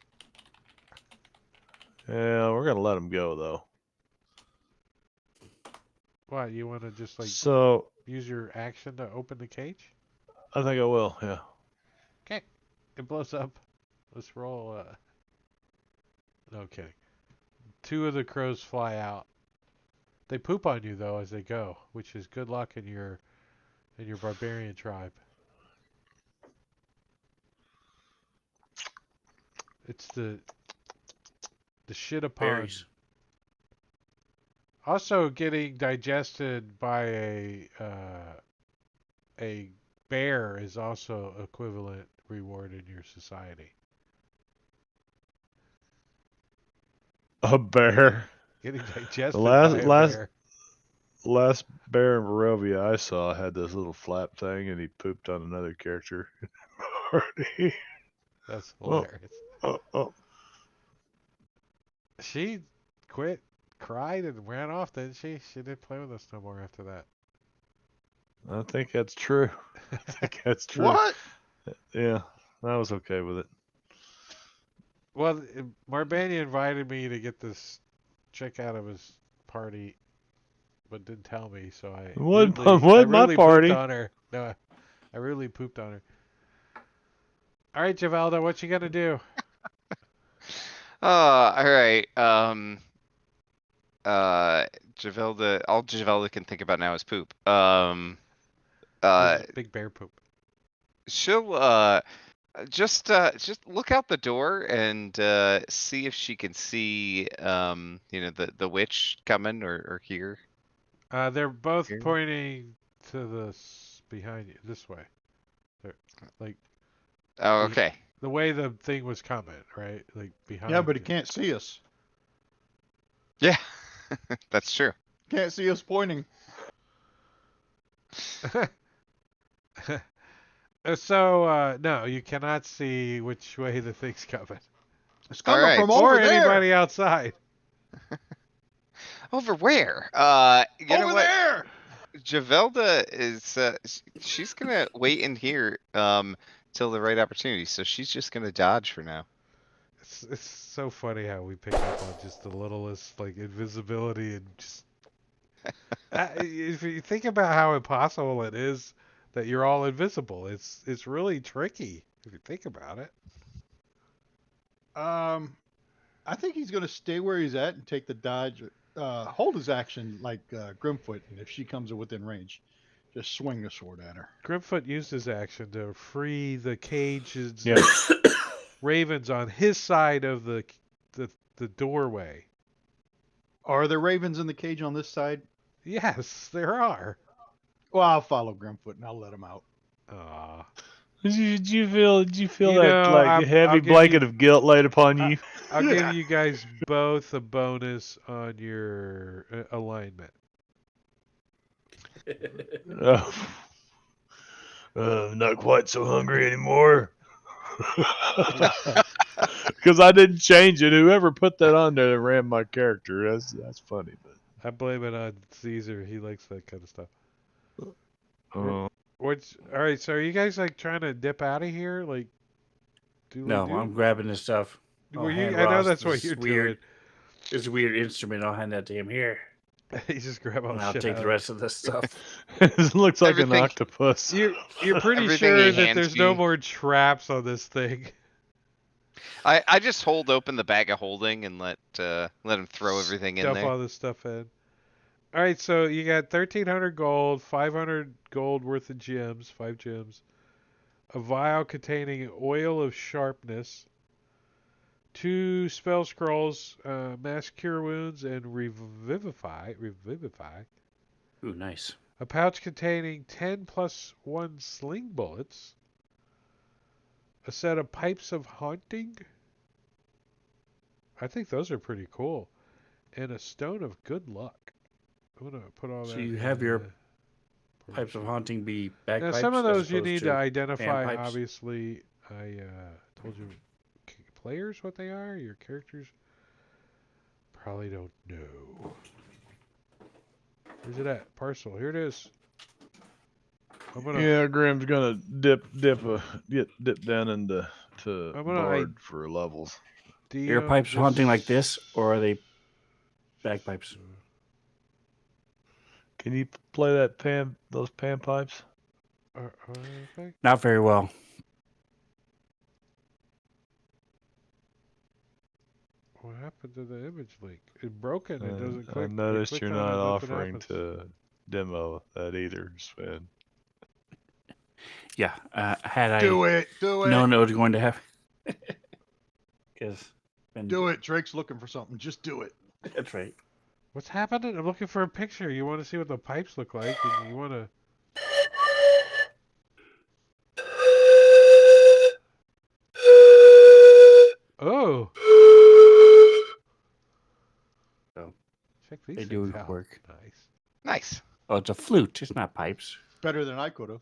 Yeah, we're gonna let them go though. What, you want to just like So use your action to open the cage? I think I will. Yeah. Okay. It blows up. Let's roll. No kidding. 2 of the crows fly out. They poop on you though as they go, which is good luck in your barbarian tribe. It's the shit upon. Berries. Also getting digested by a bear is also equivalent reward in your society. A bear. Getting digested The by a bear. last bear in Barovia I saw had this little flap thing, and he pooped on another character. That's hilarious. Oh. She quit, cried, and ran off, didn't she? She didn't play with us no more after that. I think that's true. I think that's true. What? Yeah, I was okay with it. Well, Marbania invited me to get this chick out of his party, but didn't tell me, so I What I my really party? pooped on her. No, I really pooped on her. All right, Javelda, what you gonna do? All right. Javelda. All Javelda can think about now is poop. This is big bear poop. She'll just look out the door and see if she can see the witch coming or here. They're both Here? pointing to this behind you, this way. They're like Oh, okay. the way the thing was coming, right? Like behind. Yeah, but he you. can't see us. Yeah, that's true. Can't see us pointing. So, no, you cannot see which way the thing's coming. It's All coming right. from over Or there. anybody outside. Over where? You know Over what? there. Javelda is she's gonna wait in here till the right opportunity. So she's just gonna dodge for now. It's so funny how we pick up on just the littlest, like, invisibility and just... if you think about how impossible it is that you're all invisible, it's really tricky if you think about it. I think he's gonna stay where he's at and take the dodge. Hold his action like Grimfoot, and if she comes within range, just swing the sword at her. Grimfoot used his action to free the cages Yeah. ravens on his side of the doorway. Are there ravens in the cage on this side? Yes, there are. Well, I'll follow Grimfoot and I'll let him out. Aw. Did you feel You that know, like I'll heavy give blanket you- of guilt laid upon you? I'll give you guys both a bonus on your alignment. Oh. Not quite so hungry anymore. Because I didn't change it. Whoever put that on there ran my character. That's funny, but I blame it on Caesar. He likes that kind of stuff. uh, All right? So are you guys like trying to dip out of here? Like, No, I'm grabbing this stuff. I'll hand I know Ross that's what this you're weird, This weird instrument. I'll hand that to him here, doing. You just grab all and the I'll shit take out the of it. rest of this stuff. it looks like Everything- an octopus. You're pretty Everything sure he that hands there's no me. more traps on this thing. I just hold open the bag of holding and let him throw everything in Stuff there. all this stuff in. All right, so you got 1,300 gold, 500 gold worth of gems, 5 gems, a vial containing oil of sharpness, 2 spell scrolls, mass cure wounds, and revivify, Ooh, nice. a pouch containing 10 plus 1 sling bullets, a set of pipes of haunting. I think those are pretty cool, and a stone of good luck. I'm gonna put all So that. you in have your the Pipes of portion. haunting be Now, bagpipes. some of as those you opposed need to to identify. panpipes? Obviously, I told you players what they are. Your characters probably don't know. Where's it at? Parcel. Here it is. I'm gonna. Yeah, Graham's gonna dip down into I'm gonna Bard for levels. Are pipes haunting like this, or are they bagpipes? Can you play those pan pipes? Not very well. What happened to the image link? It's broken. It doesn't I click. You noticed click you're on it, not nothing offering happens. to demo that either, Sven. Yeah, had I Do it. Do it. known it was going to happen. Because Do it. Drake's looking for something. Just do it. That's right. What's happening? I'm looking for a picture. You want to see what the pipes look like, and you want to. Oh. So Check these they things do out. work. Nice. Nice. Oh, it's a flute. It's not pipes. Better than I could have.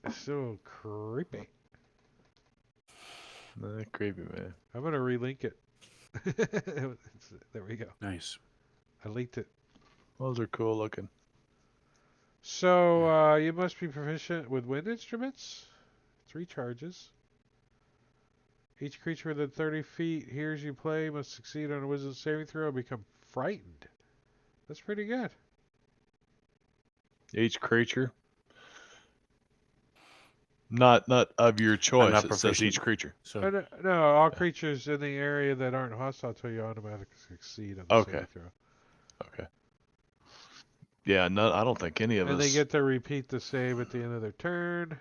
It's so creepy. Creepy, man. I'm gonna relink it. There we go. Nice. I linked it. Those are cool looking. So you must be proficient with wind instruments. 3 charges. Each creature within 30 feet hears you play must succeed on a wisdom saving throw and become frightened. That's pretty good. Each creature. Not of your choice. not It says proficient. each creature. So No, all creatures in the area that aren't hostile to you automatically succeed on the Okay. saving throw. Okay. Yeah, no, I don't think any of And us. they get to repeat the save at the end of their turn.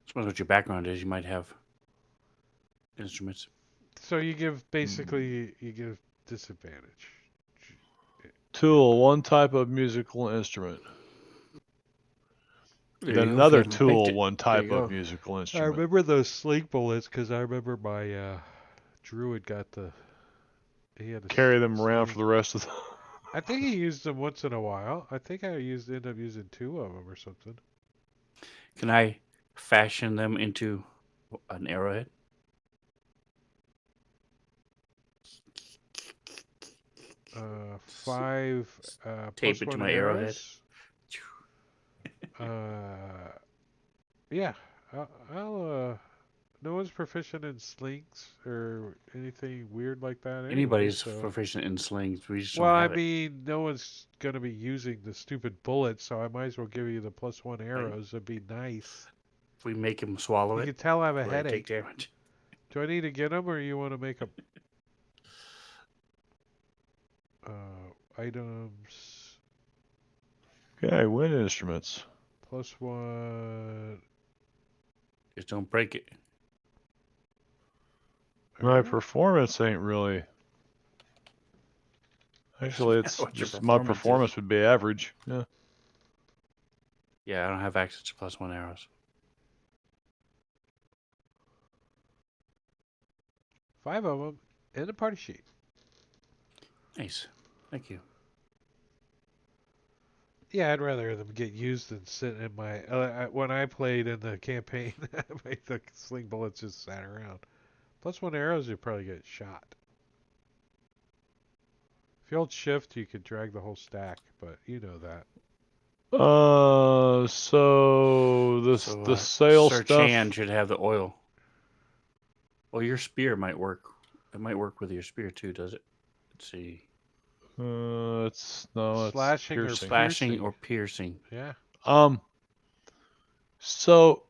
depends what your background is. You might have instruments. So you give you give disadvantage. Tool, one type of musical instrument. There Then you go, another if you haven't picked tool, it. one There you type go. of musical I instrument. remember those sling bullets because I remember my druid got the He had to carry them around for sling. the rest of the. I think he used them once in a while. I think I ended up using 2 of them or something. Can I fashion them into an arrowhead? Uh, 5 Tape plus it to 1 my arrowhead. arrows. Yeah. I'll no one's proficient in slings or anything weird like that anyway. Anybody's So. proficient in slings. We just Well, don't I have it. mean, no one's gonna be using the stupid bullets, so I might as well give you the +1 arrows. It'd be nice. If we make him swallow You it, can tell I have a will I take headache. damage? Do I need to get them, or you want to make them? Items Okay, wind instruments. +1. Just don't break it. My Okay. performance ain't really. Actually, it's What your just my performance is. performance would be average. Yeah. Yeah, I don't have access to +1 arrows. 5 of them in the party sheet. Nice. Thank you. Yeah, I'd rather them get used than sit in my. When I played in the campaign, the sling bullets just sat around. +1 arrows, you probably get shot. If you hold shift, you could drag the whole stack, but you know that. So the sail Sir stuff. Chan should have the oil. Well, your spear might work. It might work with your spear too, does it? Let's see. It's no, it's Slashing or piercing. Slashing or piercing. Yeah. So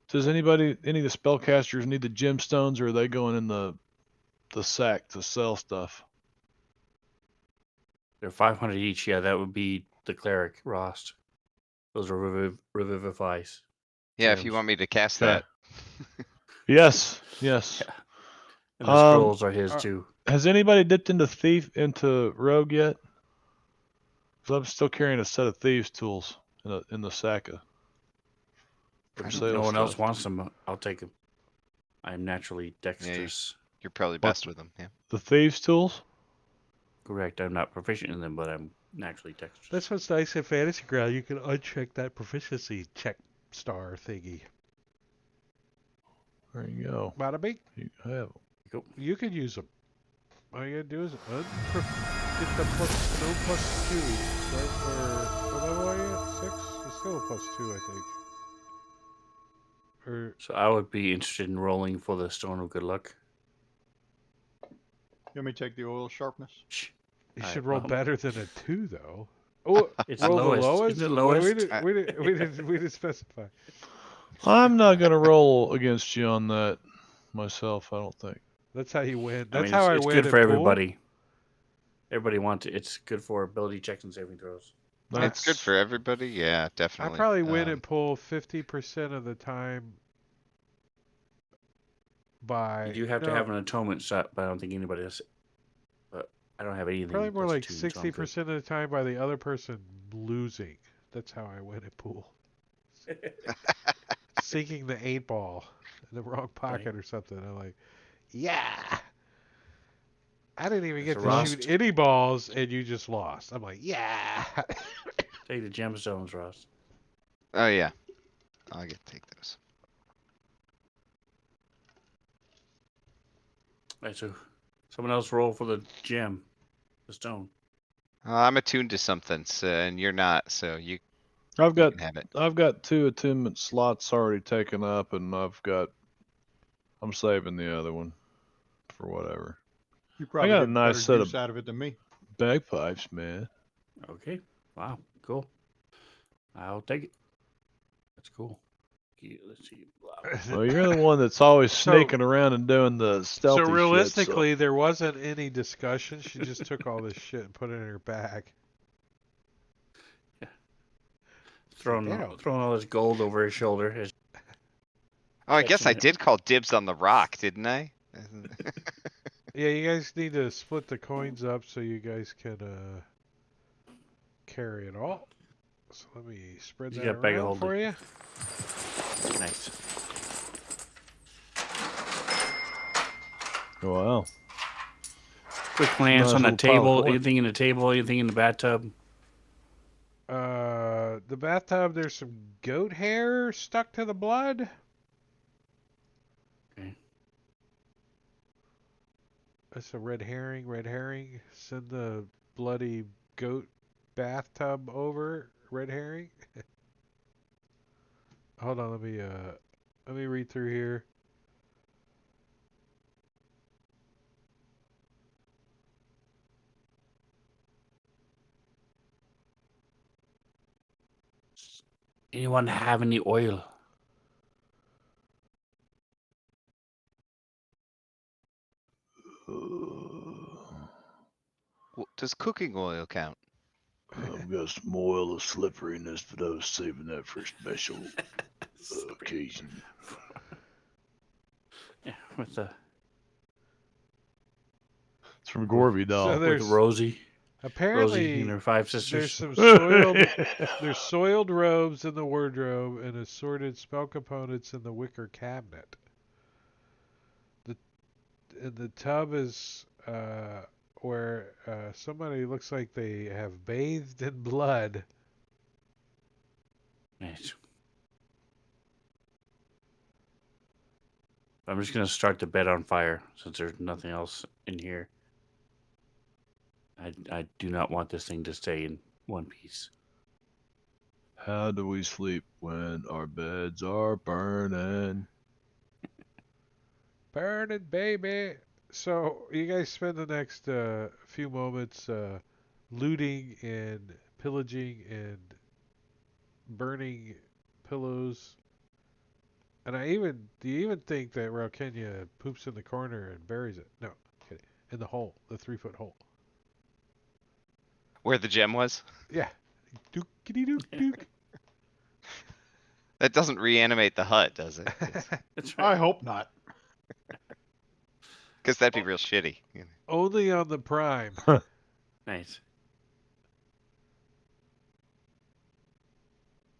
does any of the spellcasters need the gemstones, or are they going in the sack to sell stuff? They're 500 each. Yeah, that would be the cleric, Rost. Those are revivifies. Yeah, if you gems. want me to cast Okay. that. Yes. Yeah. And the scrolls are his too. Has anybody dipped into rogue yet? Because I'm still carrying a set of thieves' tools in the sack for If sale no one else stuff. wants them, I'll take them. I am naturally dexterous. You're probably best with them. Yeah. The thieves' tools? Correct. I'm not proficient in them, but I'm naturally dexterous. That's what's nice in Fantasy Ground. You can uncheck that proficiency check star thingy. There you go. Bada bing. You have. You could use them. All you gotta do is get the +2. Right? What level are you at? 6? It's still a +2, I think. Or So I would be interested in rolling for the Stone of Good Luck. You want me to take the oil sharpness? Shh. you All should right, roll well, better than a 2, though. Oh, It's roll lowest. the lowest. Is it Well, lowest? we didn't specify. I'm not gonna roll against you on that myself. I don't think. That's how you win. I That's mean, how I it's win good at for pool. everybody. Everybody wants it. It's good for ability checks and saving throws. It's good for everybody. Yeah, I definitely. probably win at pool 50% of the time. You do have to have an atonement shot, but I don't think anybody does it. But I don't have anything. Probably more like +2, so I'm good. 60% of the time by the other person losing. That's how I win at pool. Sinking the 8 ball in the wrong pocket or something. I'm like, yeah. I didn't even get to shoot any balls, and you just lost. I'm like, yeah. Take the gemstones, Ross. Oh yeah, I get to take those. All right, so someone else roll for the gem, the stone. I'm attuned to something, so, and you're not, so you I've got can have it. 2 attunement slots already taken up, and I'm saving the other one for whatever. You probably got a get nice better set use of- out of it than me. Bagpipes, man. Okay. Wow. Cool. I'll take it. That's cool. Let's see. Well, you're the one that's always sneaking around and doing the stealthy So shit. realistically, there wasn't any discussion. She just took all this shit and put it in her bag. Yeah. Throwing all his gold over his shoulder. Oh, I guess I catching it. did call dibs on the rock, didn't I? Yeah, you guys need to split the coins up so you guys can carry it all. So let me spread that around for you. Nice. Quick glance Nice on the little pile of table. coin. Anything in the table? Anything in the bathtub? The bathtub, there's some goat hair stuck to the blood. Okay. That's a red herring. Red herring. Send the bloody goat bathtub over. Red herring. Hold on, let me read through here. Anyone have any oil? Does cooking oil count? I've got some oil of slipperiness, but I was saving that for a special occasion. Yeah, with the It's from Gorby, So doll. with there's Rosie and apparently her 5 there's sisters. some soiled soiled robes in the wardrobe and assorted spell components in the wicker cabinet. The tub is where somebody looks like they have bathed in blood. Nice. I'm just gonna start the bed on fire since there's nothing else in here. I do not want this thing to stay in one piece. How do we sleep when our beds are burning? Burning, baby. So you guys spend the next few moments looting and pillaging and burning pillows. And do you even think that Ralkenya poops in the corner and buries it? No, kidding. In the hole, the 3-foot hole. Where the gem was? Yeah. Dookity dook dook. That doesn't reanimate the hut, does it? That's I right. hope not. Because that'd be real shitty. Only on the Prime. Nice.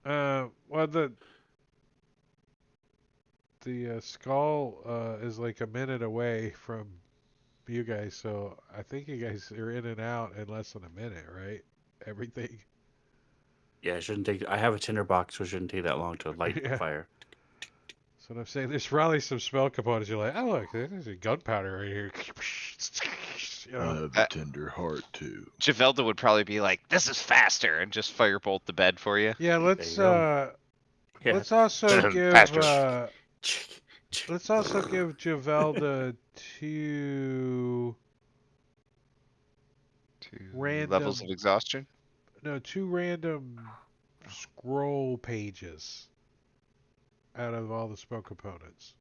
Well, the skull is like a minute away from you guys, so I think you guys are in and out in less than a minute, right? Everything. Yeah, it shouldn't take. I have a tinder box, so it shouldn't take that long to light the Yeah. fire. So I'm saying there's probably some spell components. You're like, oh look, there's a gunpowder right here. You I know? have a tender heart too. Javelda would probably be like, "This is faster," and just firebolt the bed for you. Yeah, let's you go. Yeah. let's also give Faster. let's also give Javelda two Two random levels of exhaustion. two random scroll pages out of all the spell components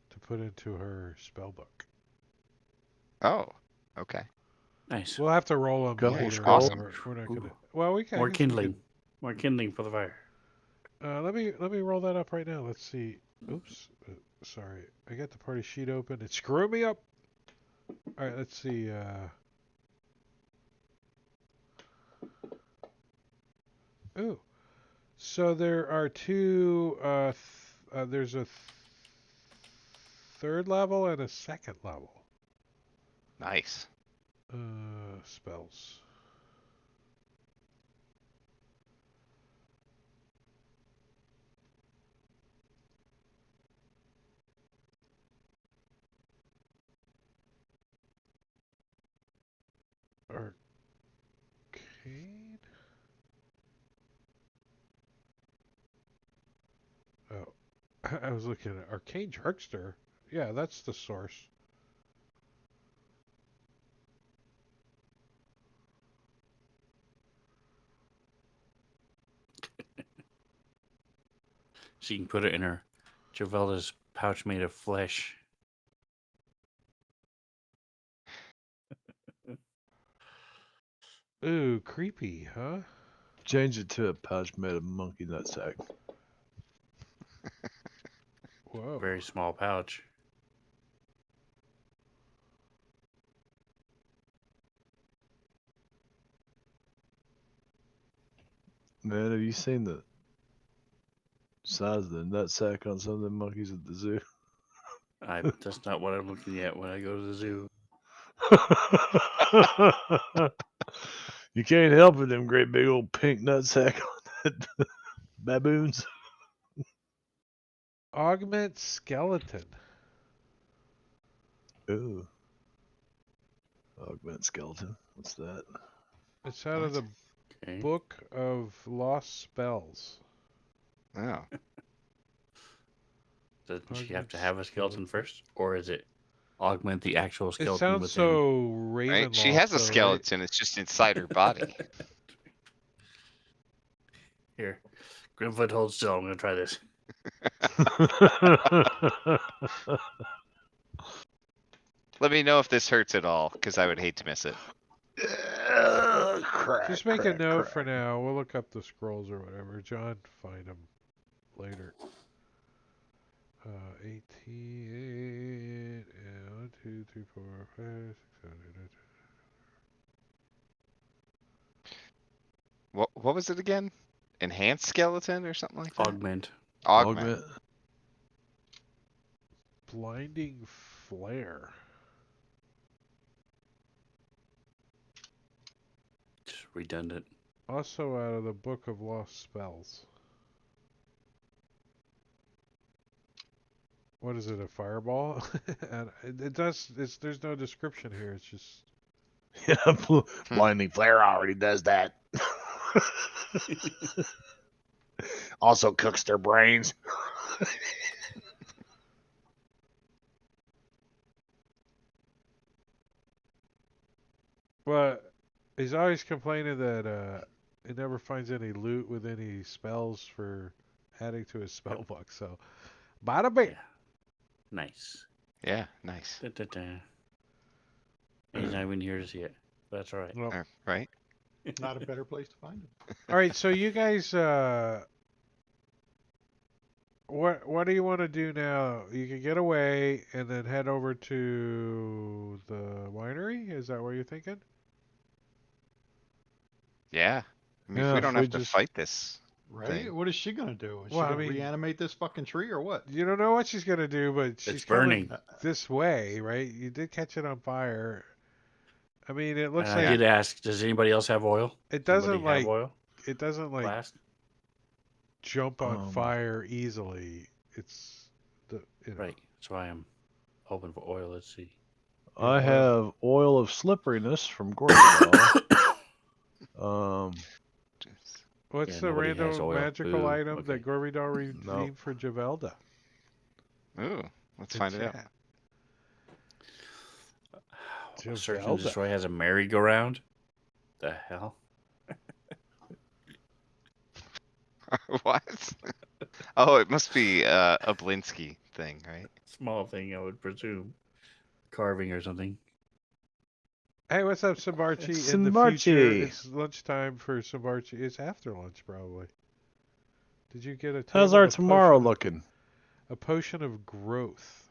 to put into her spell book. Oh, okay. Nice. We'll have to roll them Couple later. scrolls. Awesome. We're not Ooh. gonna. Well, we can. More kindling. More kindling for the fire. Let me roll that up right now. Let's see. Oops. Sorry, I got the party sheet open. It's screwing me up. All right, let's see. Ooh. So there are two. There's a third level and a second level. Nice. Spells. Arcane. Oh, I was looking at Arcane Trickster. Yeah, that's the source. So you can put it in her Javelda's pouch made of flesh. Ooh, creepy, huh? Change it to a pouch made of monkey nutsack. Whoa. Very small pouch. Man, have you seen the size of the nutsack on some of the monkeys at the zoo? That's not what I'm looking at when I go to the zoo. You can't help it, them great big old pink nutsack on that baboons. Augment skeleton. Ooh. Augment skeleton. What's that? It's out of the Okay. Book of Lost Spells. Oh. Doesn't she have Augment to have a skeleton skeleton. first, or is it augment the actual It skeleton sounds within? so Right? Ravenloft. She has a though, skeleton. It's just inside her body. Here, Grimfoot, hold still. I'm gonna try this. Let me know if this hurts at all, because I would hate to miss it. Right? Just make a note for now. We'll look up the scrolls or whatever. John, find them later. 18. 1, 2, 3, 4, 5, 6, 7, 8, 9, 10. What was it again? Enhanced skeleton or something like that? Augment. Augment. Blinding Flare. Just redundant. Also out of the Book of Lost Spells. What is it, a fireball? And it does. There's no description here. It's just. Yeah, blinding flare already does that. Also cooks their brains. But he's always complaining that he never finds any loot with any spells for adding to his spell book. So, bada bing. Yeah. Nice. Yeah, nice. Da-da-da. He's not even here to see it. But that's all right. Well, Right? Not a better place to find him. all right. So you guys, what do you want to do now? You can get away and then head over to the winery. Is that what you're thinking? Yeah. I mean, Yeah, we if don't we have to just- fight this. Right? Thing. What is she gonna do? Is Well, I she gonna mean- reanimate this fucking tree or what? You don't know what she's gonna do, but she's It's burning. coming this way, right? You did catch it on fire. I mean, it looks I like did ask, does anybody else have oil? it Somebody doesn't have like oil? it doesn't like Blast? jump on fire easily. It's the Right. That's why I'm hoping for oil. Let's see. I have oil of slipperiness from Gorgonol. What's Yeah, the nobody has random oil. magical Boo. item Okay. that Gorbidal redeemed Nope. for Javelda? Ooh, let's In find it out. chat. Search and Javelda. Destroy has a merry-go-round? The hell? What? Oh, it must be a Blinsky thing, right? Small thing, I would presume. Carving or something. Hey, what's up, Sambarchi? In the future, Sambarchi. it's lunchtime for Sambarchi. It's after lunch, probably. Did you get a How's table our of tomorrow potion- looking? A potion of growth.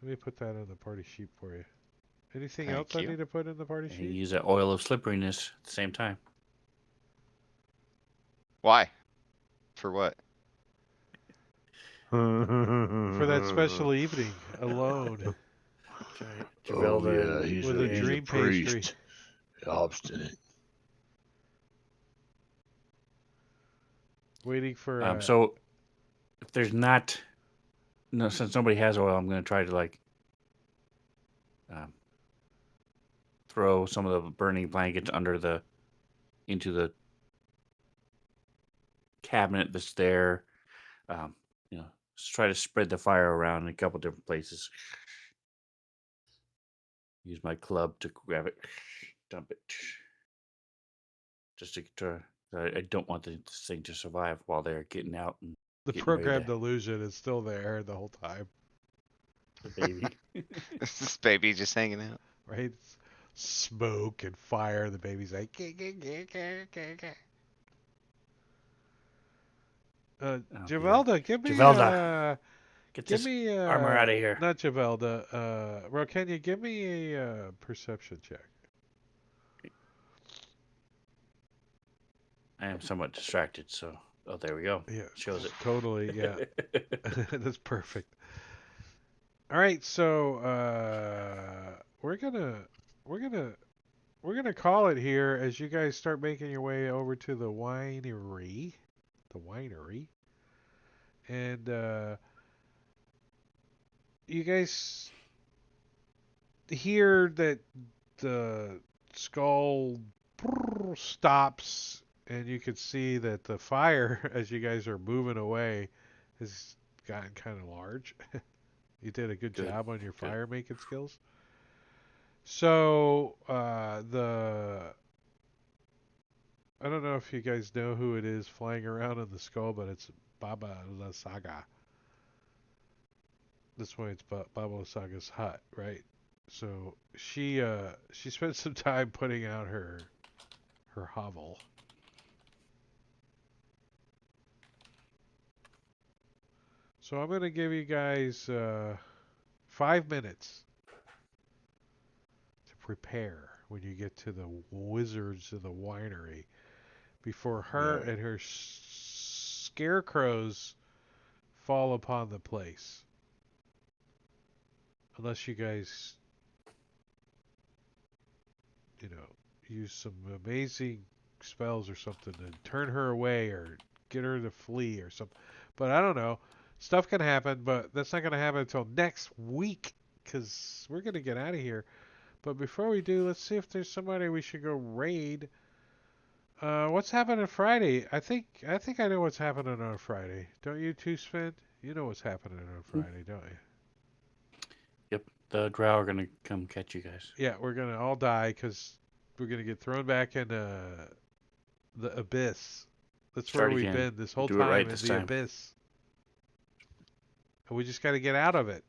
Let me put that in the party sheet for you. Anything Thank else I you. need to put in the party And you sheet? use that oil of slipperiness at the same time. Why? For what? For that special evening alone Oh Javelda yeah, he's with a, a he's dream a priest. pastry. Obstinate. Waiting for So, if there's not... No, since nobody has oil, I'm going to try to, like... throw some of the burning blankets into the cabinet that's there. Just try to spread the fire around in a couple different places. Use my club to grab it, dump it. Just to I don't want this thing to survive while they're getting out and the getting ready programmed to- illusion is still there the whole time, the baby. Is this baby just hanging out? right? It's smoke and fire. The baby's like, "Gah, gah, gah, gah, gah, gah." Javelda, give me Javelda, Get give this me armor out of here. Not Javelda. Rokenya, give me a perception check. I am somewhat distracted, so Oh, there we go. Yeah, Shows it. totally. Yeah, that's perfect. All right, so we're gonna call it here as you guys start making your way over to the winery, and you guys hear that the skull stops, and you can see that the fire, as you guys are moving away, has gotten kind of large. You did a good Good. job on your Good. fire making skills. So the I don't know if you guys know who it is flying around in the skull, but it's Baba Lasagga. This way, it's Baba Lasaga's hut, right? So she spent some time putting out her hovel. So I'm gonna give you guys 5 minutes to prepare when you get to the wizards of the winery before her Right. and her scarecrows fall upon the place. Unless you guys, use some amazing spells or something to turn her away or get her to flee or something. But I don't know. Stuff can happen, but that's not going to happen until next week because we're going to get out of here. But before we do, let's see if there's somebody we should go raid. What's happening Friday? I think I know what's happening on Friday. Don't you too, Sven? You know what's happening on Friday, don't you? Yep. The drow are gonna come catch you guys. Yeah, we're gonna all die because we're gonna get thrown back in the abyss. That's Start where we've again. been this whole Do it time right in this the time. abyss. And we just got to get out of it.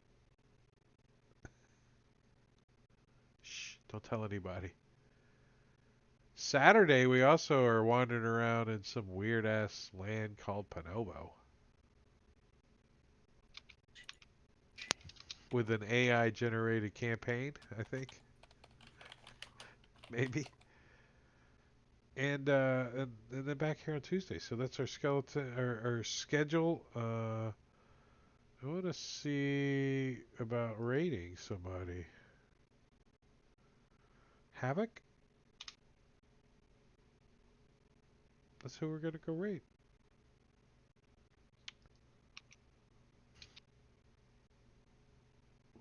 Shh! Don't tell anybody. Saturday, we also are wandering around in some weird ass land called Panobo with an AI generated campaign, I think. Maybe. And then back here on Tuesday. So that's our skeleton our schedule. I want to see about raiding somebody. Havoc? That's who we're gonna go raid.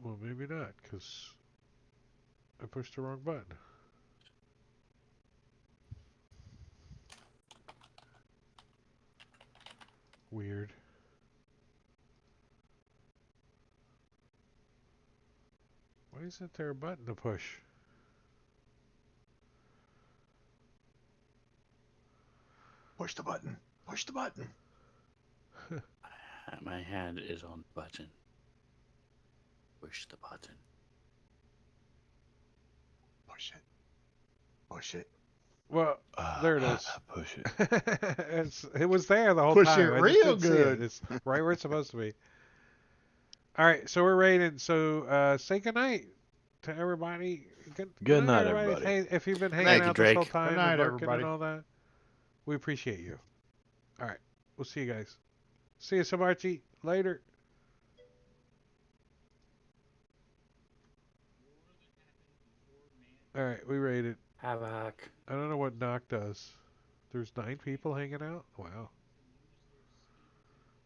Well, maybe not, because I pushed the wrong button. Weird. Why isn't there a button to push? Push the button. Push the button. My hand is on the button. Push the button. Push it. Push it. Well, there it is. Push it. It was there the whole Push time. it I just real didn't see it. good. It's right where it's supposed to be. All right, so we're raiding. So say goodnight to everybody. Good night, everybody. everybody. Hey, if you've been hanging Thank you, out this whole Drake. time Good night, and lurking everybody. and all that, we appreciate you. All right, we'll see you guys. See you, Samarchi. Later. All right, we raided. Havoc. I don't know what knock does. There's 9 people hanging out? Wow.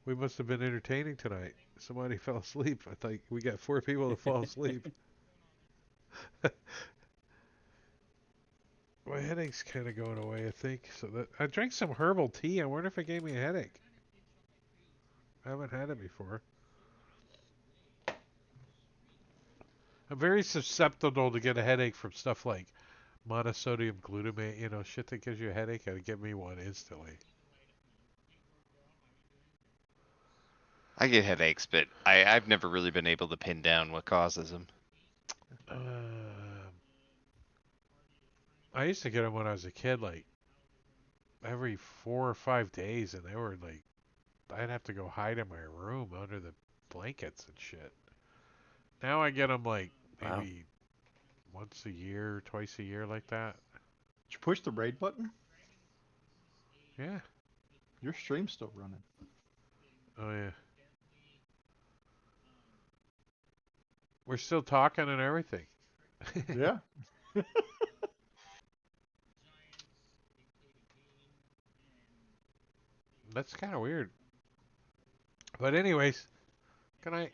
We must have been entertaining tonight. Somebody fell asleep. I think we got 4 people to fall asleep. My headache's kind of going away, I think. So that I drank some herbal tea. I wonder if it gave me a headache. I haven't had it before. I'm very susceptible to get a headache from stuff like monosodium glutamate, shit that gives you a headache. It'd give me one instantly. I get headaches, but I've never really been able to pin down what causes them. I used to get them when I was a kid, like every 4 or 5 days, and they were like, I'd have to go hide in my room under the blankets and shit. Now I get them like Wow. maybe once a year, twice a year, like that. Did you push the raid button? Yeah. Your stream's still running. Oh yeah. We're still talking and everything. Yeah. That's kind of weird. But anyways, good night.